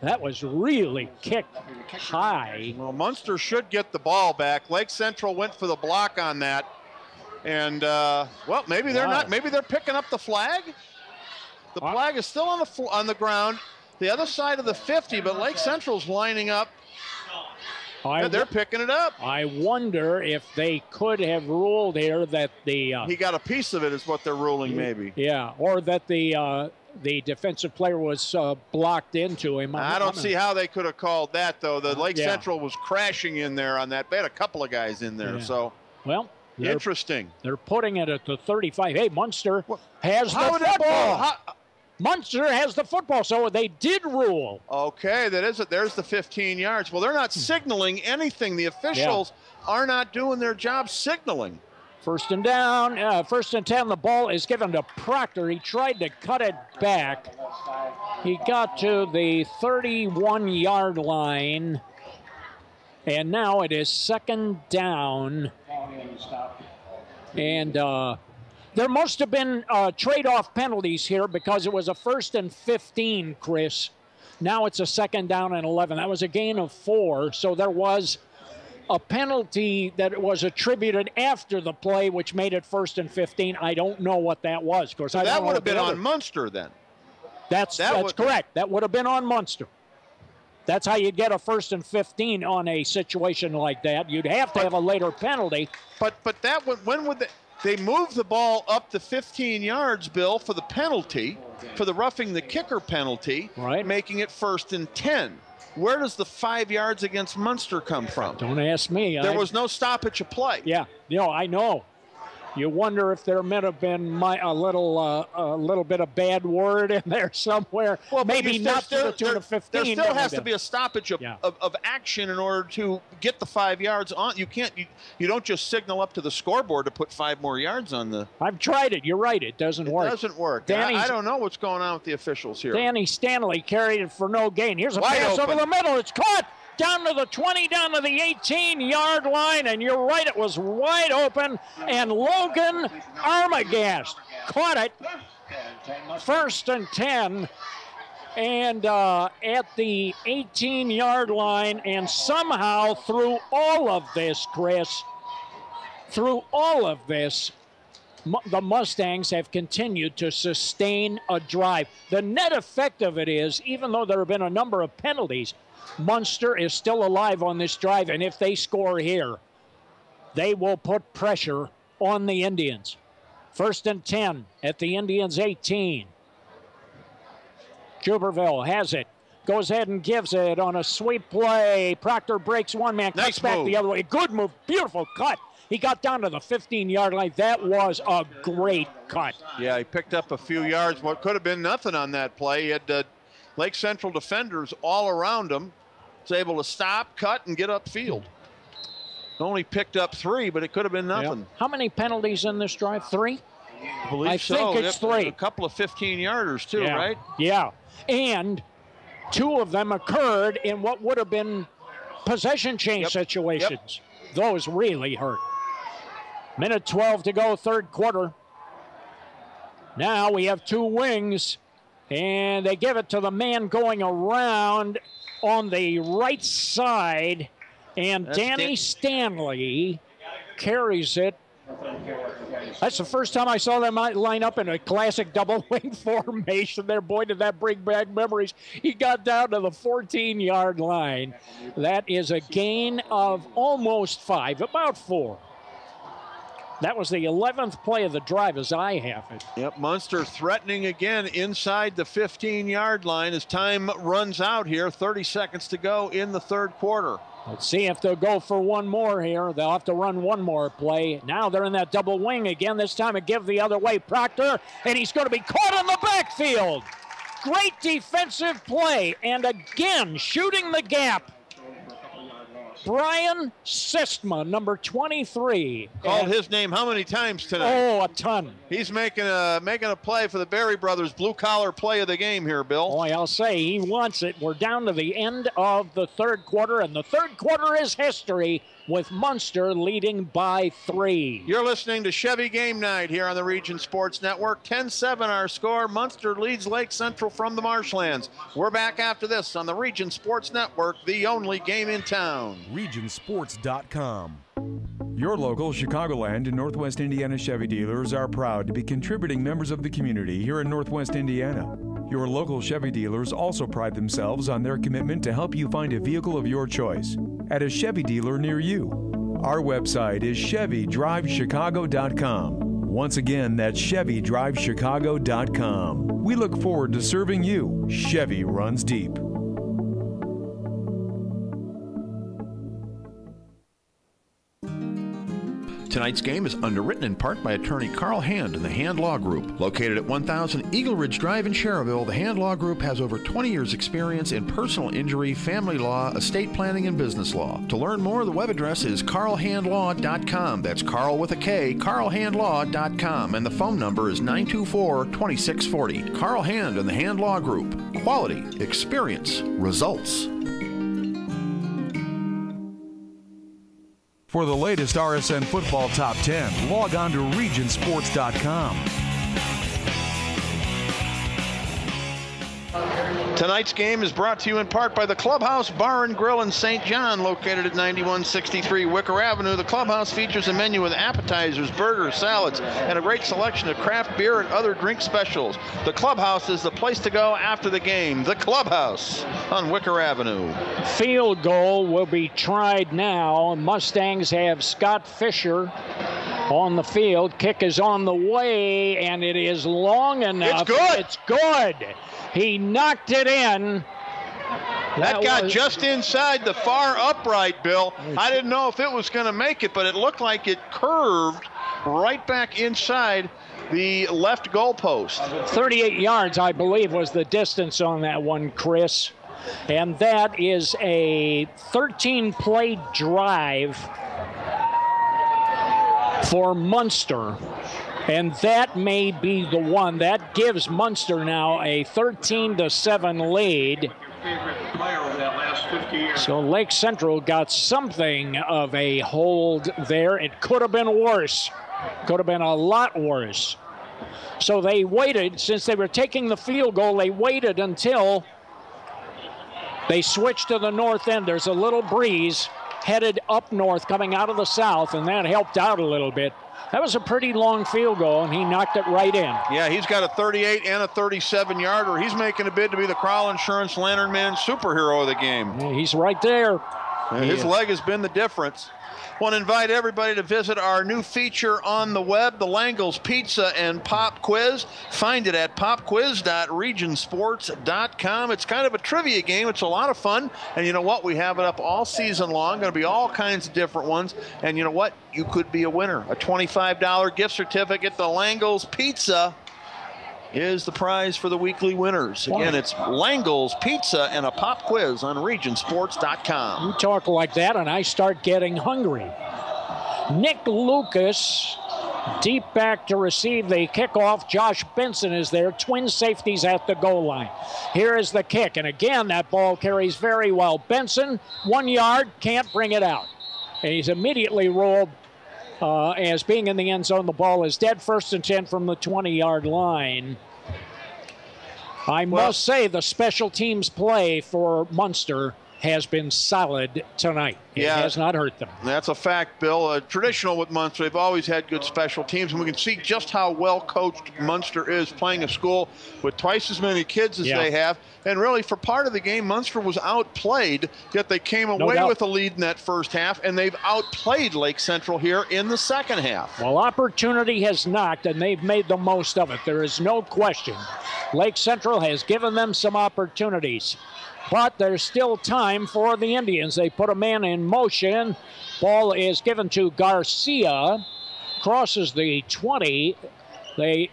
That was really kicked high. Well, Munster should get the ball back. Lake Central went for the block on that. And, maybe they're not. Maybe they're picking up the flag. The flag is still on the ground, the other side of the 50, but Lake Central's lining up. They're picking it up. I wonder if they could have ruled here that the... he got a piece of it is what they're ruling, maybe. Yeah, or that the defensive player was blocked into him. I don't see how they could have called that, though. The Lake Central was crashing in there on that. They had a couple of guys in there, so... Well... Interesting. They're putting it at the 35. Hey, Munster has the football. Munster has the football, so they did rule. Okay, that is it. There's the 15 yards. Well, they're not signaling anything. The officials are not doing their job signaling. First and down, first and 10. The ball is given to Proctor. He tried to cut it back. He got to the 31-yard line. And now it is second down. And there must have been trade-off penalties here because it was a 1st and 15, Chris. Now it's a 2nd down and 11. That was a gain of 4. So there was a penalty that was attributed after the play, which made it 1st and 15. I don't know what that was. Of course, so that would have been on Munster then. That's correct. That would have been on Munster. That's how you get a 1st and 15 on a situation like that. You'd have to have a later penalty. But that would, when would they move the ball up to 15 yards, Bill, for the penalty, for the roughing the kicker penalty, making it 1st and 10. Where does the 5 yards against Munster come from? Don't ask me. There was no stoppage of play. Yeah, I know. You wonder if there might have been a little bit of bad word in there somewhere. Well, maybe not to the tune of 15. There still has to be a stoppage of action in order to get the 5 yards on. You can't. You don't just signal up to the scoreboard to put 5 more yards on the. I've tried it. You're right. It doesn't work. It doesn't work. I don't know what's going on with the officials here. Danny Stanley carried it for no gain. Here's a pass over the middle. It's caught. Down to the 20, down to the 18-yard line, and you're right, it was wide open, and Logan Armagast caught it. 1st and 10, and at the 18-yard line, and somehow through all of this, Chris, the Mustangs have continued to sustain a drive. The net effect of it is, even though there have been a number of penalties, Munster is still alive on this drive, and if they score here, they will put pressure on the Indians. 1st and 10 at the Indians' 18. Cuberville has it, goes ahead and gives it on a sweep play. Proctor breaks one man, kicks back the other way. Good move, beautiful cut. He got down to the 15-yard line. That was a great cut. Yeah, he picked up a few yards. What could have been nothing on that play. He had Lake Central defenders all around him. Was able to stop, cut, and get upfield. Only picked up 3, but it could have been nothing. Yep. How many penalties in this drive? 3? I believe so. I think it's 3. A couple of 15-yarders, too, right? Yeah. And 2 of them occurred in what would have been possession change situations. Those really hurt. Minute 12 to go, 3rd quarter. Now we have 2 wings, and they give it to the man going around on the right side, and Danny Stanley carries it That's the first time I saw them line up in a classic double wing formation there. Boy, did that bring back memories. He got down to the 14-yard line. That is a gain of almost 5, about 4. That was the 11th play of the drive as I have it. Yep, Munster threatening again inside the 15-yard line as time runs out here. 30 seconds to go in the third quarter. Let's see if they'll go for one more here. They'll have to run one more play. Now they're in that double wing again. This time it give the other way. Proctor, and he's going to be caught in the backfield. Great defensive play, and again shooting the gap. Brian Sistma, number 23. Called his name how many times tonight? Oh, a ton. He's making a play for the Berry brothers, blue-collar play of the game here, Bill. Boy, I'll say he wants it. We're down to the end of the third quarter, and the third quarter is history with Munster leading by 3. You're listening to Chevy Game Night here on the Region Sports Network. 10-7 our score. Munster leads Lake Central from the Marshlands. We're back after this on the Region Sports Network, the only game in town. Regionsports.com. Your local Chicagoland and Northwest Indiana Chevy dealers are proud to be contributing members of the community here in Northwest Indiana. Your local Chevy dealers also pride themselves on their commitment to help you find a vehicle of your choice at a Chevy dealer near you. Our website is ChevyDriveChicago.com. Once again, that's ChevyDriveChicago.com. We look forward to serving you. Chevy runs deep. Tonight's game is underwritten in part by attorney Carl Hand and the Hand Law Group. Located at 1000 Eagle Ridge Drive in Cherryville, the Hand Law Group has over 20 years' experience in personal injury, family law, estate planning, and business law. To learn more, the web address is carlhandlaw.com. That's Carl with a K, carlhandlaw.com. And the phone number is 924-2640. Carl Hand and the Hand Law Group. Quality, experience, results. For the latest RSN Football Top 10, log on to Regionsports.com. Tonight's game is brought to you in part by the Clubhouse Bar and Grill in St. John, located at 9163 Wicker Avenue. The Clubhouse features a menu with appetizers, burgers, salads, and a great selection of craft beer and other drink specials. The Clubhouse is the place to go after the game. The Clubhouse on Wicker Avenue. Field goal will be tried now. Mustangs have Scott Fisher on the field. Kick is on the way, and it is long enough. It's good. It's good. He knocked it in. That got just inside the far upright, Bill. I didn't know if it was going to make it, but it looked like it curved right back inside the left goalpost. 38 yards, I believe, was the distance on that one, Chris. And that is a 13-play drive for Munster. And that may be the one that gives Munster now a 13-7 lead. So Lake Central got something of a hold there. It could have been worse. Could have been a lot worse. So they waited, since they were taking the field goal, they waited until they switched to the north end. There's a little breeze headed up north coming out of the south, and that helped out a little bit. That was a pretty long field goal, and he knocked it right in. Yeah, he's got a 38 and a 37-yarder. He's making a bid to be the Crowell Insurance Lantern Man superhero of the game. Yeah, he's right there. His leg has been the difference. Want to invite everybody to visit our new feature on the web, the Langle's Pizza and Pop Quiz. Find it at popquiz.regionsports.com. It's kind of a trivia game. It's a lot of fun. And you know what? We have it up all season long. Going to be all kinds of different ones. And you know what? You could be a winner. A $25 gift certificate to Langle's Pizza is the prize for the weekly winners. Again, it's Langle's Pizza and a Pop Quiz on regionsports.com. You talk like that, and I start getting hungry. Nick Lucas, deep back to receive the kickoff. Josh Benson is there. Twin safeties at the goal line. Here is the kick, and again, that ball carries very well. Benson, 1 yard, can't bring it out. And he's immediately rolled as being in the end zone. The ball is dead. 1st and 10 from the 20-yard line. I must say the special teams play for Munster has been solid tonight. It has not hurt them. That's a fact, Bill. Traditional with Munster, they've always had good special teams, and we can see just how well coached Munster is, playing a school with twice as many kids as they have. And really, for part of the game, Munster was outplayed, yet they came away with a lead in that first half, and they've outplayed Lake Central here in the second half. Well, opportunity has knocked, and they've made the most of it. There is no question. Lake Central has given them some opportunities. But there's still time for the Indians. They put a man in motion. Ball is given to Garcia. Crosses the 20. They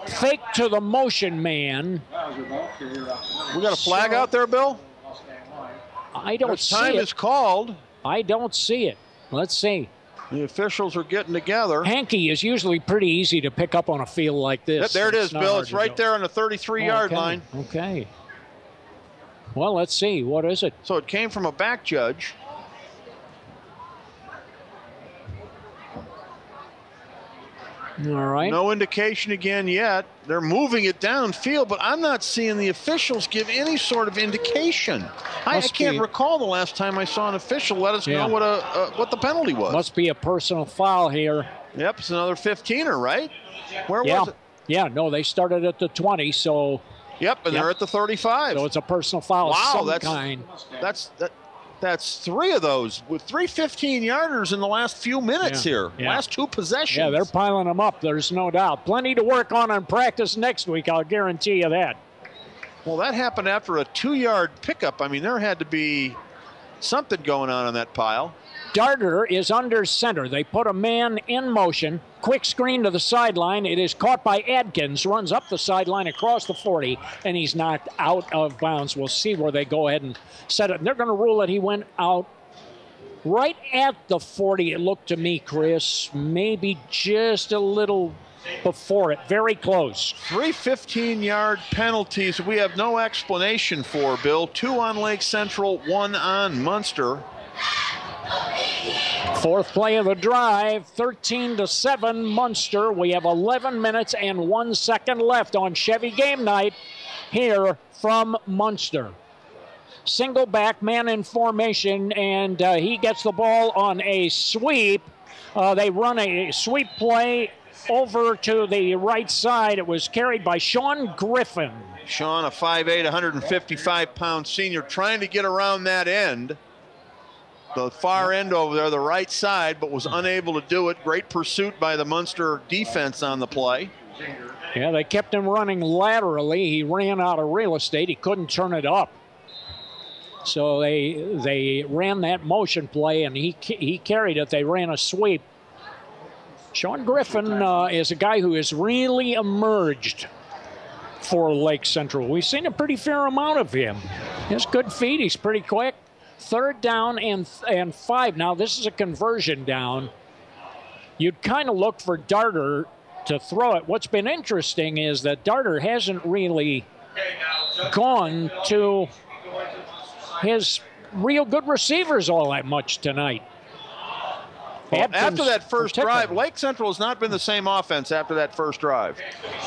fake to the motion man. We got a flag out there, Bill? I don't see it. Time is called. I don't see it. Let's see. The officials are getting together. Hankey is usually pretty easy to pick up on a field like this. There it is, Bill. It's right there on the 33-yard line. Okay. Well, let's see. What is it? So it came from a back judge. All right. No indication again yet. They're moving it downfield, but I'm not seeing the officials give any sort of indication. I can't recall the last time I saw an official let us know what the penalty was. Must be a personal foul here. Yep, it's another 15er, right? Where was it? Yeah, no, they started at the 20, so... Yep, and they're at the 35. So it's a personal foul of some kind. That's three of those with 3 15-yarders in the last few minutes here. Last two possessions. Yeah, they're piling them up. There's no doubt. Plenty to work on in practice next week, I'll guarantee you that. Well, that happened after a 2-yard pickup. I mean, there had to be something going on that pile. Darter is under center. They put a man in motion. Quick screen to the sideline. It is caught by Adkins. Runs up the sideline across the 40, and he's knocked out of bounds. We'll see where they go ahead and set it. And they're going to rule that he went out right at the 40. It looked to me, Chris, maybe just a little before it. Very close. 3 15-yard penalties we have no explanation for, Bill. 2 on Lake Central, 1 on Munster. Fourth play of the drive, 13-7 Munster. We have 11 minutes and 1 second left on Chevy Game Night here from Munster. Single back, man in formation, and he gets the ball on a sweep. They run a sweep play over to the right side. It was carried by Sean Griffin. Sean, a 5'8", 155-pound senior, trying to get around that end. The far end over there, the right side, but was unable to do it. Great pursuit by the Munster defense on the play. Yeah, they kept him running laterally. He ran out of real estate. He couldn't turn it up. So they ran that motion play, and he carried it. They ran a sweep. Sean Griffin is a guy who has really emerged for Lake Central. We've seen a pretty fair amount of him. He has good feet. He's pretty quick. 3rd down and 5. Now, this is a conversion down. You'd kind of look for Darter to throw it. What's been interesting is that Darter hasn't really gone to his real good receivers all that much tonight. Well, after that first drive, Lake Central has not been the same offense after that first drive.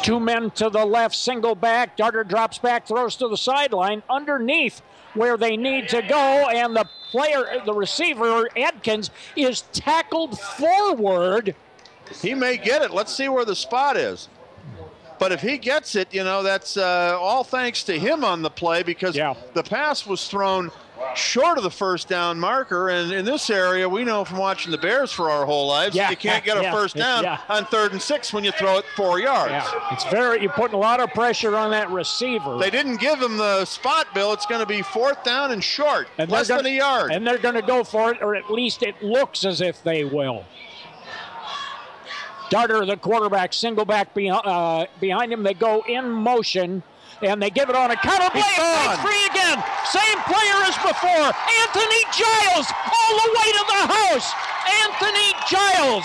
2 men to the left, single back. Darter drops back, throws to the sideline, underneath where they need to go, and the receiver, Adkins, is tackled forward. He may get it. Let's see where the spot is. But if he gets it, that's all thanks to him on the play, because the pass was thrown short of the first down marker, and in this area, we know from watching the Bears for our whole lives, you can't get a first down on 3rd and 6 when you throw it 4 yards. Yeah. You're putting a lot of pressure on that receiver. They didn't give him the spot, Bill. It's going to be 4th down and short, and less than a yard. And they're going to go for it, or at least it looks as if they will. Darter, the quarterback, single back behind him. They go in motion. And they give it on a counter play. It's free again. Same player as before. Anthony Giles all the way to the house. Anthony Giles,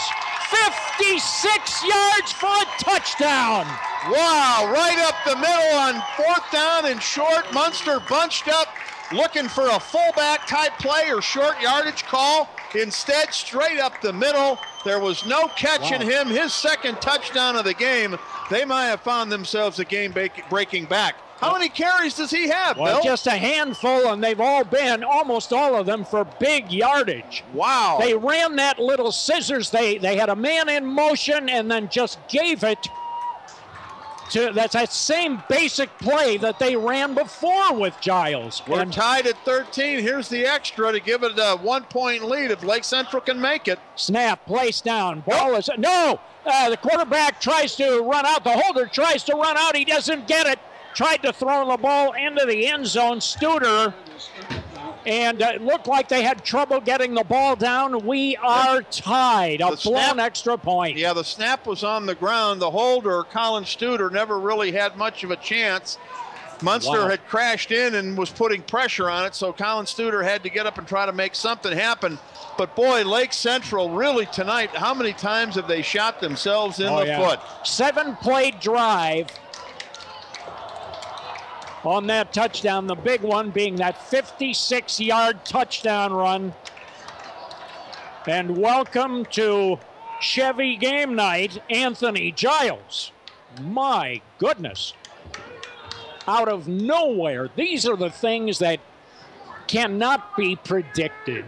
56 yards for a touchdown. Wow, right up the middle on 4th down and short. Munster bunched up, looking for a fullback type play or short yardage call. Instead, straight up the middle. There was no catching him. His second touchdown of the game. They might have found themselves a game-breaking back. How many carries does he have, Bill? Just a handful, and they've all been, almost all of them, for big yardage. Wow. They ran that little scissors. They had a man in motion and then just gave it to, that's that same basic play that they ran before with Giles. We're tied at 13. Here's the extra to give it a 1-point lead if Lake Central can make it. Snap, place down. Ball is, no! The quarterback tries to run out. The holder tries to run out. He doesn't get it. Tried to throw the ball into the end zone. Studer. And it looked like they had trouble getting the ball down. We are tied. A blown extra point. Yeah, the snap was on the ground. The holder, Colin Studer, never really had much of a chance. Munster had crashed in and was putting pressure on it, so Colin Studer had to get up and try to make something happen. But boy, Lake Central really tonight, how many times have they shot themselves in the foot? 7-play drive on that touchdown, the big one being that 56-yard touchdown run. And welcome to Chevy game night, Anthony Giles. My goodness. Out of nowhere. These are the things that cannot be predicted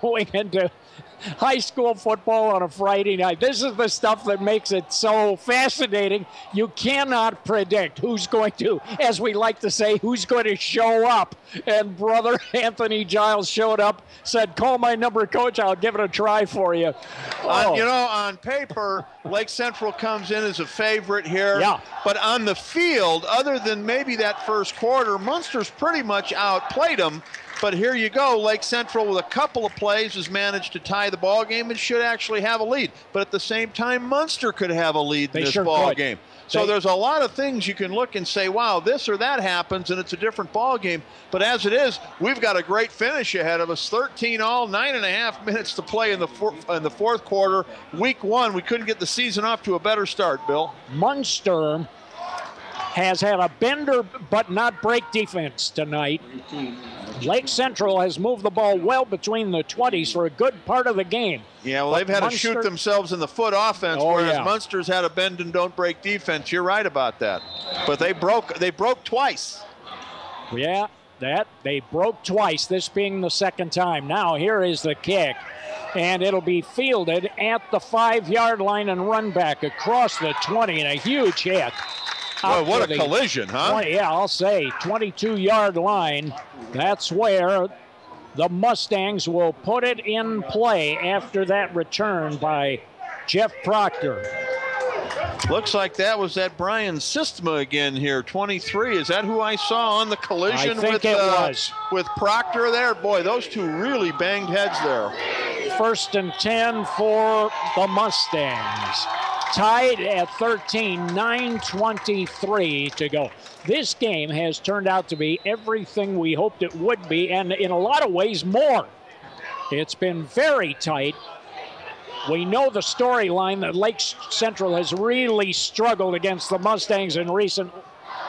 going into high school football on a Friday night. This is the stuff that makes it so fascinating. You cannot predict who's going to, as we like to say, who's going to show up. And brother Anthony Giles showed up, said, call my number, coach, I'll give it a try for you. On paper, Lake Central comes in as a favorite here. Yeah. But on the field, other than maybe that first quarter, Munster's pretty much outplayed them. But here you go, Lake Central with a couple of plays has managed to tie the ball game and should actually have a lead. But at the same time, Munster could have a lead in this ball game. So there's a lot of things you can look and say, wow, this or that happens and it's a different ball game. But as it is, we've got a great finish ahead of us. 13 all, 9.5 minutes to play in the fourth quarter. Week 1, we couldn't get the season off to a better start, Bill. Munster has had a bender but not break defense tonight. Lake Central has moved the ball well between the 20s for a good part of the game. Yeah, well, they've had to shoot themselves in the foot offense, whereas Munster's had a bend and don't break defense. You're right about that. But they broke twice. Yeah, they broke twice, this being the second time. Now here is the kick, and it'll be fielded at the 5-yard line and run back across the 20, and a huge hit. Boy, what a collision, huh? 20, I'll say 22-yard line. That's where the Mustangs will put it in play after that return by Jeff Proctor. Looks like that was that Brian Sistema again here, 23. Is that who I saw on the collision with Proctor there? Boy, those two really banged heads there. 1st and 10 for the Mustangs. Tied at 13, 9:23 to go. This game has turned out to be everything we hoped it would be, and in a lot of ways more. It's been very tight. We know the storyline that Lake Central has really struggled against the Mustangs in recent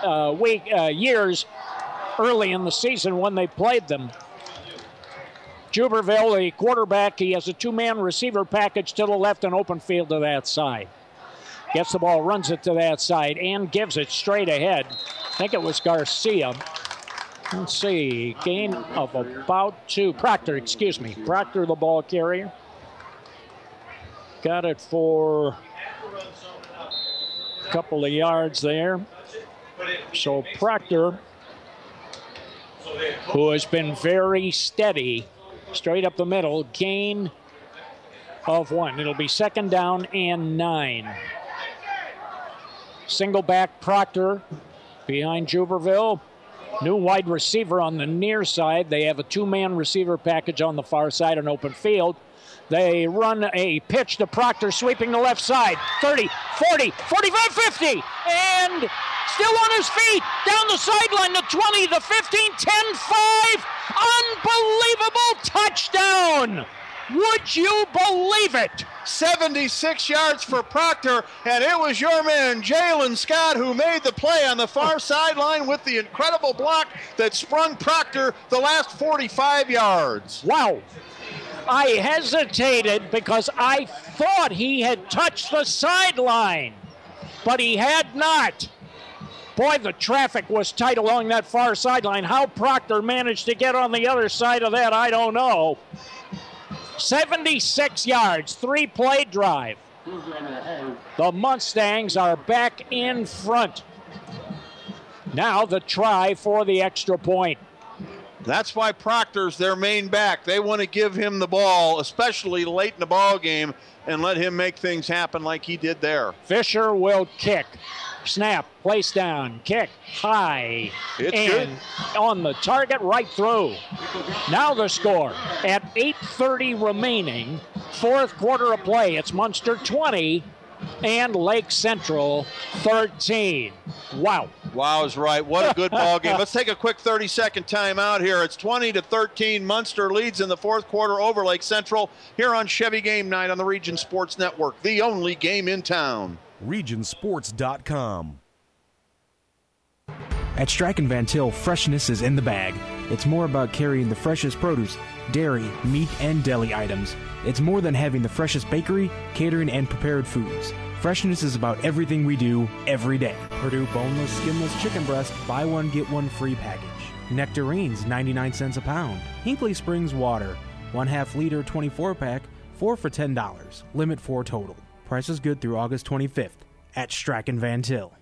years, early in the season when they played them. Juberville, the quarterback, he has a 2-man receiver package to the left and open field to that side. Gets the ball, runs it to that side, and gives it straight ahead. I think it was Garcia. Let's see, gain of about 2. Proctor, the ball carrier. Got it for a couple of yards there. So Proctor, who has been very steady, straight up the middle, gain of 1. It'll be 2nd down and 9. Single back Proctor behind Juberville. New wide receiver on the near side. They have a 2-man receiver package on the far side, an open field. They run a pitch to Proctor, sweeping the left side. 30, 40, 45, 50, and still on his feet. Down the sideline, the 20, the 15, 10, 5. Unbelievable touchdown. Would you believe it? 76 yards for Proctor, and it was your man, Jalen Scott, who made the play on the far sideline with the incredible block that sprung Proctor the last 45 yards. Wow. I hesitated because I thought he had touched the sideline, but he had not. Boy, the traffic was tight along that far sideline. How Proctor managed to get on the other side of that, I don't know. 76 yards, 3-play drive. The Mustangs are back in front. Now the try for the extra point. That's why Proctor's their main back. They want to give him the ball, especially late in the ball game, and let him make things happen like he did there. Fisher will kick. Snap, place down, kick, high, it's and good. On the target, right through. Now the score at 8:30 remaining, fourth quarter of play. It's Munster 20 and Lake Central 13. Wow. Wow is right. What a good ball game. Let's take a quick 30-second timeout here. It's 20-13. Munster leads in the fourth quarter over Lake Central here on Chevy Game Night on the Region Sports Network, the only game in town. Regionsports.com. At Strachan Van Til, freshness is in the bag. It's more about carrying the freshest produce, dairy, meat, and deli items. It's more than having the freshest bakery, catering, and prepared foods. Freshness is about everything we do every day. Purdue boneless, skinless chicken breast, buy one, get one free package. Nectarines, 99 cents a pound. Hinkley Springs water, 1/2 liter 24-pack, 4 for $10. Limit 4 total. Price is good through August 25th at Strachan Van Til.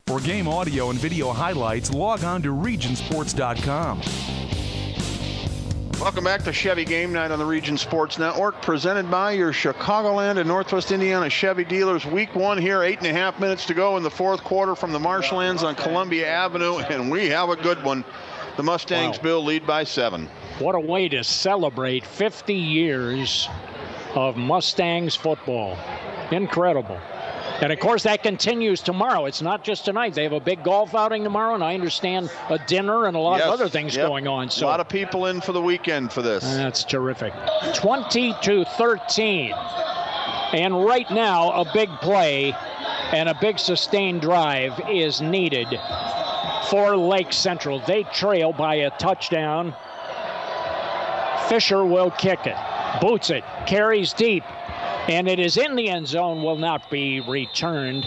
For game audio and video highlights, log on to Regionsports.com. Welcome back to Chevy Game Night on the Region Sports Network, presented by your Chicagoland and Northwest Indiana Chevy dealers. Week 1 here, 8.5 minutes to go in the fourth quarter from the Marshlands on Columbia Avenue, and we have a good one. The Mustangs, Bill, lead by 7. What a way to celebrate 50 years of Mustangs football. Incredible. And, of course, that continues tomorrow. It's not just tonight. They have a big golf outing tomorrow, and I understand a dinner and a lot of other things going on. So a lot of people in for the weekend for this. That's terrific. 20-13. And right now, a big play and a big sustained drive is needed for Lake Central. They trail by a touchdown. Fisher will kick it. Boots it, carries deep, and it is in the end zone, will not be returned.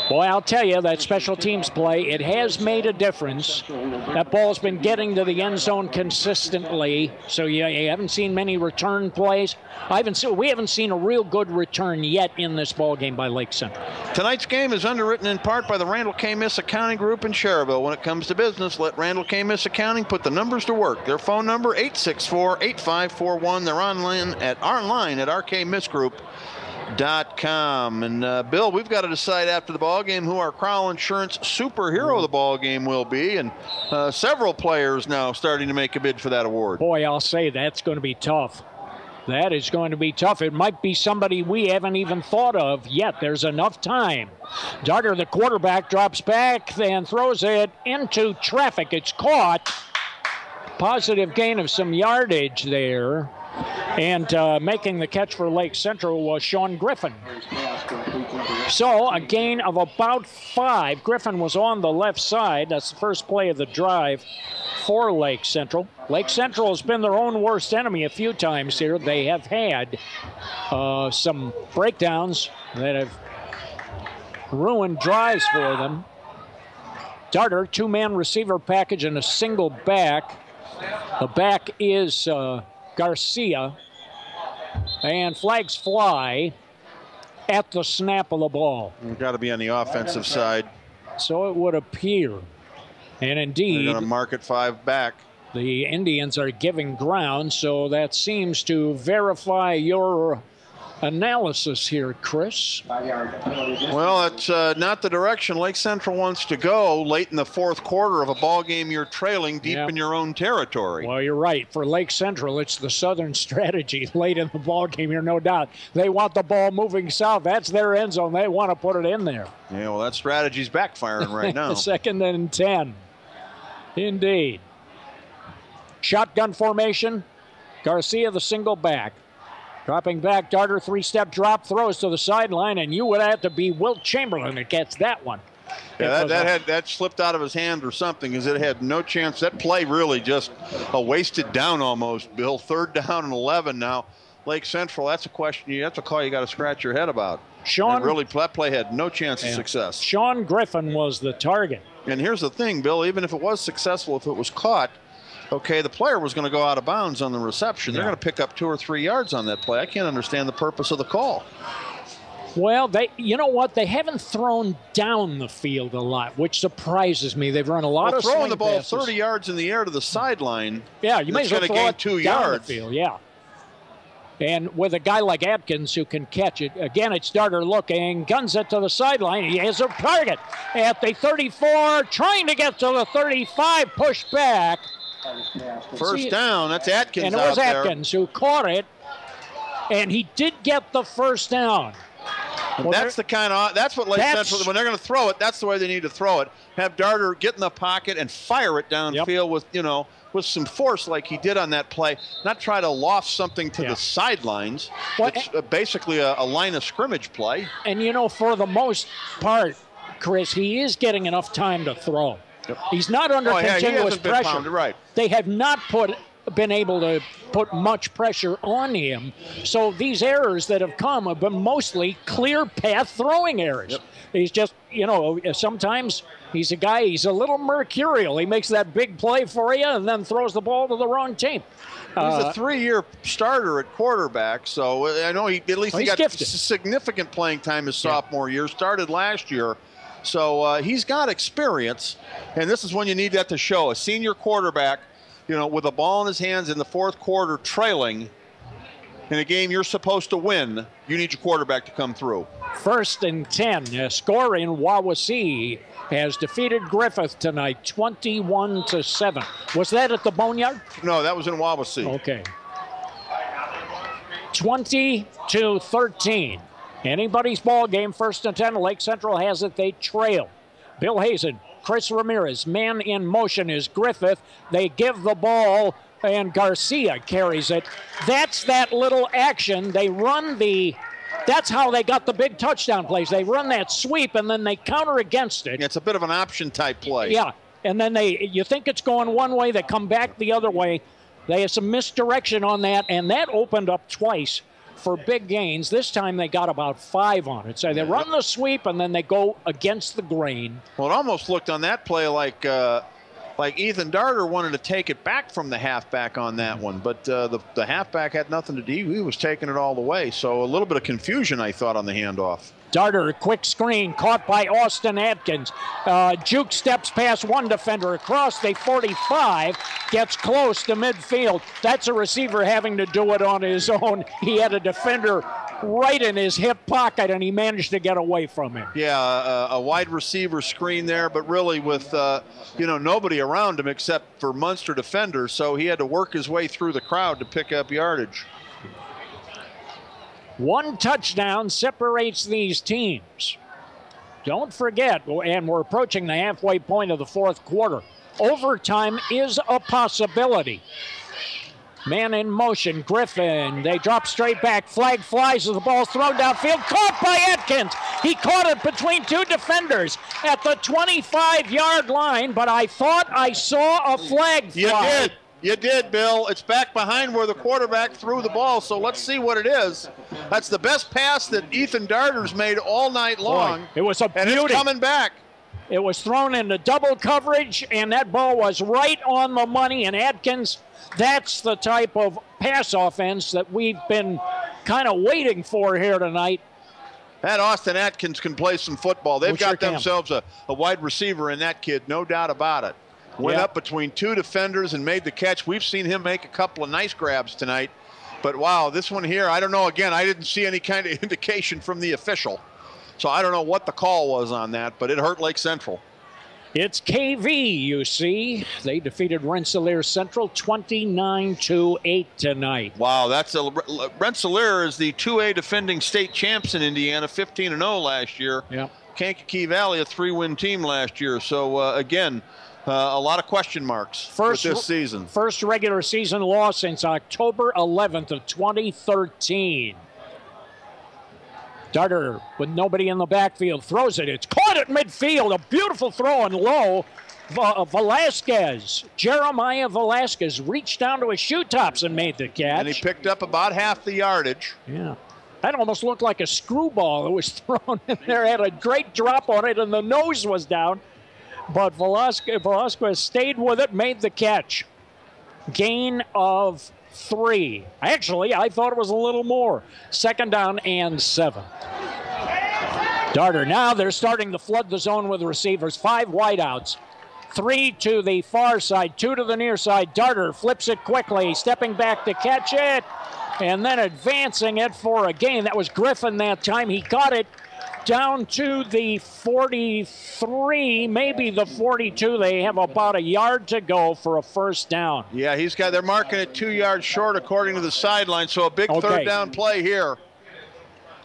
Boy, I'll tell you, that special teams play, it has made a difference. That ball's been getting to the end zone consistently, so you haven't seen many return plays. We haven't seen a real good return yet in this ball game by Lake Central. Tonight's game is underwritten in part by the Randall K. Miss Accounting Group in Cherryville. When it comes to business, let Randall K. Miss Accounting put the numbers to work. Their phone number, 864-8541. They're online at rkmissgroup.com. And Bill, we've got to decide after the ball game who our Crowell Insurance superhero of the ball game will be, and several players now starting to make a bid for that award. Boy, I'll say that's going to be tough. That is going to be tough. It might be somebody we haven't even thought of yet. There's enough time. Darter, the quarterback, drops back and throws it into traffic. It's caught. Positive gain of some yardage there. And making the catch for Lake Central was Sean Griffin. So a gain of about 5. Griffin was on the left side. That's the first play of the drive for Lake Central. Lake Central has been their own worst enemy a few times here. They have had some breakdowns that have ruined drives for them. Darter, 2-man receiver package and a single back. The back is Garcia, and flags fly at the snap of the ball. You've got to be on the offensive side. So it would appear. And indeed, they're going to mark it 5 back. The Indians are giving ground, so that seems to verify your analysis here, Chris. Well, it's not the direction Lake Central wants to go late in the fourth quarter of a ball game you're trailing deep in your own territory. Well, you're right. For Lake Central, it's the Southern strategy late in the ball game here, no doubt. They want the ball moving south. That's their end zone. They want to put it in there. Yeah, well, that strategy's backfiring right now. 2nd and 10. Indeed. Shotgun formation. Garcia the single back. Dropping back, Darter, 3-step drop, throws to the sideline, and you would have to be Wilt Chamberlain that gets that one. Yeah, that slipped out of his hand or something, because it had no chance. That play really just wasted down almost, Bill. 3rd down and 11 now. Lake Central, that's a question. That's a call you got to scratch your head about. That play had no chance of success. Sean Griffin was the target. And here's the thing, Bill, even if it was successful, if it was caught, okay, the player was going to go out of bounds on the reception. They're going to pick up 2 or 3 yards on that play. I can't understand the purpose of the call. Well, you know what? They haven't thrown down the field a lot, which surprises me. They've run a lot of throwing the ball passes. 30 yards in the air to the sideline. Yeah, you may as well throw it 2 down yards. the field, yeah. And with a guy like Atkins who can catch it, again, it's Darter looking, guns it to the sideline. He has a target at the 34, trying to get to the 35, push back. First down, that's Atkins. And it was Atkins who caught it, and he did get the first down. Well, that's what Lake Central, when they're going to throw it, that's the way they need to throw it. Have Darter get in the pocket and fire it downfield with some force like he did on that play, not try to loft something to the sidelines. It's basically a line of scrimmage play. And, for the most part, Chris, he is getting enough time to throw. Yep. He's not under continuous pressure. Pounded, right. They have not been able to put much pressure on him. So these errors that have come have been mostly clear path throwing errors. Yep. He's just, sometimes he's he's a little mercurial. He makes that big play for you and then throws the ball to the wrong team. He's a 3-year starter at quarterback, so I know he got gifted. Significant playing time his sophomore year, started last year. So he's got experience, and this is when you need that to show. A senior quarterback, with a ball in his hands in the 4th quarter trailing in a game you're supposed to win, you need your quarterback to come through. 1st and 10. Scoring, Wawasee has defeated Griffith tonight, 21-7. Was that at the Boneyard? No, that was in Wawasee. Okay. 20-13. Anybody's ball game, 1st and 10. Lake Central has it. They trail. Bill Hazen, Chris Ramirez, man in motion is Griffith. They give the ball, and Garcia carries it. That's that little action. They run that's how they got the big touchdown plays. They run that sweep, and then they counter against it. It's a bit of an option type play. Yeah, and then you think it's going one way, they come back the other way. They have some misdirection on that, and that opened up twice for big gains. This time they got about 5 on it. So they run the sweep, and then they go against the grain. Well, it almost looked on that play like Ethan Darter wanted to take it back from the halfback on that one, but the halfback had nothing to do. He was taking it all the way. So a little bit of confusion, I thought, on the handoff. Darter, quick screen, caught by Austin Atkins. Juke steps past one defender across the 45, gets close to midfield. That's a receiver having to do it on his own. He had a defender right in his hip pocket, and he managed to get away from him. Yeah, a wide receiver screen there, but really with nobody around him except for Munster defenders, so he had to work his way through the crowd to pick up yardage. 1 touchdown separates these teams. Don't forget, and we're approaching the halfway point of the 4th quarter, overtime is a possibility. Man in motion, Griffin. They drop straight back. Flag flies as the ball's thrown downfield. Caught by Atkins. He caught it between 2 defenders at the 25-yard line, but I thought I saw a flag fly. You did, Bill. It's back behind where the quarterback threw the ball, so let's see what it is. That's the best pass that Ethan Darter's made all night long. Boy, it was a beauty. And it's coming back. It was thrown into double coverage, and that ball was right on the money, and Atkins, that's the type of pass offense that we've been kind of waiting for here tonight. That Austin Atkins can play some football. They've got themselves a wide receiver in that kid, no doubt about it. Went up between 2 defenders and made the catch. We've seen him make a couple of nice grabs tonight. But, wow, this one here, I don't know. Again, I didn't see any kind of indication from the official. So I don't know what the call was on that, but it hurt Lake Central. It's KV, you see. They defeated Rensselaer Central 29-8 tonight. Wow, Rensselaer is the 2A defending state champs in Indiana, 15-0 last year. Yeah. Kankakee Valley, a 3-win team last year. So, again, a lot of question marks with this season. First regular season loss since October 11th of 2013. Darter with nobody in the backfield throws it. It's caught at midfield. A beautiful throw and low. Velasquez, Jeremiah Velasquez reached down to his shoe tops and made the catch. And he picked up about half the yardage. Yeah. That almost looked like a screwball that was thrown in there. Had a great drop on it, and the nose was down. But Velasquez stayed with it, made the catch. Gain of 3. Actually, I thought it was a little more. 2nd down and 7. Darter, now they're starting to flood the zone with receivers. 5 wideouts. 3 to the far side, 2 to the near side. Darter flips it quickly, stepping back to catch it, and then advancing it for a gain. That was Griffin that time. He got it down to the 43, maybe the 42. They have about a yard to go for a first down. Yeah, they're marking it 2 yards short according to the sideline, so a big third down play here.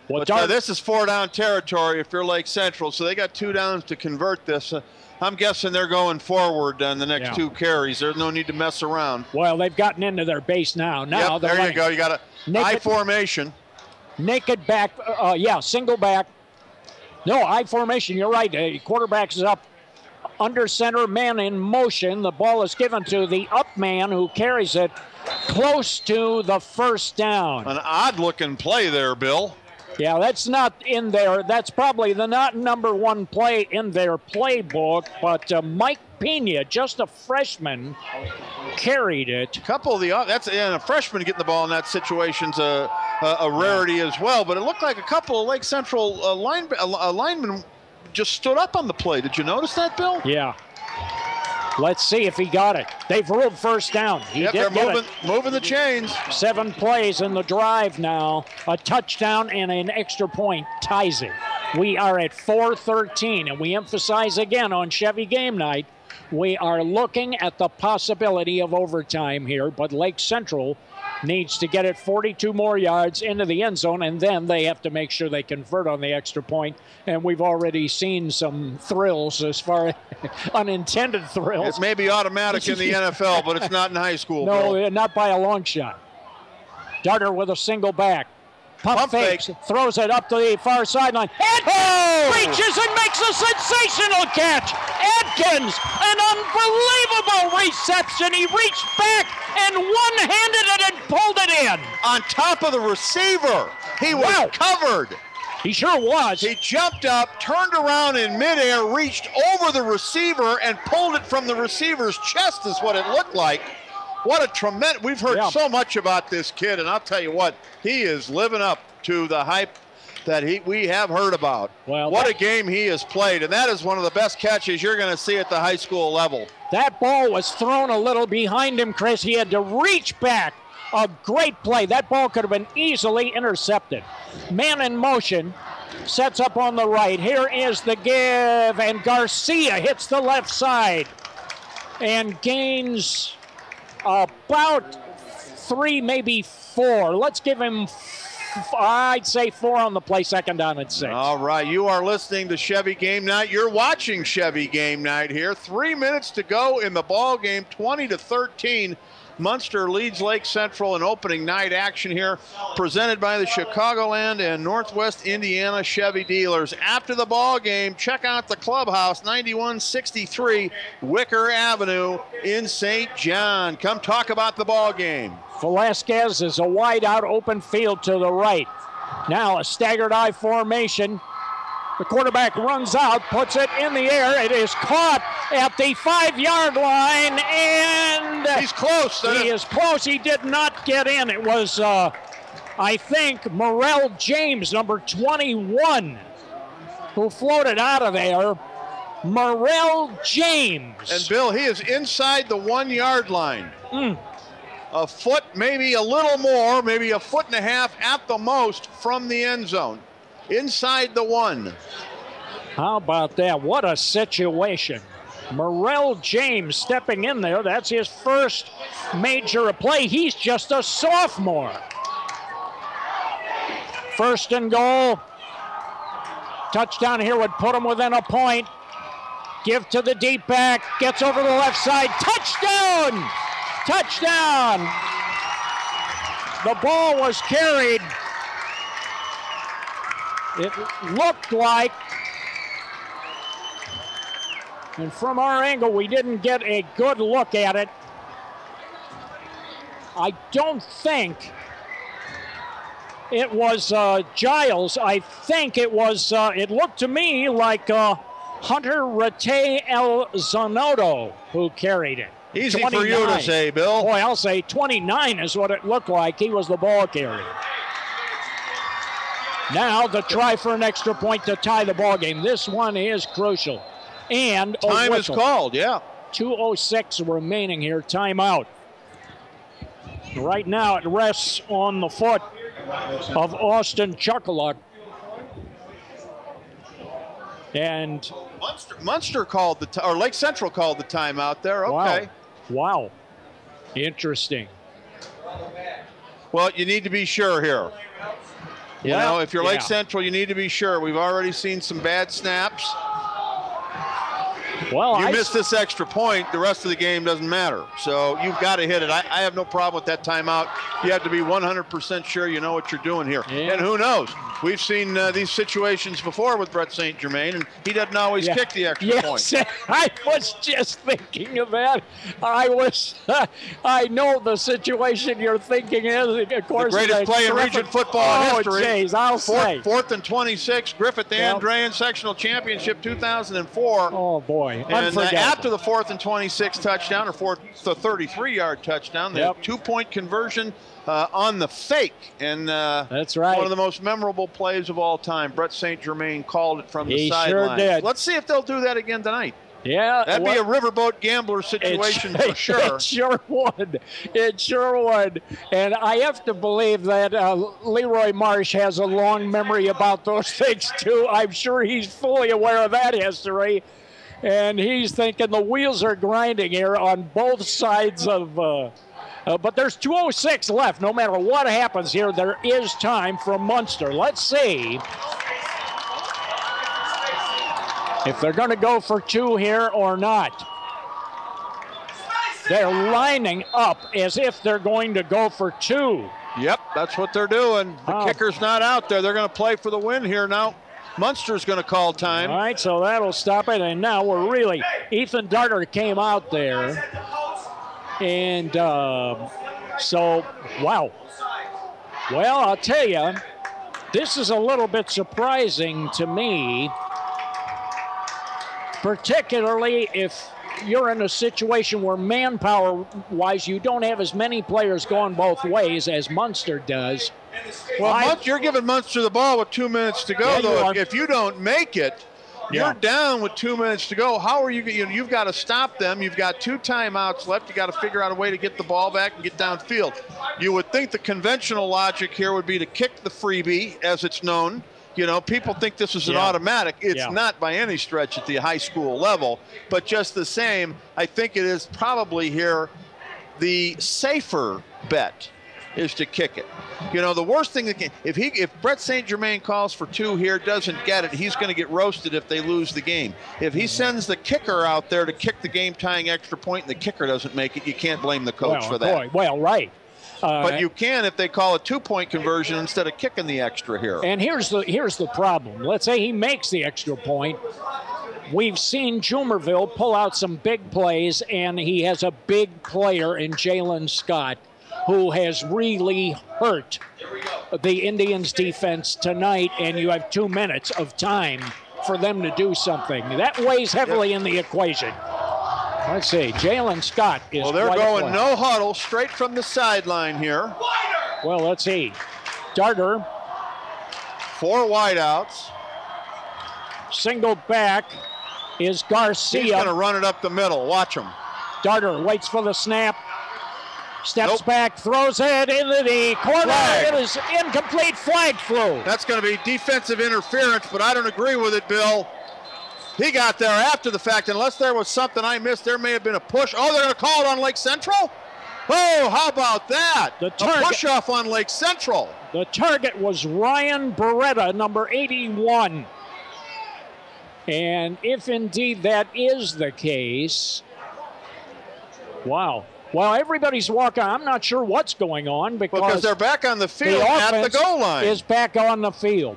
Well, but this is 4-down territory if you're Lake Central, so they got 2 downs to convert this. I'm guessing they're going forward on the next 2 carries. There's no need to mess around. Well, they've gotten into their base now. Yep, there you go. You got a I formation. Naked back, single back. No, I formation, you're right. Quarterback is up under center, man in motion. The ball is given to the up man who carries it close to the first down. An odd-looking play there, Bill. Yeah, that's not in there. That's probably the not number 1 play in their playbook, but Mike Pena, just a freshman, carried it. A freshman getting the ball in that situation's a rarity as well, but it looked like a couple of Lake Central linemen just stood up on the play. Did you notice that, Bill? Yeah. Let's see if he got it. They've ruled first down. They're moving the chains. 7 plays in the drive now. A touchdown and an extra point ties it. We are at 4:13, and we emphasize again on Chevy Game Night, we are looking at the possibility of overtime here, but Lake Central needs to get it 42 more yards into the end zone, and then they have to make sure they convert on the extra point. And we've already seen some thrills as far as unintended thrills. It may be automatic in the NFL, but it's not in high school. No, Bill. Not by a long shot. Darter with a single back. Pump fakes, throws it up to the far sideline. Reaches and makes a sensational catch. Adkins, an unbelievable reception. He reached back and one-handed it and pulled it in. On top of the receiver. He was covered. He sure was. He jumped up, turned around in midair, reached over the receiver, and pulled it from the receiver's chest is what it looked like. What a tremendous, we've heard so much about this kid, and I'll tell you what, he is living up to the hype that we have heard about. Well, what a game he has played, and that is one of the best catches you're going to see at the high school level. That ball was thrown a little behind him, Chris. He had to reach back. A great play. That ball could have been easily intercepted. Man in motion, sets up on the right. Here is the give, and Garcia hits the left side and gains about 3, maybe 4. Let's give him, I'd say 4 on the play, 2nd down and 6. All right, you are listening to Chevy Game Night. You're watching Chevy Game Night here. 3 minutes to go in the ball game, 20-13. Munster leads Lake Central in opening night action here, presented by the Chicagoland and Northwest Indiana Chevy dealers. After the ball game, check out the clubhouse, 9163 Wicker Avenue in St. John. Come talk about the ball game. Velasquez is a wide out open field to the right. Now a staggered I formation. The quarterback runs out, puts it in the air. It is caught at the 5-yard line, and he's close. He is close. He did not get in. It was, I think, Morrell James, number 21, who floated out of there. Morrell James. And, Bill, he is inside the 1-yard line. A foot, maybe a little more, maybe a foot and a half at the most from the end zone. Inside the 1. How about that? What a situation. Morrell James stepping in there. That's his first major play. He's just a sophomore. 1st and goal. Touchdown here would put him within a point. Give to the deep back. Gets over the left side. Touchdown! Touchdown! The ball was carried. It looked like, and from our angle, we didn't get a good look at it. I don't think it was Giles. I think it was, it looked to me like Hunter Rate El Zanotto who carried it. Easy 29. for you to say, Bill. Boy, I'll say 29 is what it looked like. He was the ball carrier. Now the try for an extra point to tie the ball game. This one is crucial. And time is called, yeah. 2:06 remaining here. Timeout. Right now it rests on the foot of Austin Chuckaluk. And Munster called or Lake Central called the timeout there. Okay. Wow. Interesting. Well, you need to be sure here. You know, if you're Lake Central, you need to be sure. We've already seen some bad snaps. Well, you miss this extra point, the rest of the game doesn't matter. So you've got to hit it. I have no problem with that timeout. You have to be 100% sure you know what you're doing here. Yeah. And who knows? We've seen these situations before with Brett St. Germain, and he doesn't always kick the extra point. I was just thinking of that. I know the situation you're thinking is, of course, the greatest play in region football in history. Geez, I'll say. 4th and 26, Griffith Andrean Sectional Championship 2004. Oh, boy. And after the 4th and 26 touchdown, or the 33-yard touchdown, the 2-point conversion on the fake. And that's right. One of the most memorable plays of all time. Brett St. Germain called it from the sideline. Sure did. Let's see if they'll do that again tonight. Yeah. That'd be a riverboat gambler situation for sure. It sure would. It sure would. And I have to believe that Leroy Marsh has a long memory about those things, too. I'm sure he's fully aware of that history. And he's thinking the wheels are grinding here on both sides of but there's 2:06 left. No matter what happens here, there is time for Munster. Let's see if they're going to go for two here or not. They're lining up as if they're going to go for two. Yep, that's what they're doing. The kicker's not out there. They're going to play for the win here now. Munster's going to call time. All right, so that'll stop it. And now we're really, Ethan Darter came out there. And so, wow. Well, I'll tell you, this is a little bit surprising to me, particularly if you're in a situation where manpower-wise, you don't have as many players going both ways as Munster does. Well, you're giving Munster the ball with 2 minutes to go, though. If you don't make it, you're down with 2 minutes to go. How are you? You've got to stop them. You've got 2 timeouts left. You got to figure out a way to get the ball back and get downfield. You would think the conventional logic here would be to kick the freebie, as it's known. You know, people think this is an automatic. It's not by any stretch at the high school level. But just the same, I think it is probably here the safer bet is to kick it. You know, the worst thing that can, if Brett St. Germain calls for two here, doesn't get it, he's going to get roasted if they lose the game. If he sends the kicker out there to kick the game-tying extra point and the kicker doesn't make it, you can't blame the coach for that. Right. But you can if they call a 2-point conversion instead of kicking the extra here. And here's the problem. Let's say he makes the extra point. We've seen Jumerville pull out some big plays, and he has a big player in Jalen Scott who has really hurt the Indians' defense tonight, and you have 2 minutes of time for them to do something. That weighs heavily in the equation. Let's see. Jalen Scott is Well, they're going no huddle, straight from the sideline here. Well, let's see. Darter. 4 wideouts. Single back is Garcia. He's going to run it up the middle. Watch him. Darter waits for the snap. Steps back, throws it into the corner. Flag. It is incomplete. Flag flew. That's going to be defensive interference, but I don't agree with it, Bill. He got there after the fact. Unless there was something I missed, there may have been a push. Oh, they're going to call it on Lake Central? Oh, how about that? A push-off on Lake Central. The target was Ryan Beretta, number 81. And if indeed that is the case, wow. Well, everybody's walking. I'm not sure what's going on because they're back on the field at the goal line. Is back on the field.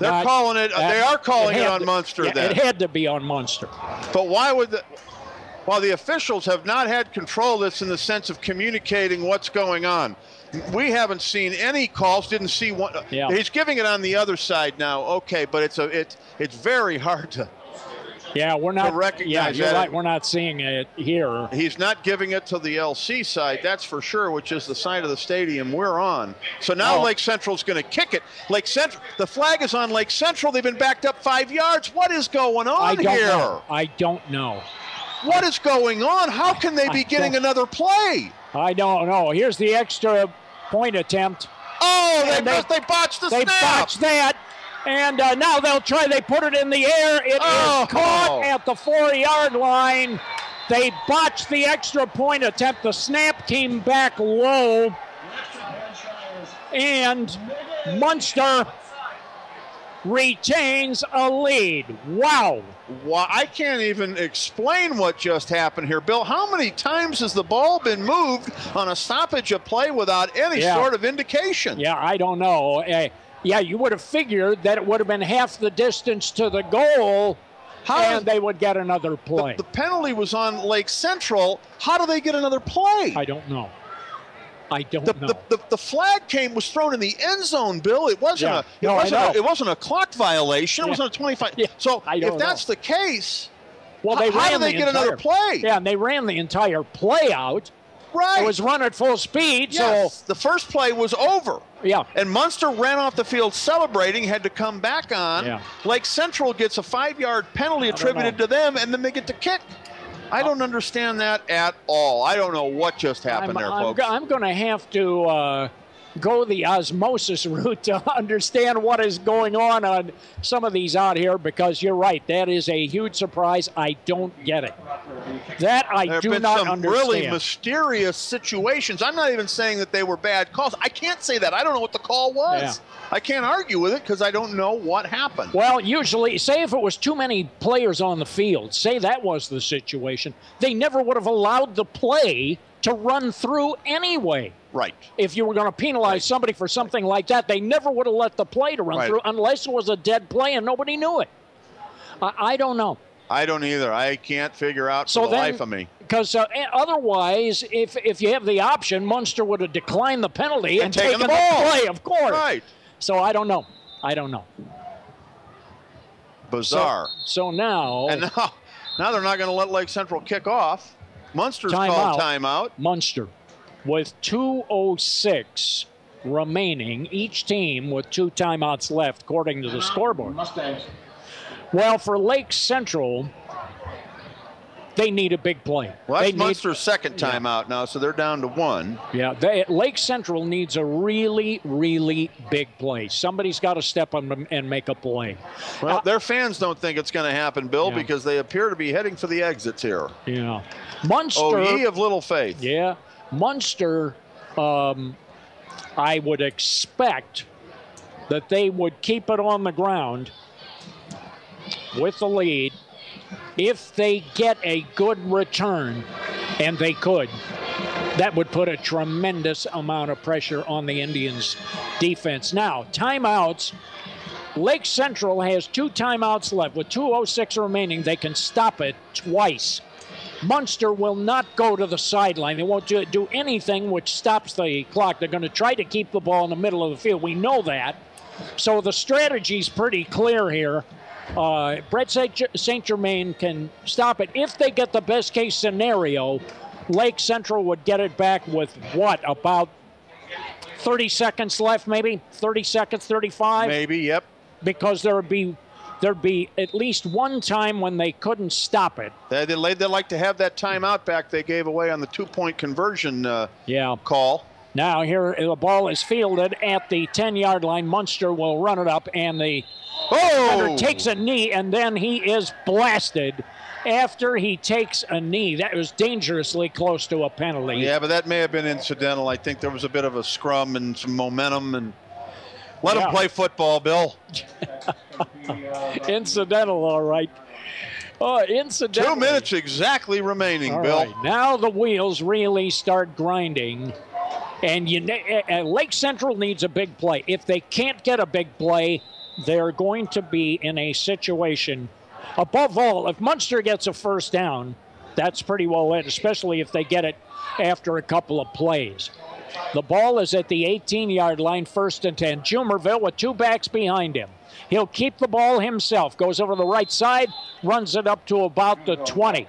They're calling it. They are calling it on Munster. Yeah, then it had to be on Munster. But why would while the officials have not had control of this in the sense of communicating what's going on, we haven't seen any calls. Didn't see one. Yeah. He's giving it on the other side now. Okay, but it's very hard to. Yeah, we're not. To recognize yeah, you're that. right. We're not seeing it here. He's not giving it to the LC side, that's for sure, which is the side of the stadium we're on. So now Lake Central's going to kick it. Lake Central, the flag is on Lake Central. They've been backed up 5 yards. What is going on here? I don't know. What is going on? How can they be getting another play? I don't know. Here's the extra point attempt. Oh, they botched the snap. They botched that. And now they'll try. They put it in the air. It is caught at the 4-yard line. They botched the extra point attempt. The snap came back low. And Munster retains a lead. Wow. I can't even explain what just happened here. Bill, how many times has the ball been moved on a stoppage of play without any sort of indication? Yeah, I don't know. Yeah, you would have figured that it would have been half the distance to the goal, and they would get another play. The penalty was on Lake Central. How do they get another play? I don't know. The flag was thrown in the end zone, Bill. It wasn't it wasn't a clock violation. It wasn't a 25. Yeah. So if that's the case, how do they get another play? Yeah, and they ran the entire play out. Right. It was run at full speed. Yes. So the first play was over. Yeah. And Munster ran off the field celebrating, had to come back on. Yeah. Lake Central gets a 5-yard penalty attributed to them, and then they get to kick. I don't understand that at all. I don't know what just happened there, folks. I'm going to have to go the osmosis route to understand what is going on some of these out here, because you're right. That is a huge surprise. I don't get it. That I do not understand. There have been some really mysterious situations. I'm not even saying that they were bad calls. I can't say that. I don't know what the call was. Yeah. I can't argue with it because I don't know what happened. Well, usually, say if it was too many players on the field, say that was the situation, they never would have allowed the play to run through anyway. Right. If you were going to penalize somebody for something like that, they never would have let the play to run through unless it was a dead play and nobody knew it. I don't know. I don't either. I can't figure out for the life of me. Because otherwise, if you have the option, Munster would have declined the penalty and taken the play, of course. Right. So I don't know. Bizarre. So now... And now they're not going to let Lake Central kick off. Munster's called timeout. Munster with 2:06 remaining. Each team with 2 timeouts left, according to the scoreboard. Mustangs. Well, for Lake Central, they need a big play. Well, that's Munster's second timeout now, so they're down to 1. Yeah, Lake Central needs a really, really big play. Somebody's got to step up and make a play. Well, their fans don't think it's going to happen, Bill, because they appear to be heading for the exits here. Yeah. Munster. Oh, ye of little faith. Yeah. Munster, I would expect that they would keep it on the ground with the lead if they get a good return, and they could. That would put a tremendous amount of pressure on the Indians' defense. Now, timeouts. Lake Central has 2 timeouts left. With 2:06 remaining, they can stop it twice. Munster will not go to the sideline. They won't do anything which stops the clock. They're going to try to keep the ball in the middle of the field. We know that. So the strategy's pretty clear here. Brett St. Germain can stop it. If they get the best case scenario, Lake Central would get it back with about 30 seconds left, maybe 30 seconds, 35? Maybe, yep. Because there'd be at least one time when they couldn't stop it. They'd like to have that timeout back they gave away on the 2-point conversion call. Now here the ball is fielded at the 10-yard line. Munster will run it up, and the defender takes a knee, and then he is blasted after he takes a knee. That was dangerously close to a penalty. Yeah, but that may have been incidental. I think there was a bit of a scrum and some momentum, and Let them play football, Bill. Incidental, all right. Oh, incidental. 2 minutes exactly remaining, All Bill. right. Now the wheels really start grinding. And Lake Central needs a big play. If they can't get a big play, they're going to be in a situation. Above all, if Munster gets a first down, that's pretty well it, especially if they get it after a couple of plays. The ball is at the 18-yard line, 1st and 10. Jumerville with 2 backs behind him. He'll keep the ball himself, goes over the right side, runs it up to about the 20.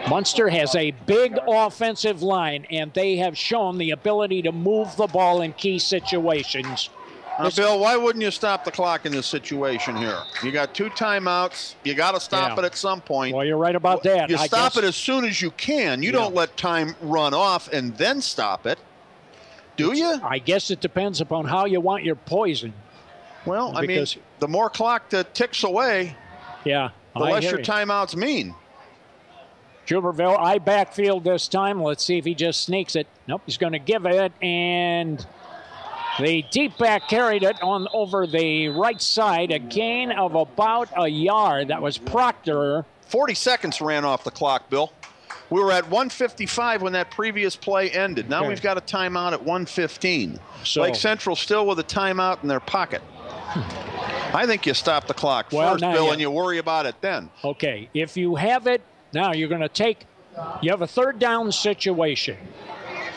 Munster has a big offensive line, and they have shown the ability to move the ball in key situations. Now, Bill, why wouldn't you stop the clock in this situation here? You got 2 timeouts. You got to stop it at some point. Well, you're right about that. You stop it as soon as you can. You don't let time run off and then stop it, do you? I guess it depends upon how you want your poison. Well, I mean, the more clock that ticks away, the less your timeouts mean. Jumerville, I backfield this time. Let's see if he just sneaks it. Nope, he's going to give it, and the deep back carried it on over the right side. A gain of about a yard. That was Proctor. 40 seconds ran off the clock, Bill. We were at 1:55 when that previous play ended. Now we've got a timeout at 1:15. So, Lake Central still with a timeout in their pocket. I think you stop the clock first, Bill, and you worry about it then. Okay, if you have it, now you're going to you have a 3rd down situation.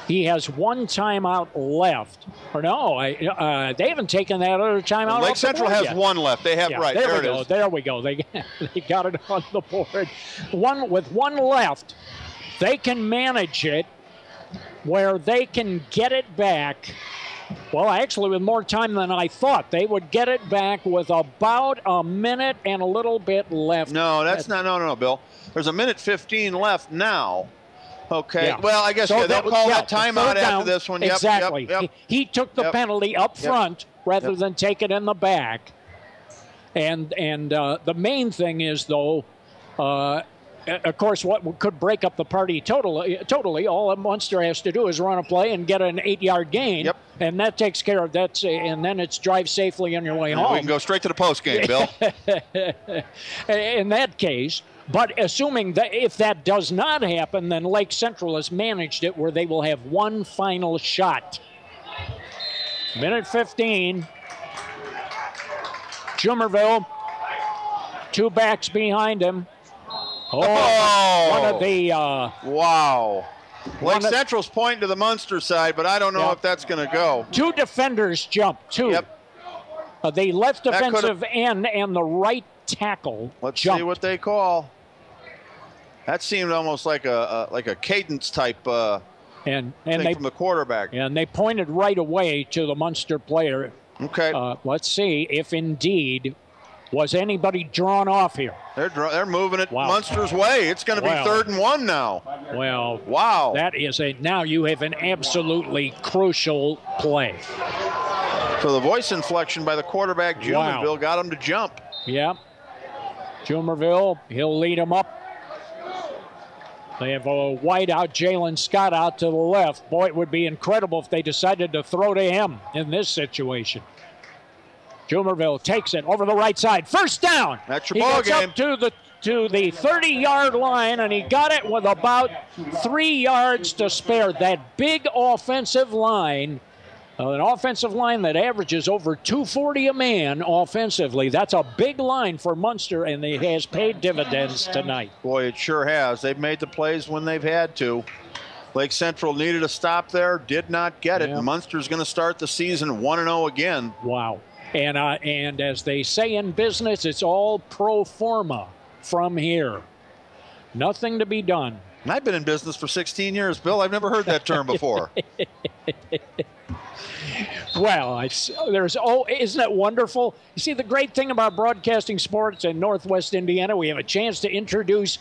He has 1 timeout left. Or no, they haven't taken that other timeout. Lake Central has yet. 1 left. They have right. There it is. There we go. They got it on the board. With 1 left, they can manage it where they can get it back. Well, actually, with more time than I thought, they would get it back with about a minute and a little bit left. No, that's not. No, Bill. There's a minute 15 left now. Okay. Yeah. Well, I guess they'll call that timeout after this one. Exactly. Yep. He took the penalty up front rather than take it in the back. And the main thing is, though, of course, what could break up the party totally, all Munster has to do is run a play and get an 8-yard gain. Yep. And that takes care of that. And then it's drive safely on your way home. We can go straight to the post game, Bill. In that case. But assuming that if that does not happen, then Lake Central has managed it where they will have 1 final shot. Minute 15. Jumerville, 2 backs behind him. One of the... wow. Lake Central's pointing to the Munster side, but I don't know if that's going to go. 2 defenders jumped, 2. Yep. The left defensive end and the right tackle. Let's see what they call. That seemed almost like a cadence type thing from the quarterback. And they pointed right away to the Munster player. Okay. Let's see if indeed was anybody drawn off here. They're moving it Munster's way. It's going to be 3rd and 1 now. Well, wow. That is now you have an absolutely crucial play. So the voice inflection by the quarterback, Jumerville, got him to jump. Yeah. Jumerville, he'll lead him up. They have a wide out, Jalen Scott out to the left. Boy, it would be incredible if they decided to throw to him in this situation. Jumerville takes it over the right side. First down. That's your ball game. He gets up to the 30-yard line, and he got it with about 3 yards to spare. That big offensive line, an offensive line that averages over 240 a man offensively. That's a big line for Munster, and it has paid dividends tonight. Boy, it sure has. They've made the plays when they've had to. Lake Central needed a stop there, did not get it. And Munster's going to start the season 1-0 again. Wow. And as they say in business, it's all pro forma from here. Nothing to be done. And I've been in business for 16 years, Bill. I've never heard that term before. Well, isn't it wonderful? You see, the great thing about broadcasting sports in Northwest Indiana, we have a chance to introduce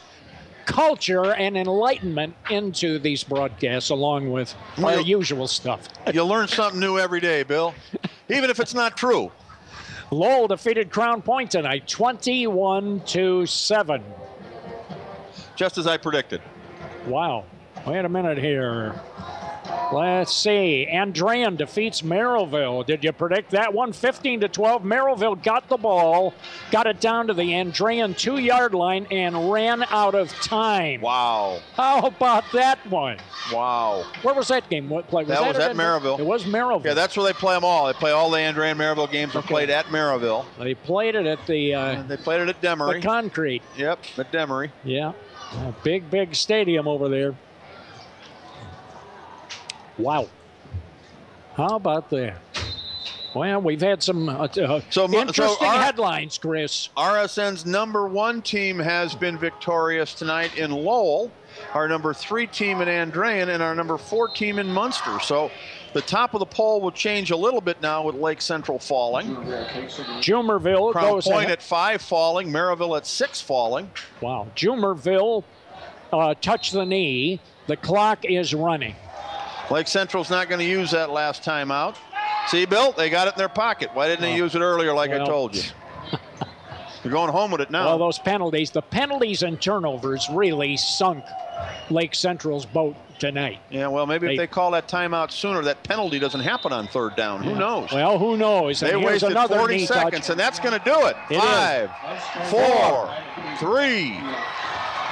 culture and enlightenment into these broadcasts along with our usual stuff. You learn something new every day, Bill, even if it's not true. Lowell defeated Crown Point tonight, 21-7. Just as I predicted. Wow. Wait a minute here. Let's see. Andrean defeats Merrillville. Did you predict that one? 15-12. Merrillville got the ball, got it down to the Andrean 2-yard line, and ran out of time. Wow. How about that one? Wow. Where was that game? What play was that? Was at Merrillville. It was Merrillville. Yeah, that's where they play them all. They play all the Andrean Merrillville games are played at Merrillville. They played it at the... they played it at Demery. The concrete. Yep, at Demery. Yeah. A big stadium over there. Wow. How about that? Well, we've had some interesting headlines, Chris. RSN's number 1 team has been victorious tonight in Lowell, our number 3 team in Andrean, and our number 4 team in Munster. So the top of the poll will change a little bit now with Lake Central falling. Jumerville Crown goes Point at 5 falling, Merrillville at 6 falling. Wow. Jumerville touched the knee. The clock is running. Lake Central's not going to use that last time out. See, Bill, they got it in their pocket. Why didn't they use it earlier like I told you? They're going home with it now. Well, those penalties, the penalties and turnovers really sunk Lake Central's boat tonight. Yeah, well, maybe if they call that timeout sooner, that penalty doesn't happen on 3rd down. Who knows? Well, who knows? They wasted 40 seconds, and that's going to do it. 5, 4, 3,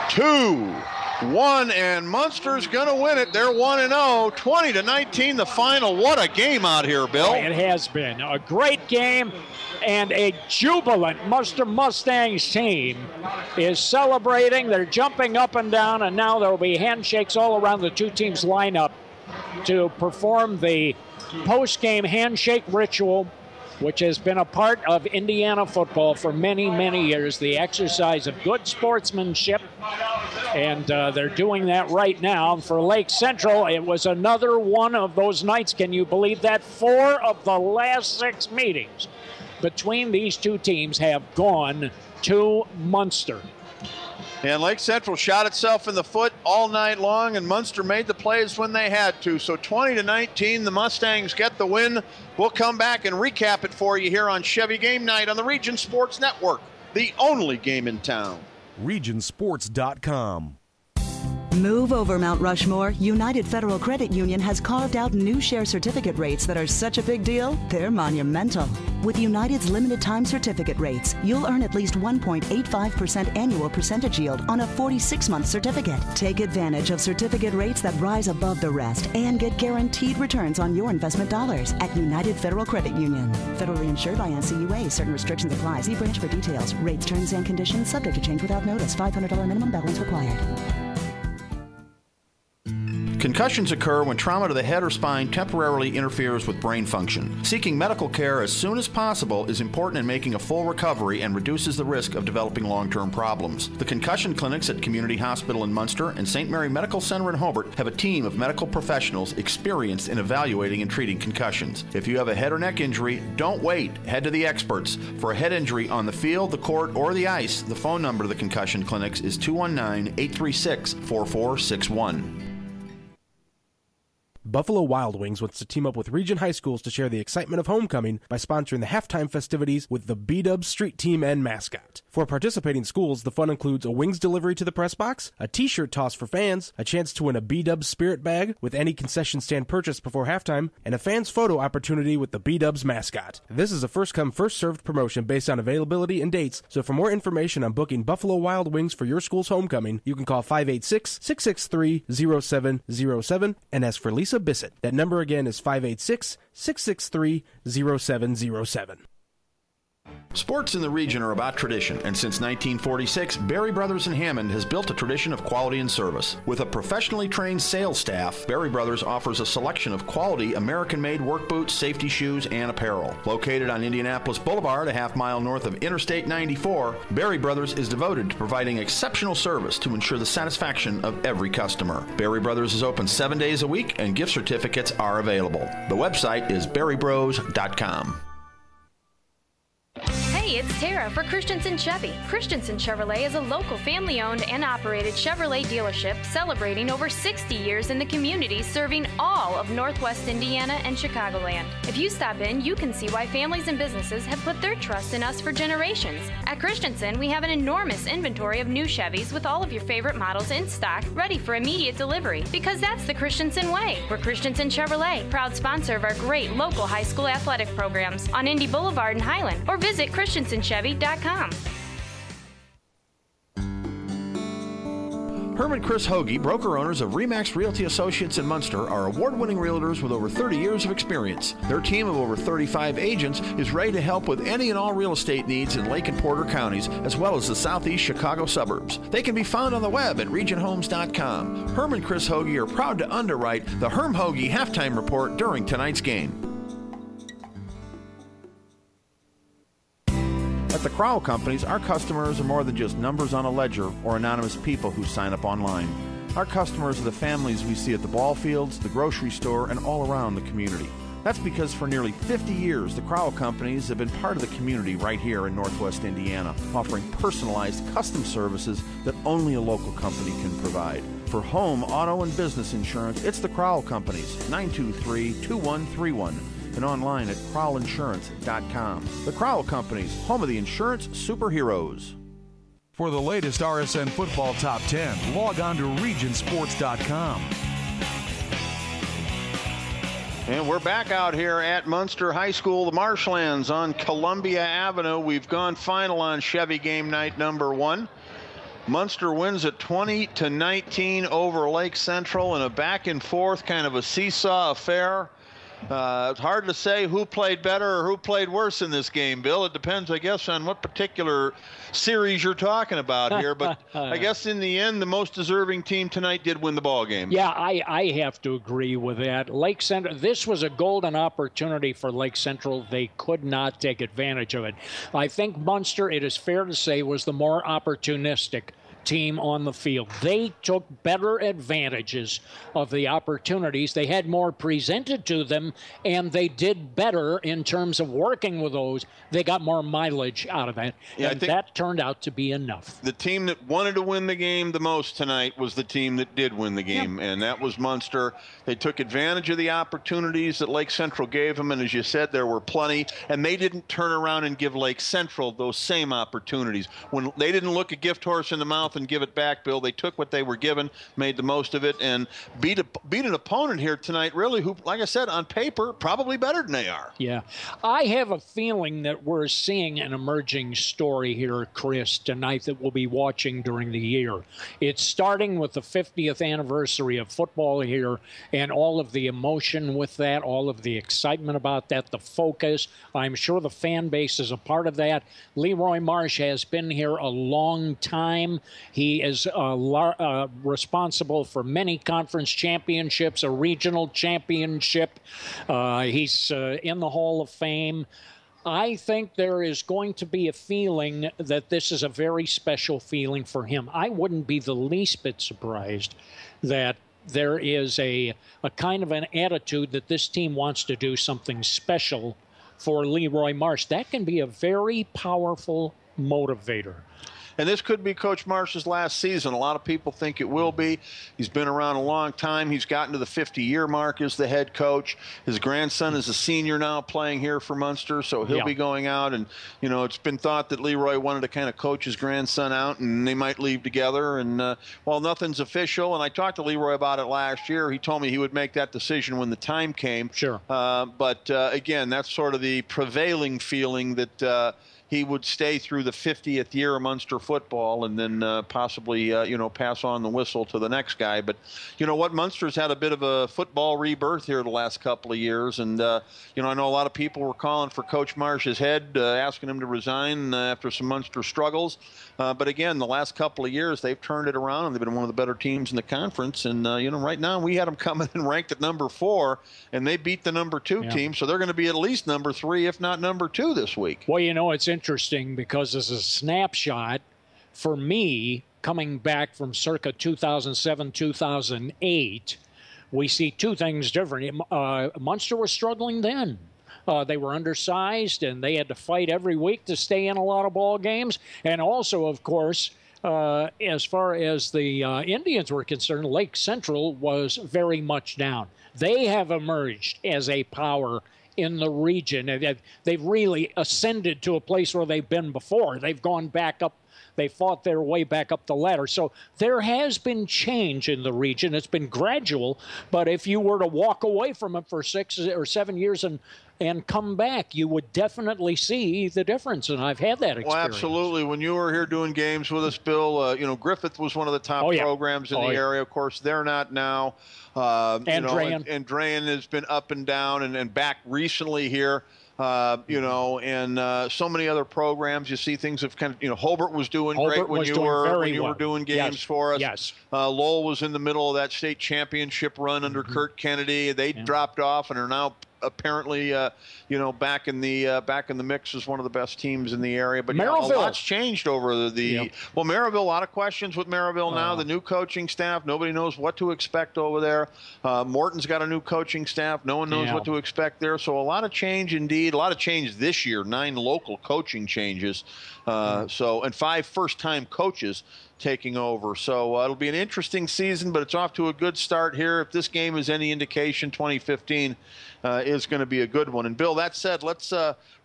2, 1, and Munster's going to win it. They're 1-0, 20-19 the final. What a game out here, Bill. It has been a great game, and a jubilant Munster Mustangs team is celebrating. They're jumping up and down, and now there will be handshakes all around the 2 teams' lineup to perform the post-game handshake ritual, which has been a part of Indiana football for many, many years, the exercise of good sportsmanship, and they're doing that right now. For Lake Central, it was another one of those nights. Can you believe that? 4 of the last 6 meetings between these 2 teams have gone to Munster. And Lake Central shot itself in the foot all night long, and Munster made the plays when they had to. So 20-19, the Mustangs get the win. We'll come back and recap it for you here on Chevy Game Night on the Region Sports Network, the only game in town. Regionsports.com. Move over, Mount Rushmore. United Federal Credit Union has carved out new share certificate rates that are such a big deal, they're monumental. With United's limited time certificate rates, you'll earn at least 1.85% annual percentage yield on a 46-month certificate. Take advantage of certificate rates that rise above the rest and get guaranteed returns on your investment dollars at United Federal Credit Union. Federally insured by NCUA. Certain restrictions apply. See branch for details. Rates, terms, and conditions subject to change without notice. $500 minimum balance required. Concussions occur when trauma to the head or spine temporarily interferes with brain function. Seeking medical care as soon as possible is important in making a full recovery and reduces the risk of developing long-term problems. The concussion clinics at Community Hospital in Munster and St. Mary Medical Center in Hobart have a team of medical professionals experienced in evaluating and treating concussions. If you have a head or neck injury, don't wait. Head to the experts. For a head injury on the field, the court, or the ice, the phone number to the concussion clinics is 219-836-4461. Buffalo Wild Wings wants to team up with Region High Schools to share the excitement of homecoming by sponsoring the halftime festivities with the B-Dubs street team and mascot. For participating schools, the fun includes a wings delivery to the press box, a t-shirt toss for fans, a chance to win a B-Dubs spirit bag with any concession stand purchase before halftime, and a fan's photo opportunity with the B-Dubs mascot. This is a first-come, first-served promotion based on availability and dates, so for more information on booking Buffalo Wild Wings for your school's homecoming, you can call 586-663-0707 and ask for Lisa Bissett. That number again is 586-663-0707. Sports in the region are about tradition, and since 1946, Berry Brothers in Hammond has built a tradition of quality and service. With a professionally trained sales staff, Berry Brothers offers a selection of quality American-made work boots, safety shoes, and apparel. Located on Indianapolis Boulevard, a half-mile north of Interstate 94, Berry Brothers is devoted to providing exceptional service to ensure the satisfaction of every customer. Berry Brothers is open 7 days a week, and gift certificates are available. The website is berrybros.com. Hey, Hey, it's Tara for Christensen Chevy. Christensen Chevrolet is a local family-owned and operated Chevrolet dealership celebrating over 60 years in the community, serving all of Northwest Indiana and Chicagoland. If you stop in, you can see why families and businesses have put their trust in us for generations. At Christensen, we have an enormous inventory of new Chevys with all of your favorite models in stock, ready for immediate delivery, because that's the Christensen way. We're Christensen Chevrolet, proud sponsor of our great local high school athletic programs on Indy Boulevard in Highland, or visit ChristensenChevy.com. Herm and Chris Hoagie, broker owners of RE/MAX Realty Associates in Munster, are award-winning realtors with over 30 years of experience. Their team of over 35 agents is ready to help with any and all real estate needs in Lake and Porter counties, as well as the southeast Chicago suburbs. They can be found on the web at regionhomes.com. Herm and Chris Hoagie are proud to underwrite the Herm Hoagie Halftime Report during tonight's game. At the Crowell Companies, our customers are more than just numbers on a ledger or anonymous people who sign up online. Our customers are the families we see at the ball fields, the grocery store, and all around the community. That's because for nearly 50 years, the Crowell Companies have been part of the community right here in Northwest Indiana, offering personalized custom services that only a local company can provide. For home, auto, and business insurance, it's the Crowell Companies, 923-2131. and online at crowellinsurance.com. The Crowell Companies, home of the insurance superheroes. For the latest RSN football top 10, log on to regionsports.com. And we're back out here at Munster High School, the Marshlands on Columbia Avenue. We've gone final on Chevy game night number 1. Munster wins at 20-19 over Lake Central in a back and forth kind of a seesaw affair. It's hard to say who played better or who played worse in this game, Bill. It depends, I guess, on what particular series you're talking about here. But I guess in the end, the most deserving team tonight did win the ball game. Yeah, I have to agree with that. Lake Central, this was a golden opportunity for Lake Central. They could not take advantage of it. I think Munster, it is fair to say, was the more opportunistic team on the field. They took better advantages of the opportunities. They had more presented to them, and they did better in terms of working with those. They got more mileage out of it, and that turned out to be enough. The team that wanted to win the game the most tonight was the team that did win the game, and that was Munster. They took advantage of the opportunities that Lake Central gave them, and as you said, there were plenty, and they didn't turn around and give Lake Central those same opportunities. When they didn't look a gift horse in the mouth and give it back, Bill. They took what they were given, made the most of it, and beat an opponent here tonight, really, who, like I said, on paper, probably better than they are. Yeah. I have a feeling that we're seeing an emerging story here, Chris, tonight that we'll be watching during the year. It's starting with the 50th anniversary of football here and all of the emotion with that, all of the excitement about that, the focus. I'm sure the fan base is a part of that. Leroy Marsh has been here a long time. He is responsible for many conference championships, a regional championship. He's in the Hall of Fame. I think there is going to be a feeling that this is a very special feeling for him. I wouldn't be the least bit surprised that there is a kind of an attitude that this team wants to do something special for Leroy Marsh. That can be a very powerful motivator. And this could be Coach Marsh's last season. A lot of people think it will be. He's been around a long time. He's gotten to the 50-year mark as the head coach. His grandson is a senior now playing here for Munster, so he'll be going out. And, you know, it's been thought that Leroy wanted to kind of coach his grandson out, and they might leave together. And while nothing's official, and I talked to Leroy about it last year, he told me he would make that decision when the time came. Sure. But again, that's sort of the prevailing feeling that he would stay through the 50th year of Munster football and then possibly, pass on the whistle to the next guy. But you know what? Munster's had a bit of a football rebirth here the last couple of years. And, I know a lot of people were calling for Coach Marsh's head, asking him to resign after some Munster struggles. But again, the last couple of years, they've turned it around, and they've been one of the better teams in the conference. And, right now we had them coming in ranked at number 4, and they beat the number 2 team. So they're going to be at least number 3, if not number 2 this week. Well, it's interesting because as a snapshot, for me, coming back from circa 2007, 2008, we see two things different. Munster was struggling then. They were undersized, and they had to fight every week to stay in a lot of ball games. And also, of course, as far as the Indians were concerned, Lake Central was very much down. They have emerged as a power in the region. They've really ascended to a place where they've been before. They've gone back up. They fought their way back up the ladder. So there has been change in the region. It's been gradual, but if you were to walk away from it for 6 or 7 years and come back, you would definitely see the difference, and I've had that experience. Well, absolutely. When you were here doing games with us, Bill, Griffith was one of the top programs in the area. Of course, they're not now. Andrean has been up and down and back recently here. And so many other programs. You see things have kind of, Hobart was doing great when you were doing games for us. Yes. Lowell was in the middle of that state championship run under Kurt Kennedy. They dropped off and are now apparently, back in the mix as one of the best teams in the area. But a lot's changed over Maryville. A lot of questions with Maryville now. The new coaching staff, nobody knows what to expect over there. Morton's got a new coaching staff. No one knows what to expect there. So a lot of change indeed. A lot of change this year. 9 local coaching changes. And 5 first-time coaches taking over. So it'll be an interesting season, but it's off to a good start here. If this game is any indication, 2015 is going to be a good one. And Bill, that said, let's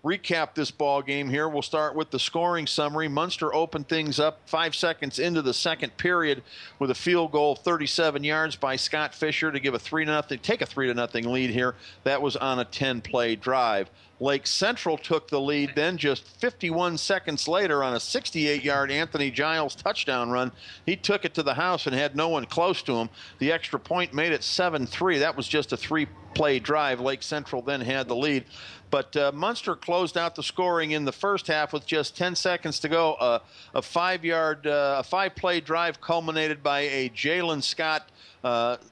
recap this ball game here. We'll start with the scoring summary. Munster opened things up 5 seconds into the second period with a field goal 37 yards by Scott Fisher to give take a 3-0 lead here. That was on a 10-play drive. Lake Central took the lead then just 51 seconds later on a 68-yard Anthony Giles touchdown run. He took it to the house and had no one close to him. The extra point made it 7-3. That was just a 3-play drive. Lake Central then had the lead. But Munster closed out the scoring in the first half with just 10 seconds to go. A 5-play drive culminated by a Jalen Scott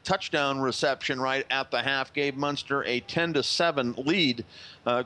touchdown reception right at the half gave Munster a 10-7 lead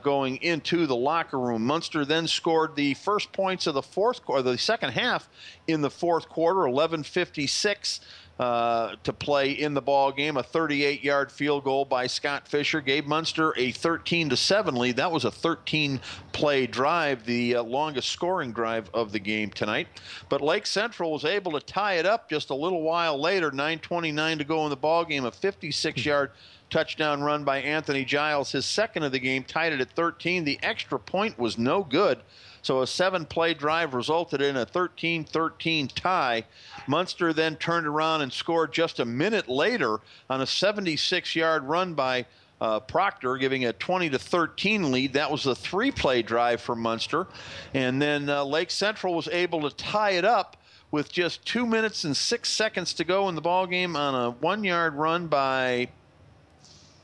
going into the locker room. Munster then scored the first points of the second half in the fourth quarter, 11:56 to play in the ball game. A 38-yard field goal by Scott Fisher gave Munster a 13-7 lead. That was a 13-play drive, the longest scoring drive of the game tonight. But Lake Central was able to tie it up just a little while later, 9:29 to go in the ball game. A 56-yard touchdown run by Anthony Giles, his second of the game, tied it at 13. The extra point was no good. So a 7-play drive resulted in a 13-13 tie. Munster then turned around and scored just a minute later on a 76-yard run by Proctor, giving a 20-13 lead. That was a 3-play drive for Munster. And then Lake Central was able to tie it up with just 2 minutes and 6 seconds to go in the ballgame on a 1-yard run by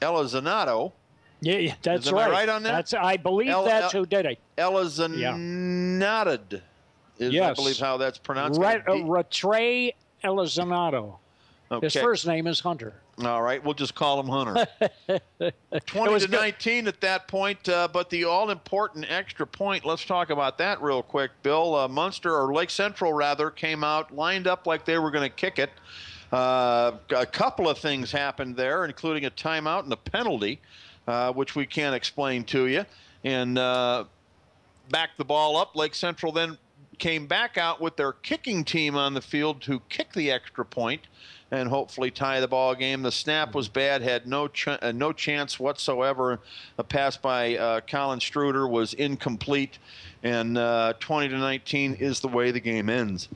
Elizonato. Yeah, that's right. Am I right on that? I believe that's who did it. Elizonato is, I believe, how that's pronounced. Rattray Elizonato. Okay. His first name is Hunter. All right, we'll just call him Hunter. 20-19 at that point, but the all-important extra point, let's talk about that real quick, Bill. Munster, or Lake Central, rather, came out, lined up like they were going to kick it. A couple of things happened there, including a timeout and a penalty, which we can't explain to you, and backed the ball up. Lake Central then came back out with their kicking team on the field to kick the extra point and hopefully tie the ball game. The snap was bad, had no chance whatsoever. A pass by Colin Struder was incomplete, and 20-19 is the way the game ends.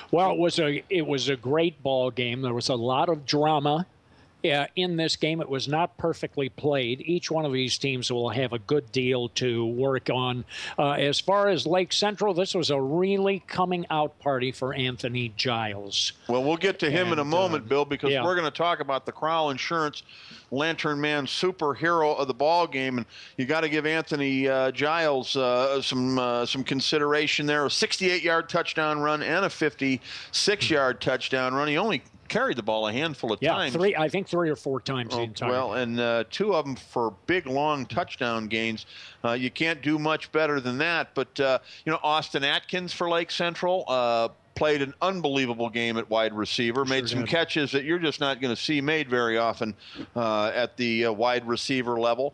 Well, it was a great ball game. There was a lot of drama in this game. It was not perfectly played. Each one of these teams will have a good deal to work on. As far as Lake Central, this was a really coming out party for Anthony Giles. Well, we'll get to him in a moment, Bill, because we're going to talk about the Crowell Insurance Lantern Man superhero of the ball game, and you got to give Anthony Giles some consideration there. A 68-yard touchdown run and a 56-yard touchdown run. He only carried the ball a handful of times. I think 3 or 4 times the entire. Well, and 2 of them for big, long touchdown gains. You can't do much better than that. But, Austin Atkins for Lake Central, played an unbelievable game at wide receiver, made some catches that you're just not going to see made very often at the wide receiver level.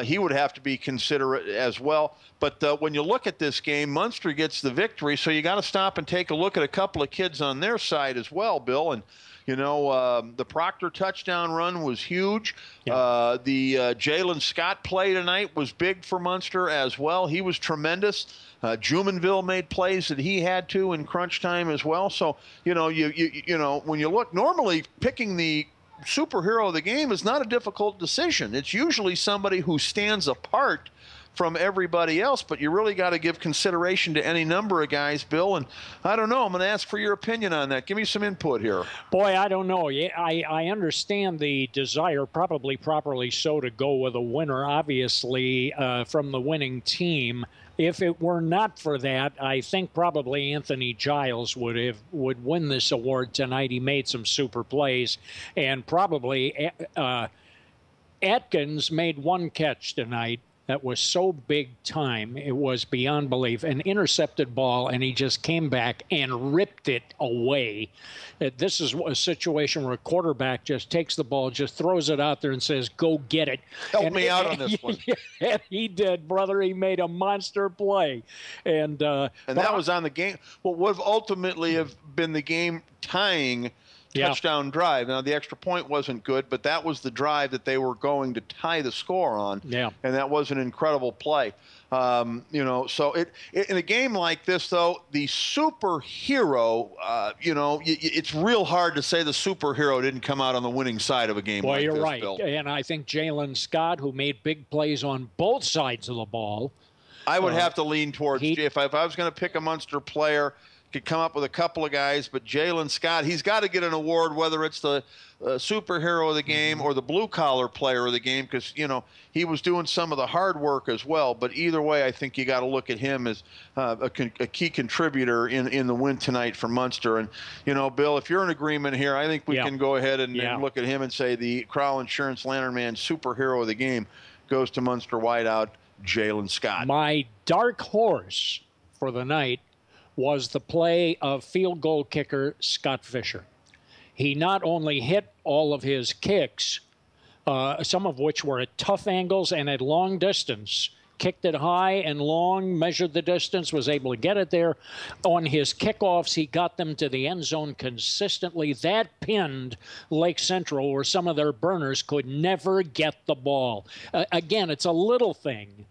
He would have to be considerate as well. But when you look at this game, Munster gets the victory, so you got to stop and take a look at a couple of kids on their side as well, Bill. And you know, the Proctor touchdown run was huge. Yeah. The Jalen Scott play tonight was big for Munster as well. He was tremendous. Jumonville made plays that he had to in crunch time as well. So, you know, you know, when you look, normally picking the superhero of the game is not a difficult decision. It's usually somebody who stands apart from everybody else, but you really got to give consideration to any number of guys, Bill. And I don't know. I'm going to ask for your opinion on that. Give me some input here. Boy, I don't know. I understand the desire, probably properly so, to go with a winner, obviously, from the winning team. If it were not for that, I think probably Anthony Giles would win this award tonight. He made some super plays, and probably Atkins made one catch tonight that was so big time, it was beyond belief. An intercepted ball, and he just came back and ripped it away. This is a situation where a quarterback just takes the ball, just throws it out there and says, go get it. Help me out on this one. And he did, brother. He made a monster play. And that was on the game. What would ultimately have been the game tying touchdown drive. Now, the extra point wasn't good, but that was the drive that they were going to tie the score on. Yeah. And that was an incredible play. You know, so in a game like this, though, the superhero, you know, it's real hard to say the superhero didn't come out on the winning side of a game like this, Well, you're right. Bill. And I think Jalen Scott, who made big plays on both sides of the ball. I would have to lean towards, if I was going to pick a Munster player, could come up with a couple of guys, but Jalen Scott, he's got to get an award, whether it's the superhero of the game or the blue-collar player of the game, because, you know, he was doing some of the hard work as well. But either way, I think you got to look at him as a key contributor in the win tonight for Munster. And, you know, Bill, if you're in agreement here, I think we can go ahead and look at him and say the Crowell Insurance Lantern Man superhero of the game goes to Munster wideout Jalen Scott. My dark horse for the night was the play of field goal kicker Scott Fisher. He not only hit all of his kicks, some of which were at tough angles and at long distance, kicked it high and long, measured the distance, was able to get it there. On his kickoffs, he got them to the end zone consistently. That pinned Lake Central, where some of their burners could never get the ball. Again, it's a little thing.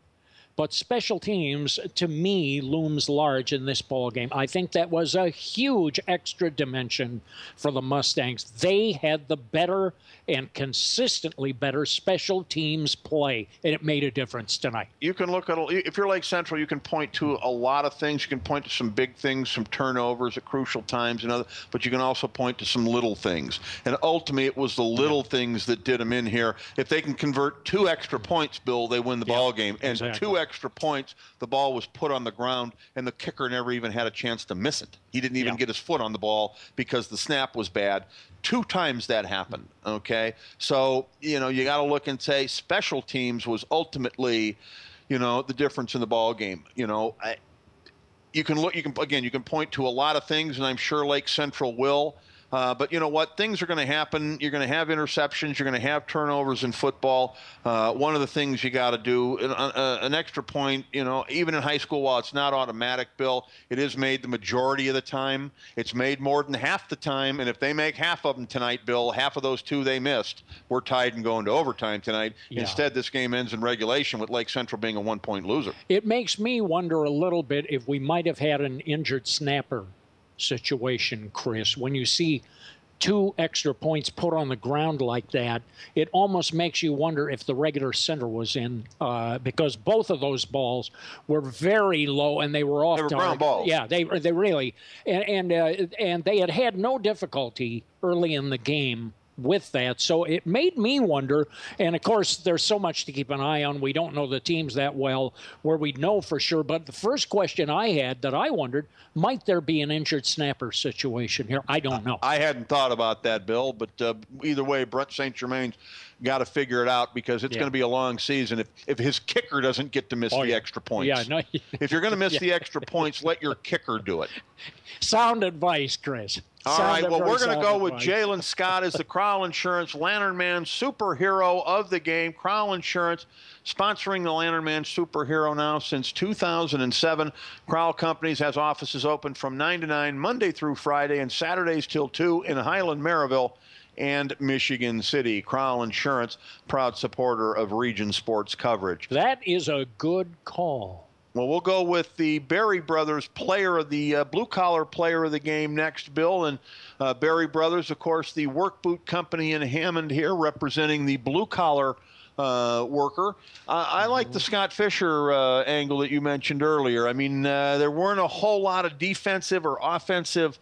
But special teams, to me, looms large in this ball game. I think that was a huge extra dimension for the Mustangs. They had the better and consistently better special teams play, and it made a difference tonight. You can look at, if you're Lake Central, you can point to a lot of things. You can point to some big things, some turnovers at crucial times, and other, but you can also point to some little things. And ultimately, it was the little things that did them in here. If they can convert 2 extra points, Bill, they win the ball game. And exactly. 2 extra points, the ball was put on the ground, and the kicker never even had a chance to miss it. He didn't even get his foot on the ball because the snap was bad. 2 times that happened, okay? So, you know, you got to look and say special teams was ultimately, you know, the difference in the ball game. You know, you can point to a lot of things, and I'm sure Lake Central will. But you know what? Things are going to happen. You're going to have interceptions. You're going to have turnovers in football. One of the things you got to do, an extra point, you know, even in high school, while it's not automatic, Bill, it is made the majority of the time. It's made more than half the time. And if they make half of them tonight, Bill, half of those 2 they missed, we're tied and going to overtime tonight. Yeah. Instead, this game ends in regulation with Lake Central being a 1-point loser. It makes me wonder a little bit if we might have had an injured snapper situation, Chris. When you see 2 extra points put on the ground like that, it almost makes you wonder if the regular center was in, because both of those balls were very low and they were off target. They were ground balls. Yeah, they really, and they had no difficulty early in the game with that. So it made me wonder, and of course there's so much to keep an eye on. We don't know the teams that well where we'd know for sure, but the first question I had that I wondered, might there be an injured snapper situation here? I don't know. I hadn't thought about that, Bill, but either way, Brent St. Germain's got to figure it out because it's going to be a long season if his kicker doesn't get to miss the extra points. Yeah, no, if you're going to miss the extra points, let your kicker do it. Sound advice, Chris. All right, well, we're going to go with Jalen Scott as the Crowell Insurance Lantern Man superhero of the game. Crowell Insurance sponsoring the Lantern Man superhero now since 2007. Crowell Companies has offices open from 9 to 9, Monday through Friday, and Saturdays till 2 in Highland, Maryville, and Michigan City. Crowell Insurance, proud supporter of Region Sports coverage. That is a good call. Well, we'll go with the Berry Brothers player of the blue-collar player of the game next, Bill. And Berry Brothers, of course, the work boot company in Hammond here, representing the blue-collar worker. I like the Scott Fisher angle that you mentioned earlier. I mean, there weren't a whole lot of defensive or offensive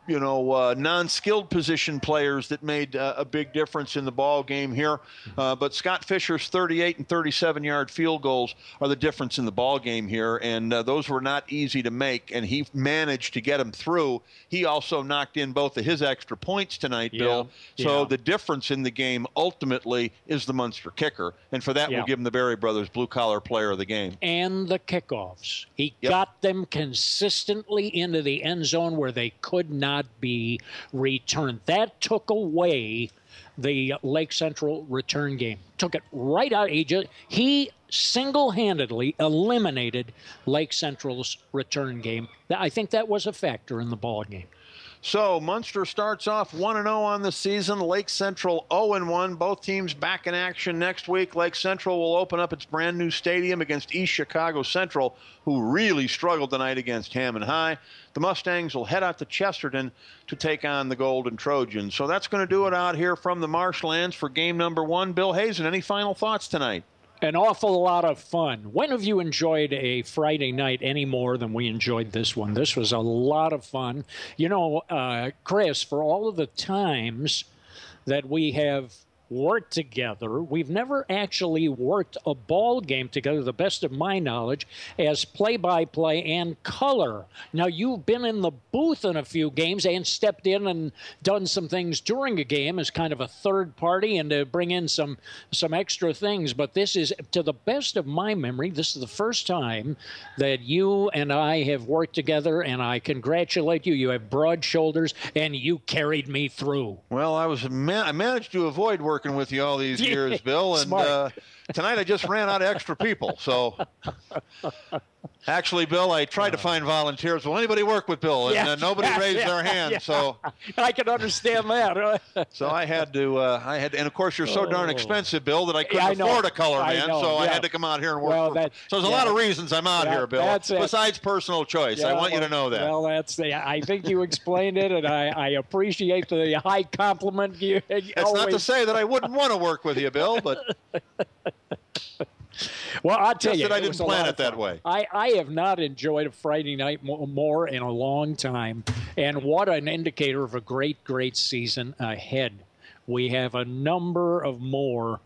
non-skilled position players that made a big difference in the ball game here. But Scott Fisher's 38 and 37-yard field goals are the difference in the ball game here, and those were not easy to make, and he managed to get them through. He also knocked in both of his extra points tonight, Bill. So the difference in the game ultimately is the Munster kicker, and for that we'll give him the Berry Brothers blue-collar player of the game. And the kickoffs. He got them consistently into the end zone where they could not be returned. That took away the Lake Central return game. Took it right out. He single-handedly eliminated Lake Central's return game. I think that was a factor in the ball game. So Munster starts off 1-0 on the season. Lake Central 0-1. Both teams back in action next week. Lake Central will open up its brand new stadium against East Chicago Central, who really struggled tonight against Hammond High. The Mustangs will head out to Chesterton to take on the Golden Trojans. So that's going to do it out here from the Marshlands for game number 1. Bill Hazen, any final thoughts tonight? An awful lot of fun. When have you enjoyed a Friday night any more than we enjoyed this one? This was a lot of fun. You know, Chris, for all of the times that we have worked together, we've never actually worked a ball game together, the best of my knowledge, as play-by-play and color. Now, you've been in the booth in a few games and stepped in and done some things during a game as kind of a third party and to bring in some extra things. But this is, to the best of my memory, this is the first time that you and I have worked together, and I congratulate you. You have broad shoulders, and you carried me through. Well, I managed to avoid working with you all these years, Bill, and tonight I just ran out of extra people. So actually, Bill, I tried to find volunteers. Will anybody work with Bill? And nobody raised their hand. So I can understand that. So I had to, and of course you're so darn expensive, Bill, that I couldn't afford a color man. So I had to come out here and work. So there's a lot of reasons I'm out here, Bill. Besides personal choice, I want you to know that. Well, I think you explained it, and I appreciate the high compliment. It's not to say that I wouldn't want to work with you, Bill, but. Well, I'll tell you, that I didn't plan it that way. I have not enjoyed a Friday night more in a long time, and what an indicator of a great, great season ahead. We have a number of more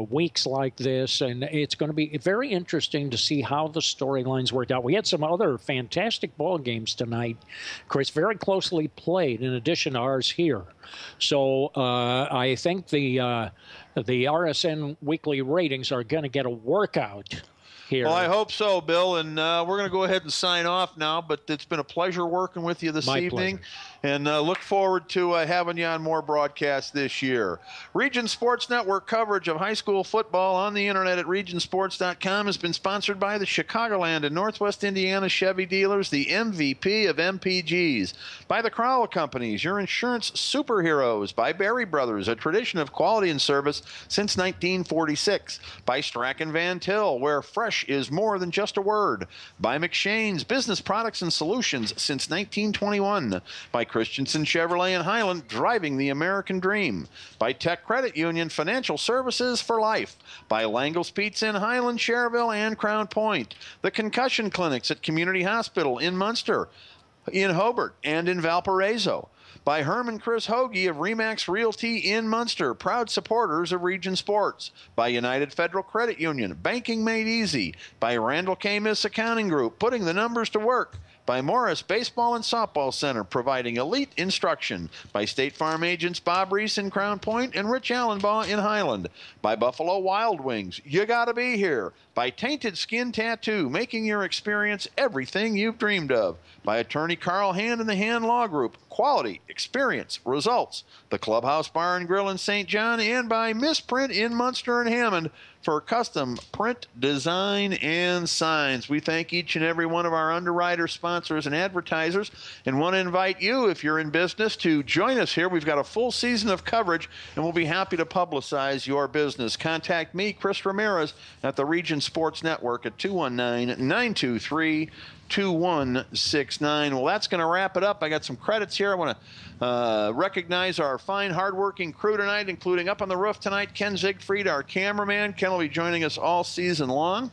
weeks like this, and it's going to be very interesting to see how the storylines worked out. We had some other fantastic ball games tonight, Chris, very closely played in addition to ours here. So I think the RSN weekly ratings are going to get a workout here. Well, I hope so, Bill, and we're going to go ahead and sign off now, but it's been a pleasure working with you this evening. Pleasure. And look forward to having you on more broadcasts this year. Region Sports Network coverage of high school football on the internet at regionsports.com has been sponsored by the Chicagoland and Northwest Indiana Chevy dealers, the MVP of MPGs, by the Crowell Companies, your insurance superheroes, by Berry Brothers, a tradition of quality and service since 1946, by Strachan Van Til, where fresh is more than just a word, by McShane's Business Products and Solutions since 1921, by Christensen Chevrolet in Highland, driving the American dream, by Tech Credit Union, financial services for life, by Langle's Pizza in Highland, Cherville, and Crown Point, the concussion clinics at Community Hospital in Munster, in Hobart and in Valparaiso. By Herm and Chris Hoagie of Remax Realty in Munster, proud supporters of Region Sports. By United Federal Credit Union, banking made easy. By Randall K. Miss Accounting Group, putting the numbers to work. By Morris Baseball and Softball Center, providing elite instruction. By State Farm agents Bob Reese in Crown Point and Rich Allenbaugh in Highland. By Buffalo Wild Wings, you gotta be here. By Tainted Skin Tattoo, making your experience everything you've dreamed of. By attorney Carl Hand and the Hand Law Group, quality, experience, results. The Clubhouse Bar and Grill in St. John, and by Misprint in Munster and Hammond for custom print, design, and signs. We thank each and every one of our underwriters, sponsors, and advertisers, and want to invite you, if you're in business, to join us here. We've got a full season of coverage, and we'll be happy to publicize your business. Contact me, Chris Ramirez, at the Region Sports Network at 219-923-2169. Well, that's going to wrap it up. I got some credits here. I want to recognize our fine, hardworking crew tonight, including up on the roof tonight, Ken Siegfried, our cameraman. Ken will be joining us all season long.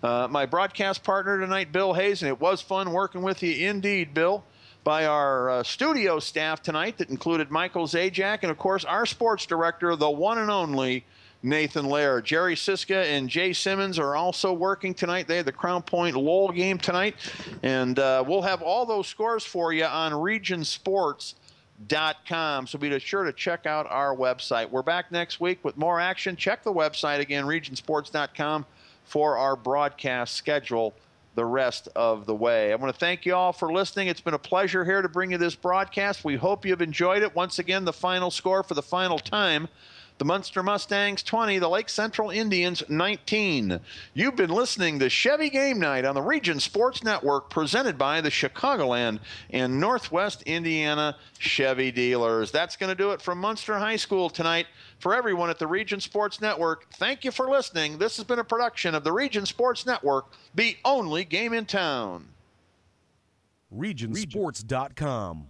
My broadcast partner tonight, Bill Hayes, and it was fun working with you indeed, Bill. By our studio staff tonight that included Michael Zajac and, of course, our sports director, the one and only Nathan Laird. Jerry Siska and Jay Simmons are also working tonight. They had the Crown Point Lowell game tonight. And we'll have all those scores for you on regionsports.com. So be sure to check out our website. We're back next week with more action. Check the website again, regionsports.com, for our broadcast schedule the rest of the way. I want to thank you all for listening. It's been a pleasure here to bring you this broadcast. We hope you've enjoyed it. Once again, the final score for the final time: the Munster Mustangs 20, the Lake Central Indians 19. You've been listening to Chevy Game Night on the Region Sports Network, presented by the Chicagoland and Northwest Indiana Chevy dealers. That's going to do it from Munster High School tonight. For everyone at the Region Sports Network, thank you for listening. This has been a production of the Region Sports Network, the only game in town. Regionsports.com.